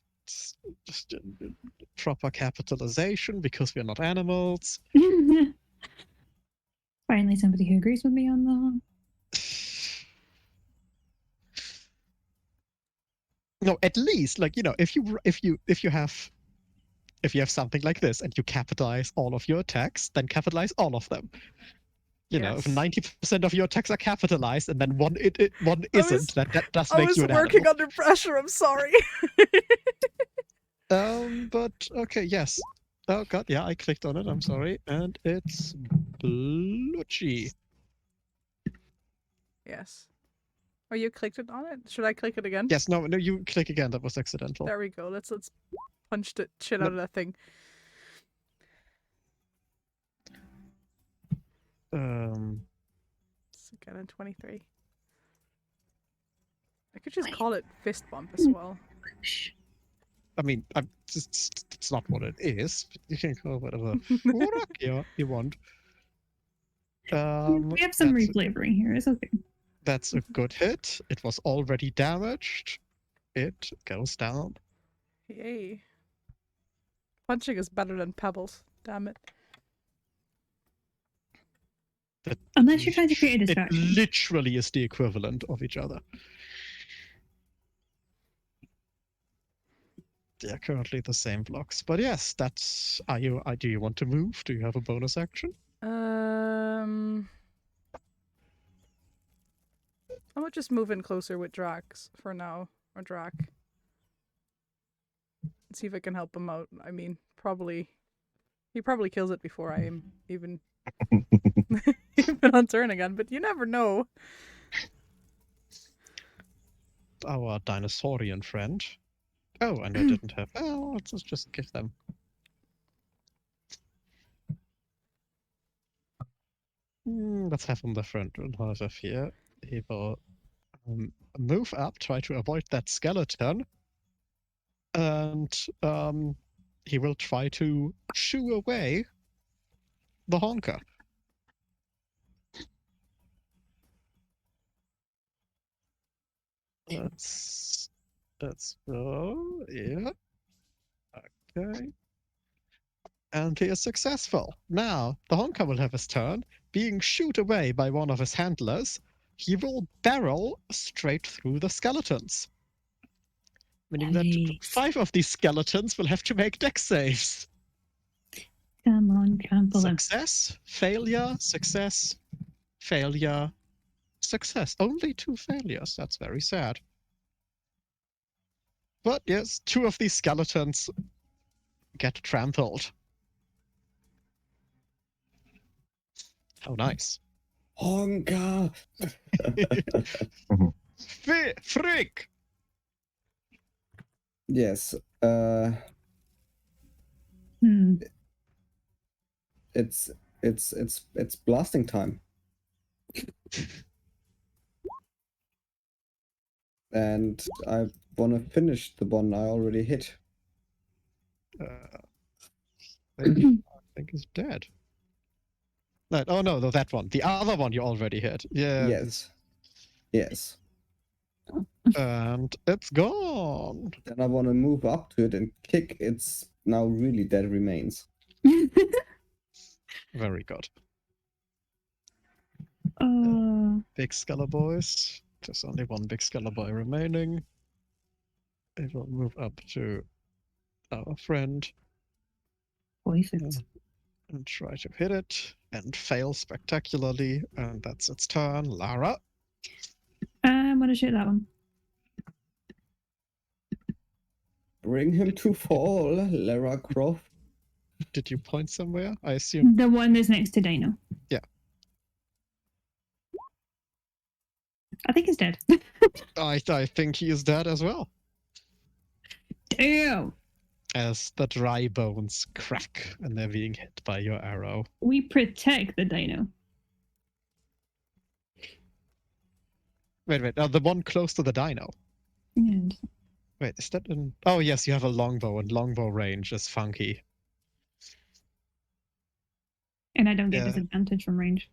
just proper capitalization because we're not animals. Finally, somebody who agrees with me on the. No, at least like if you have something like this and you capitalize all of your attacks, then capitalize all of them. If Yes. 90% of your attacks are capitalized and then one one I was- isn't, that does I make was you an working animal. under pressure. I'm sorry. But okay, yes. Oh god, yeah, I clicked on it. I'm sorry, and it's blotchy. Yes. Oh, you clicked it on it? Should I click it again? Yes, no, you click again. That was accidental. There we go. Let's punch the shit No. out of that thing. It's again in 23. I could just call it fist bump as well. I mean, it's not what it is. But you can call whatever you want. We have some that's- reflavoring here. It's okay. That's a good hit. It was already damaged. It goes down. Yay. Punching is better than pebbles. Damn it. Unless you're trying to create a It distraction. literally is the equivalent of each other. They are currently the same blocks. But yes, that's. Do you want to move? Do you have a bonus action? I would just move in closer with Drax for now. Or Drac. See if I can help him out. I mean, he probably kills it before I am even on turn again, but you never know. Our dinosaurian friend. Oh, and I didn't have. Oh, let's just give them. Let's have him the front and have here. He will move up, try to avoid that skeleton, and he will try to shoo away the honker. Let's go. Yeah. Okay. And he is successful. Now, the honker will have his turn. Being shooed away by one of his handlers, he will barrel straight through the skeletons. Meaning that Nice. 5 of these skeletons will have to make dex saves. Come on, trample them. Success, failure, success, failure, success. Only 2 failures. That's very sad. But yes, 2 of these skeletons get trampled. Oh, nice. Honka! Frick! Yes. It's blasting time. And I wanna finish the one I already hit. I think is dead. No, oh no, that one. The other one you already hit. Yeah. Yes. Yes. And it's gone. Then I wanna move up to it and kick its now really dead remains. Very good. Big Skeller boys. There's only one big Skeller boy remaining. It will move up to our friend Perfect. and try to hit it and fail spectacularly. And that's its turn. Lara. I'm gonna shoot that one. Bring him to fall, Lara Croft. Did you point somewhere? I assume. The one that's next to Dino. Yeah. I think he's dead. I think he is dead as well. Damn. As the dry bones crack and they're being hit by your arrow. We protect the Dino. Wait. The one close to the dino. And Wait, is that an... Oh, yes, you have a longbow, and longbow range is funky. I don't get Yeah. disadvantage from range.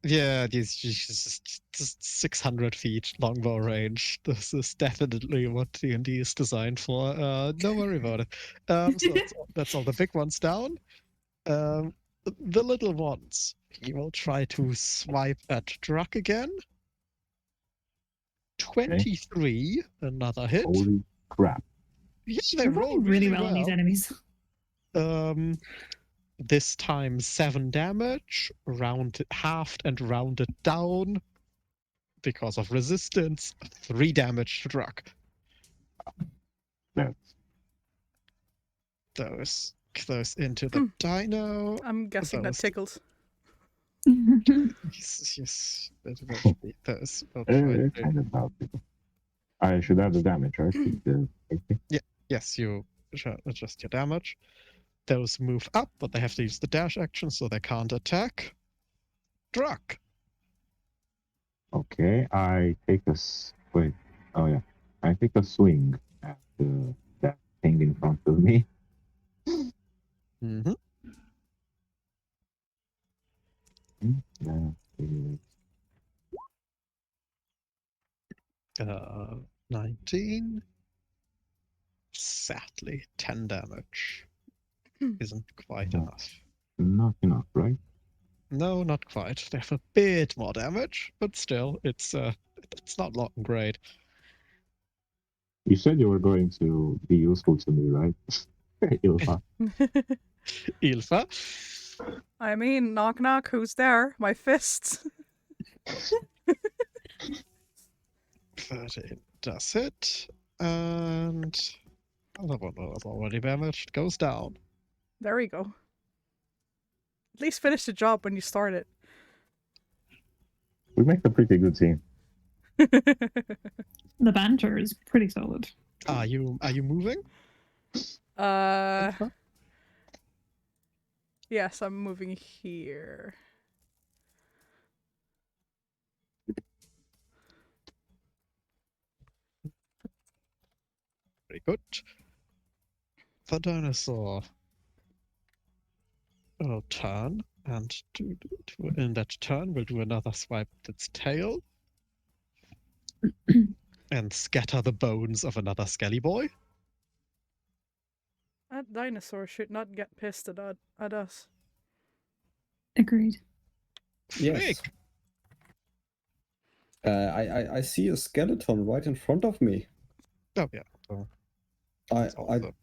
Yeah, these just 600 feet longbow range. This is definitely what D&D is designed for. Don't worry about it. So that's all the big ones down. The little ones. He will try to swipe at Druck again. 23, another hit. Holy crap. Yes, they We're roll rolling really well on these enemies. This time 7 damage, halved and rounded down because of resistance. 3 damage to Druck. That's Those into the dino. I'm guessing that Those- tickles. Yes, that will be those. We'll try to- kind of about it. I should add the damage, right? The AC? Yes, you adjust your damage. Those move up, but they have to use the dash action, so they can't attack. Druck. Okay, I take wait. Oh yeah, I take a swing at that thing in front of me. Mm-hmm. Yeah, it- 19. Sadly, 10 damage isn't quite No. enough. not enough, right? No, not quite. They have a bit more damage, but still, it's not looking great. You said you were going to be useful to me, right? Ylfa. Ylfa. I mean, knock knock, who's there? My fists. 13 does hit, and another one was already damaged. Goes down. There we go. At least finish the job when you start it. We make a pretty good team. The banter is pretty solid. Are you moving? Ylfa? Yes, I'm moving here. Very good. The dinosaur will turn, and in that turn, will do another swipe with its tail and scatter the bones of another skelly boy. That dinosaur should not get pissed at us. Agreed. Yes. Frick. I see a skeleton right in front of me. Oh yeah. So I it's also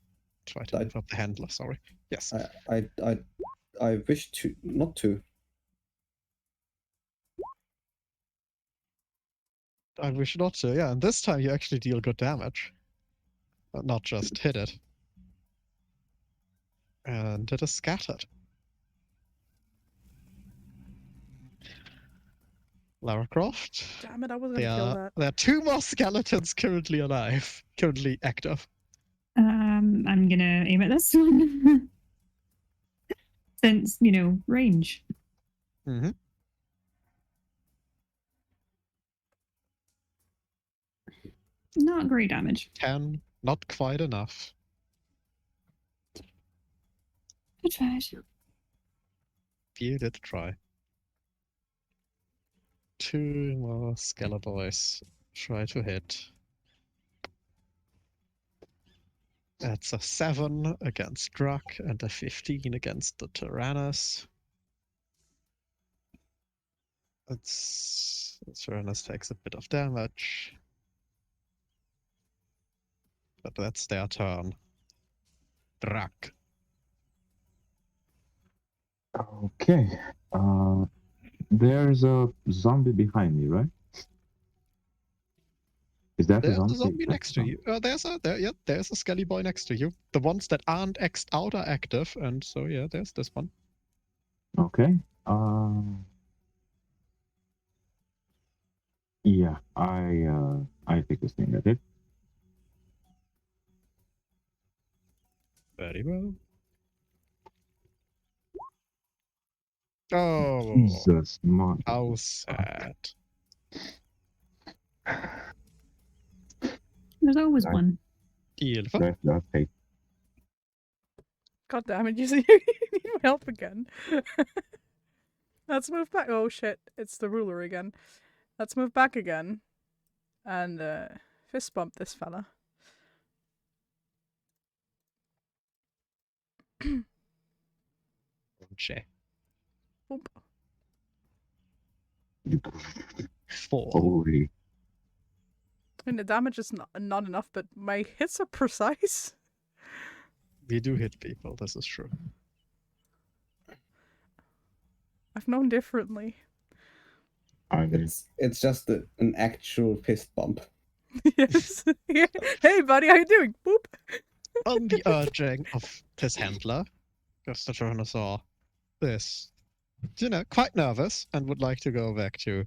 try to move up the handler. Sorry. Yes. I wish to not to. I wish not to. Yeah, and this time you actually deal good damage, not just hit it. And it is scattered. Lara Croft. Damn it, I was gonna kill that. There are 2 more skeletons currently alive, currently active. I'm gonna aim at this one. Since, range. Mm-hmm. Not great damage. 10, not quite enough. I tried. You did try. 2 more Skeleboys try to hit. That's a 7 against Druck and a 15 against the Tyrannus. The Tyrannus takes a bit of damage. But that's their turn. Druck. Okay. There's a zombie behind me, right? Is that There's a zombie? a zombie That's next to you. There's a skelly boy next to you. The ones that aren't X'd out are active, and so yeah, there's this one. Okay. Yeah, I take a swing at it. Very well. Oh, Jesus, man. how sad. There's always Right. one. Ylfa. That's hate. God damn it, you need my help again. Let's move back. Oh shit, it's the ruler again. Let's move back again. And fist bump this fella. Okay. Boop. 4. Holy. I mean, the damage is not enough, but my hits are precise. We do hit people, this is true. I've known differently. Are they? It's just an actual fist bump. Yes. Hey, buddy, how you doing? Boop. On the urging of his handler, because the Tyrannosaur is, quite nervous and would like to go back to,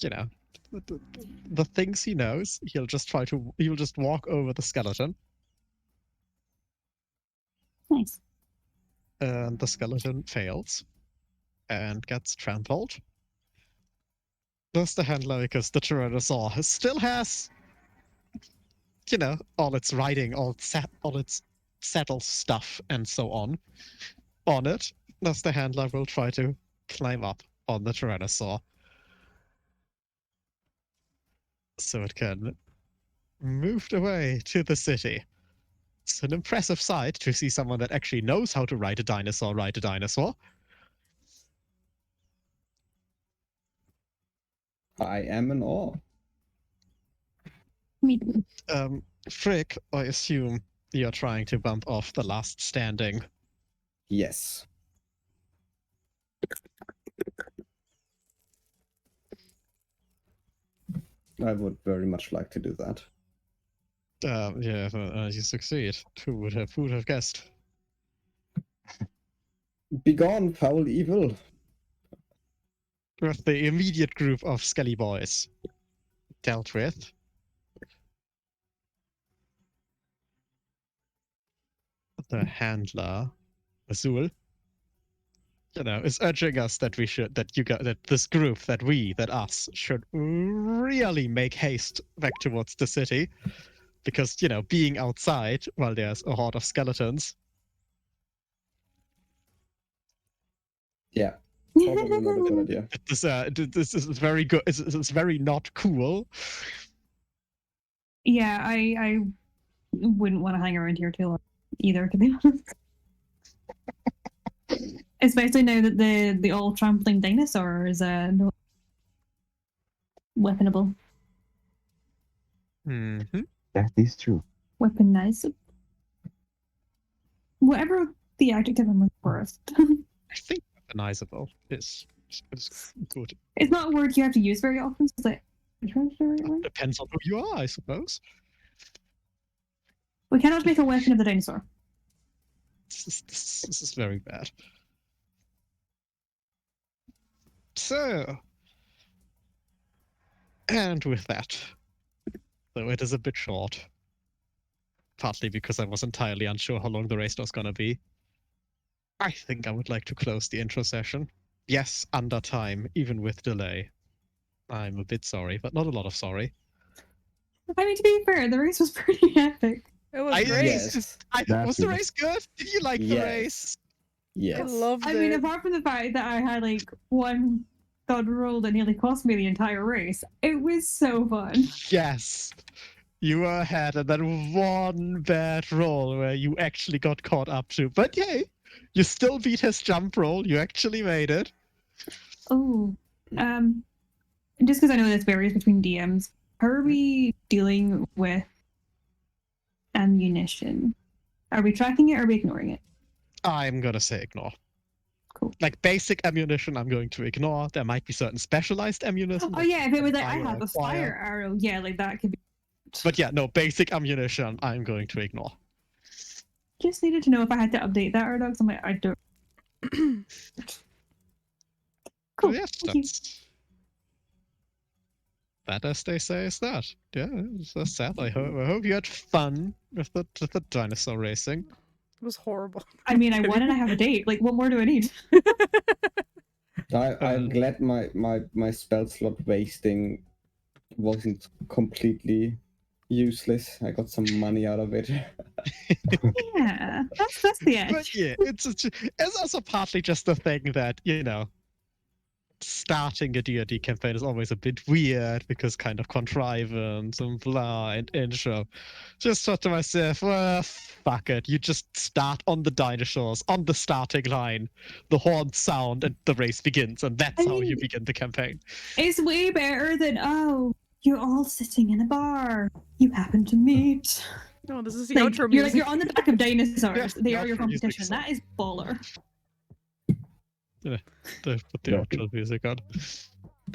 the things he knows. He'll just walk over the skeleton, Nice. and the skeleton fails and gets trampled. Does the handler, because the Tyrannosaur still has, all its riding, all its saddle stuff and so on it. Thus the handler will try to climb up on the Tyrannosaur so it can move away to the city. It's an impressive sight to see someone that actually knows how to ride a dinosaur ride a dinosaur. I am in awe. Me too. Frick, I assume you're trying to bump off the last standing. Yes. I would very much like to do that. You succeed. Who would have guessed? Begone, foul evil. With the immediate group of skelly boys dealt with. The handler, Azul, is urging us that this group, that us, should really make haste back towards the city. Because, being outside while there's a horde of skeletons. Yeah, probably not a good idea. This is very good. It's very not cool. Yeah, I wouldn't want to hang around here too long either, to be honest. Especially now that the all trampling dinosaur is no weaponable. Mm-hmm. That is true. Weaponized. Whatever the adjective I'm looking for is. I think weaponizable is good. It's not a word you have to use very often, so it's Depends on who you are, I suppose. we cannot make a weapon of the dinosaur. This is very bad. So, and with that, though it is a bit short, partly because I was entirely unsure how long the race was going to be, I think I would like to close the intro session. Yes, under time, even with delay. I'm a bit sorry, but not a lot of sorry. I mean, to be fair, the race was pretty epic. It was great. Yes. Was the race good? Did you like the Yes. race? Yes. I loved I it. mean, apart from the fact that I had like one dud roll that nearly cost me the entire race, it was so fun. Yes. You were ahead, and then one bad roll where you actually got caught up to. But yay, you still beat his jump roll. You actually made it. Oh, just because I know this varies between DMs, how are we dealing with ammunition? Are we tracking it or are we ignoring it? I'm gonna say ignore. Cool. Like basic ammunition, I'm going to ignore. There might be certain specialized ammunition. Oh yeah, if it was like I fire have a acquire. fire arrow, yeah, like that could be. But yeah, no, basic ammunition, I'm going to ignore. Just needed to know if I had to update that or not. 'Cause I'm like, I don't. So Cool. yes, Thank you. that, as they say, is that. Yeah, that's that. I hope you had fun with the dinosaur racing. It was horrible. I mean, I won and I have a date. Like, what more do I need? I'm glad my spell slot wasting wasn't completely useless. I got some money out of it. Yeah, that's the But edge. yeah, it's also partly just the thing that, starting a D&D campaign is always a bit weird because kind of contrivance and blah and intro. Just thought to myself, well, fuck it. You just start on the dinosaurs, on the starting line, the horns sound, and the race begins, and that's I how you mean- begin the campaign. It's way better than, oh, you're all sitting in a bar. You happen to meet. No, this is the Like, outro you're music. like, you're on the back of dinosaurs. Yeah, They the are your outro music competition. song. That is baller. Put the Yeah. outro music on.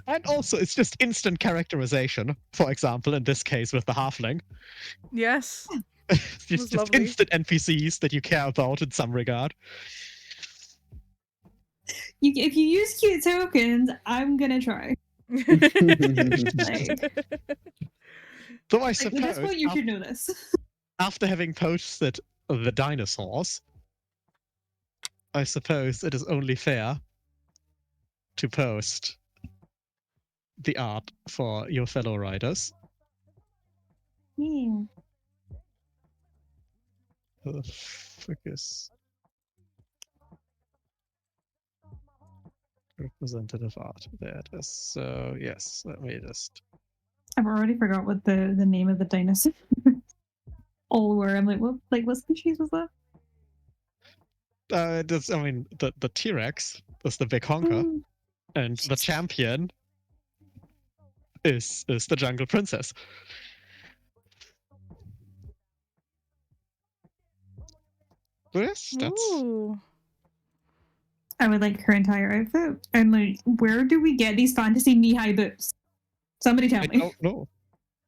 And also, it's just instant characterization. For example, in this case with the halfling. Yes. It's was just lovely. instant NPCs that you care about in some regard. If you use cute tokens, I'm gonna try. Like, So I at suppose this point, you should know this. after having posted the dinosaurs, I suppose it is only fair to post the art for your fellow riders. Yeah. Focus. Representative art. There it is. So yes, let me just. I've already forgot what the name of the dinosaur. All were. I'm like what species was that? The T-Rex is the big honker, Mm. and the champion is the jungle princess. Yes, that's Ooh. I would like her entire outfit. And like, where do we get these fantasy knee-high boots? Somebody tell I me. don't know.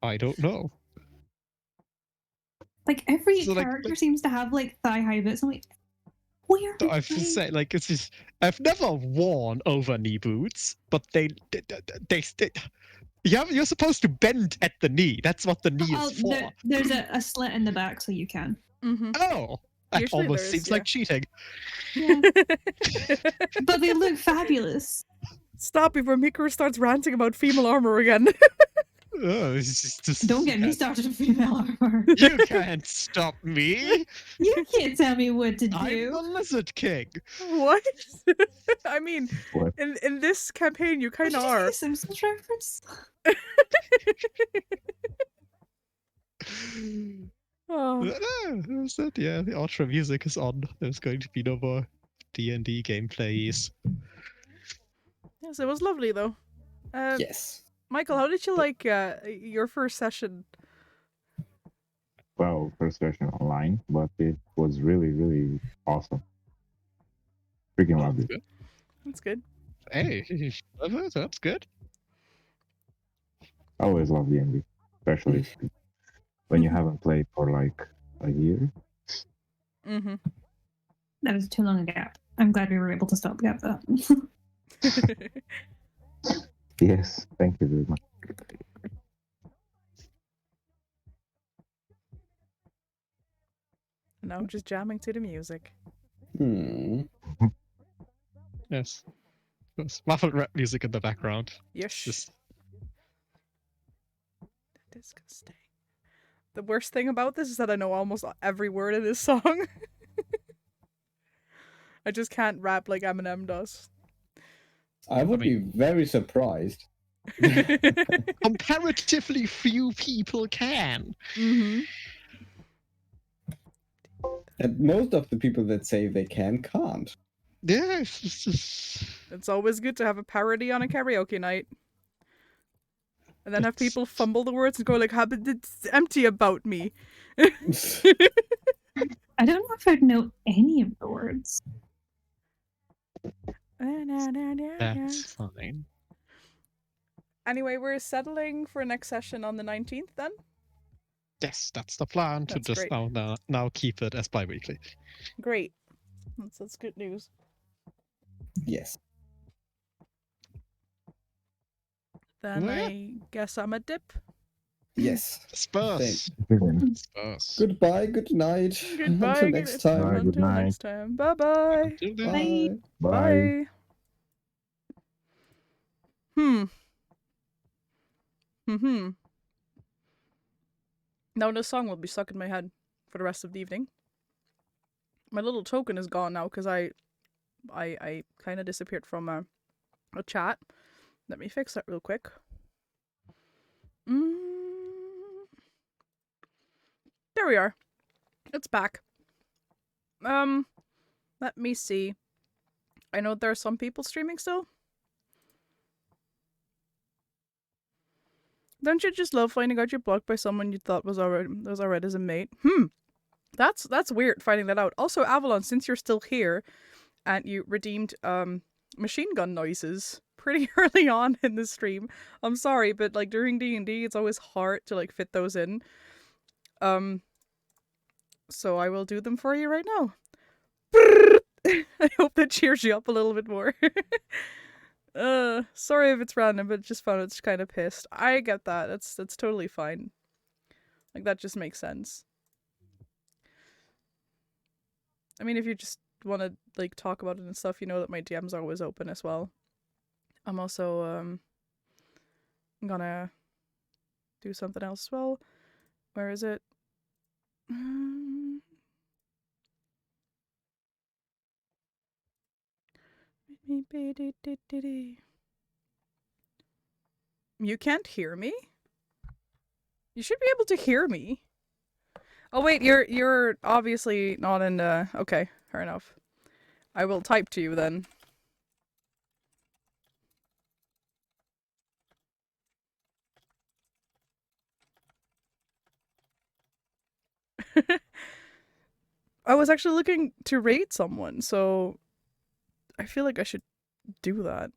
I don't know. Like every So, like- character seems to have like thigh-high boots. I'm like, where? So did I've they- just say like it's just I've never worn over knee boots, but they you're supposed to bend at the knee. That's what the knee Oh, is for. there's a slit in the back, so you can. Mm-hmm. Oh, that Usually almost there is, seems yeah. like cheating. Yeah, but they look fabulous. Stop before Mikuru starts ranting about female armor again. Oh, it's just- Don't get me started on female armor. You can't stop me. You can't tell me what to I'm do. the Lizard King. What? I mean, What? in this campaign, you kind Did of you just make are. a Simpsons reference? Oh, Is that, yeah, the outro music is on. There's going to be no more D&D gameplays. yes, it was lovely though. Yes. Michael, how did you like your first session? Well, first version online, but it was really, really awesome. Freaking loved it. That's good. Hey, that's good. I always love D&D, especially when you haven't played for like a year. Mm-hmm. That was too long a gap. I'm glad we were able to stop gap that. Yes, thank you very much. Now just jamming to the music. Hmm. Yes. There's muffled rap music in the background. Yes. Just Disgusting. The worst thing about this is that I know almost every word of this song. I just can't rap like Eminem does. I would be very surprised. comparatively few people can. Mm-hmm. And most of the people that say they can't. Yes, it's just... It's always good to have a parody on a karaoke night. And then have people fumble the words and go like, it's empty about me. I don't know if I'd know any of the words. That's fine. Anyway, we're settling for next session on the 19th then? Yes, that's the plan, to That's just great. now keep it as bi-weekly. Great. That's good news. Yes. Then Yeah. I guess I'm a dip. Yes. Spurs. Brilliant. Spurs. Goodbye, good night. Goodbye. Until next time. Bye. Until good night. next time. Bye-bye. Until then. Bye. Bye. Hmm. Mm-hmm. Now this song will be stuck in my head for the rest of the evening. My little token is gone now because I kind of disappeared from a chat. Let me fix that real quick. There we are. It's back. Let me see. I know there are some people streaming still. Don't you just love finding out you're blocked by someone you thought was alright as a mate? That's weird finding that out. Also, Avalon, since you're still here and you redeemed machine gun noises pretty early on in the stream. I'm sorry, but like during D&D it's always hard to like fit those in. So I will do them for you right now. I hope that cheers you up a little bit more. Sorry if it's random, but just found it's kind of pissed. I get that. That's totally fine. Like that just makes sense. I mean, if you just want to like talk about it and stuff, you know that my DMs are always open as well. I'm also gonna do something else as well. Where is it? You can't hear me? You should be able to hear me. Oh wait, you're obviously not in the... Okay, fair enough. I will type to you then. I was actually looking to raid someone, so I feel like I should do that.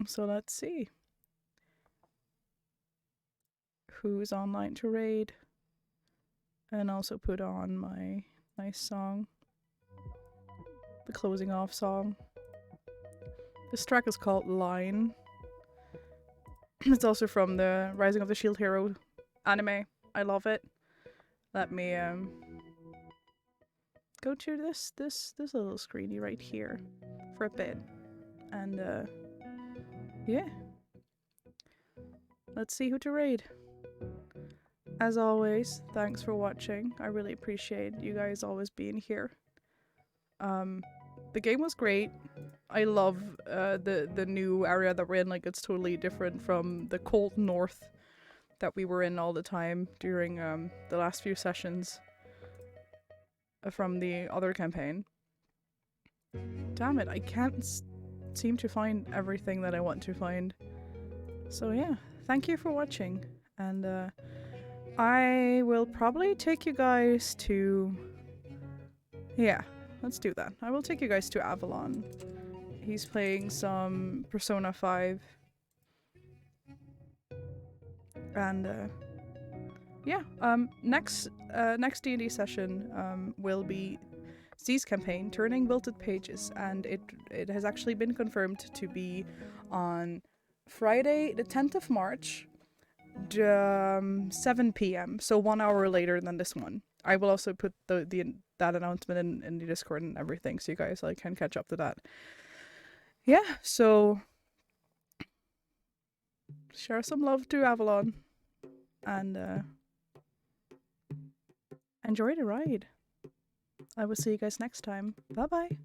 So let's see. Who's online to raid? And also put on my nice song. The closing off song. This track is called Line. It's also from the Rising of the Shield Hero anime. I love it. Let me go to this little screeny right here for a bit. And yeah. Let's see who to raid. As always, thanks for watching. I really appreciate you guys always being here. The game was great. I love the new area that we're in. Like, it's totally different from the cold north that we were in all the time during the last few sessions from the other campaign. Damn it, I can't seem to find everything that I want to find. So yeah, thank you for watching, and I will probably take you guys to... Yeah, let's do that. I will take you guys to Avalon. He's playing some Persona 5. And yeah, next D&D session will be Z's campaign, Turning Wilted Pages, and it has actually been confirmed to be on Friday the 10th of March, 7 p.m, so 1 hour later than this one. I will also put that announcement in the Discord and everything, so you guys like can catch up to that. Yeah, so share some love to Avalon, and enjoy the ride. I will see you guys next time. Bye bye.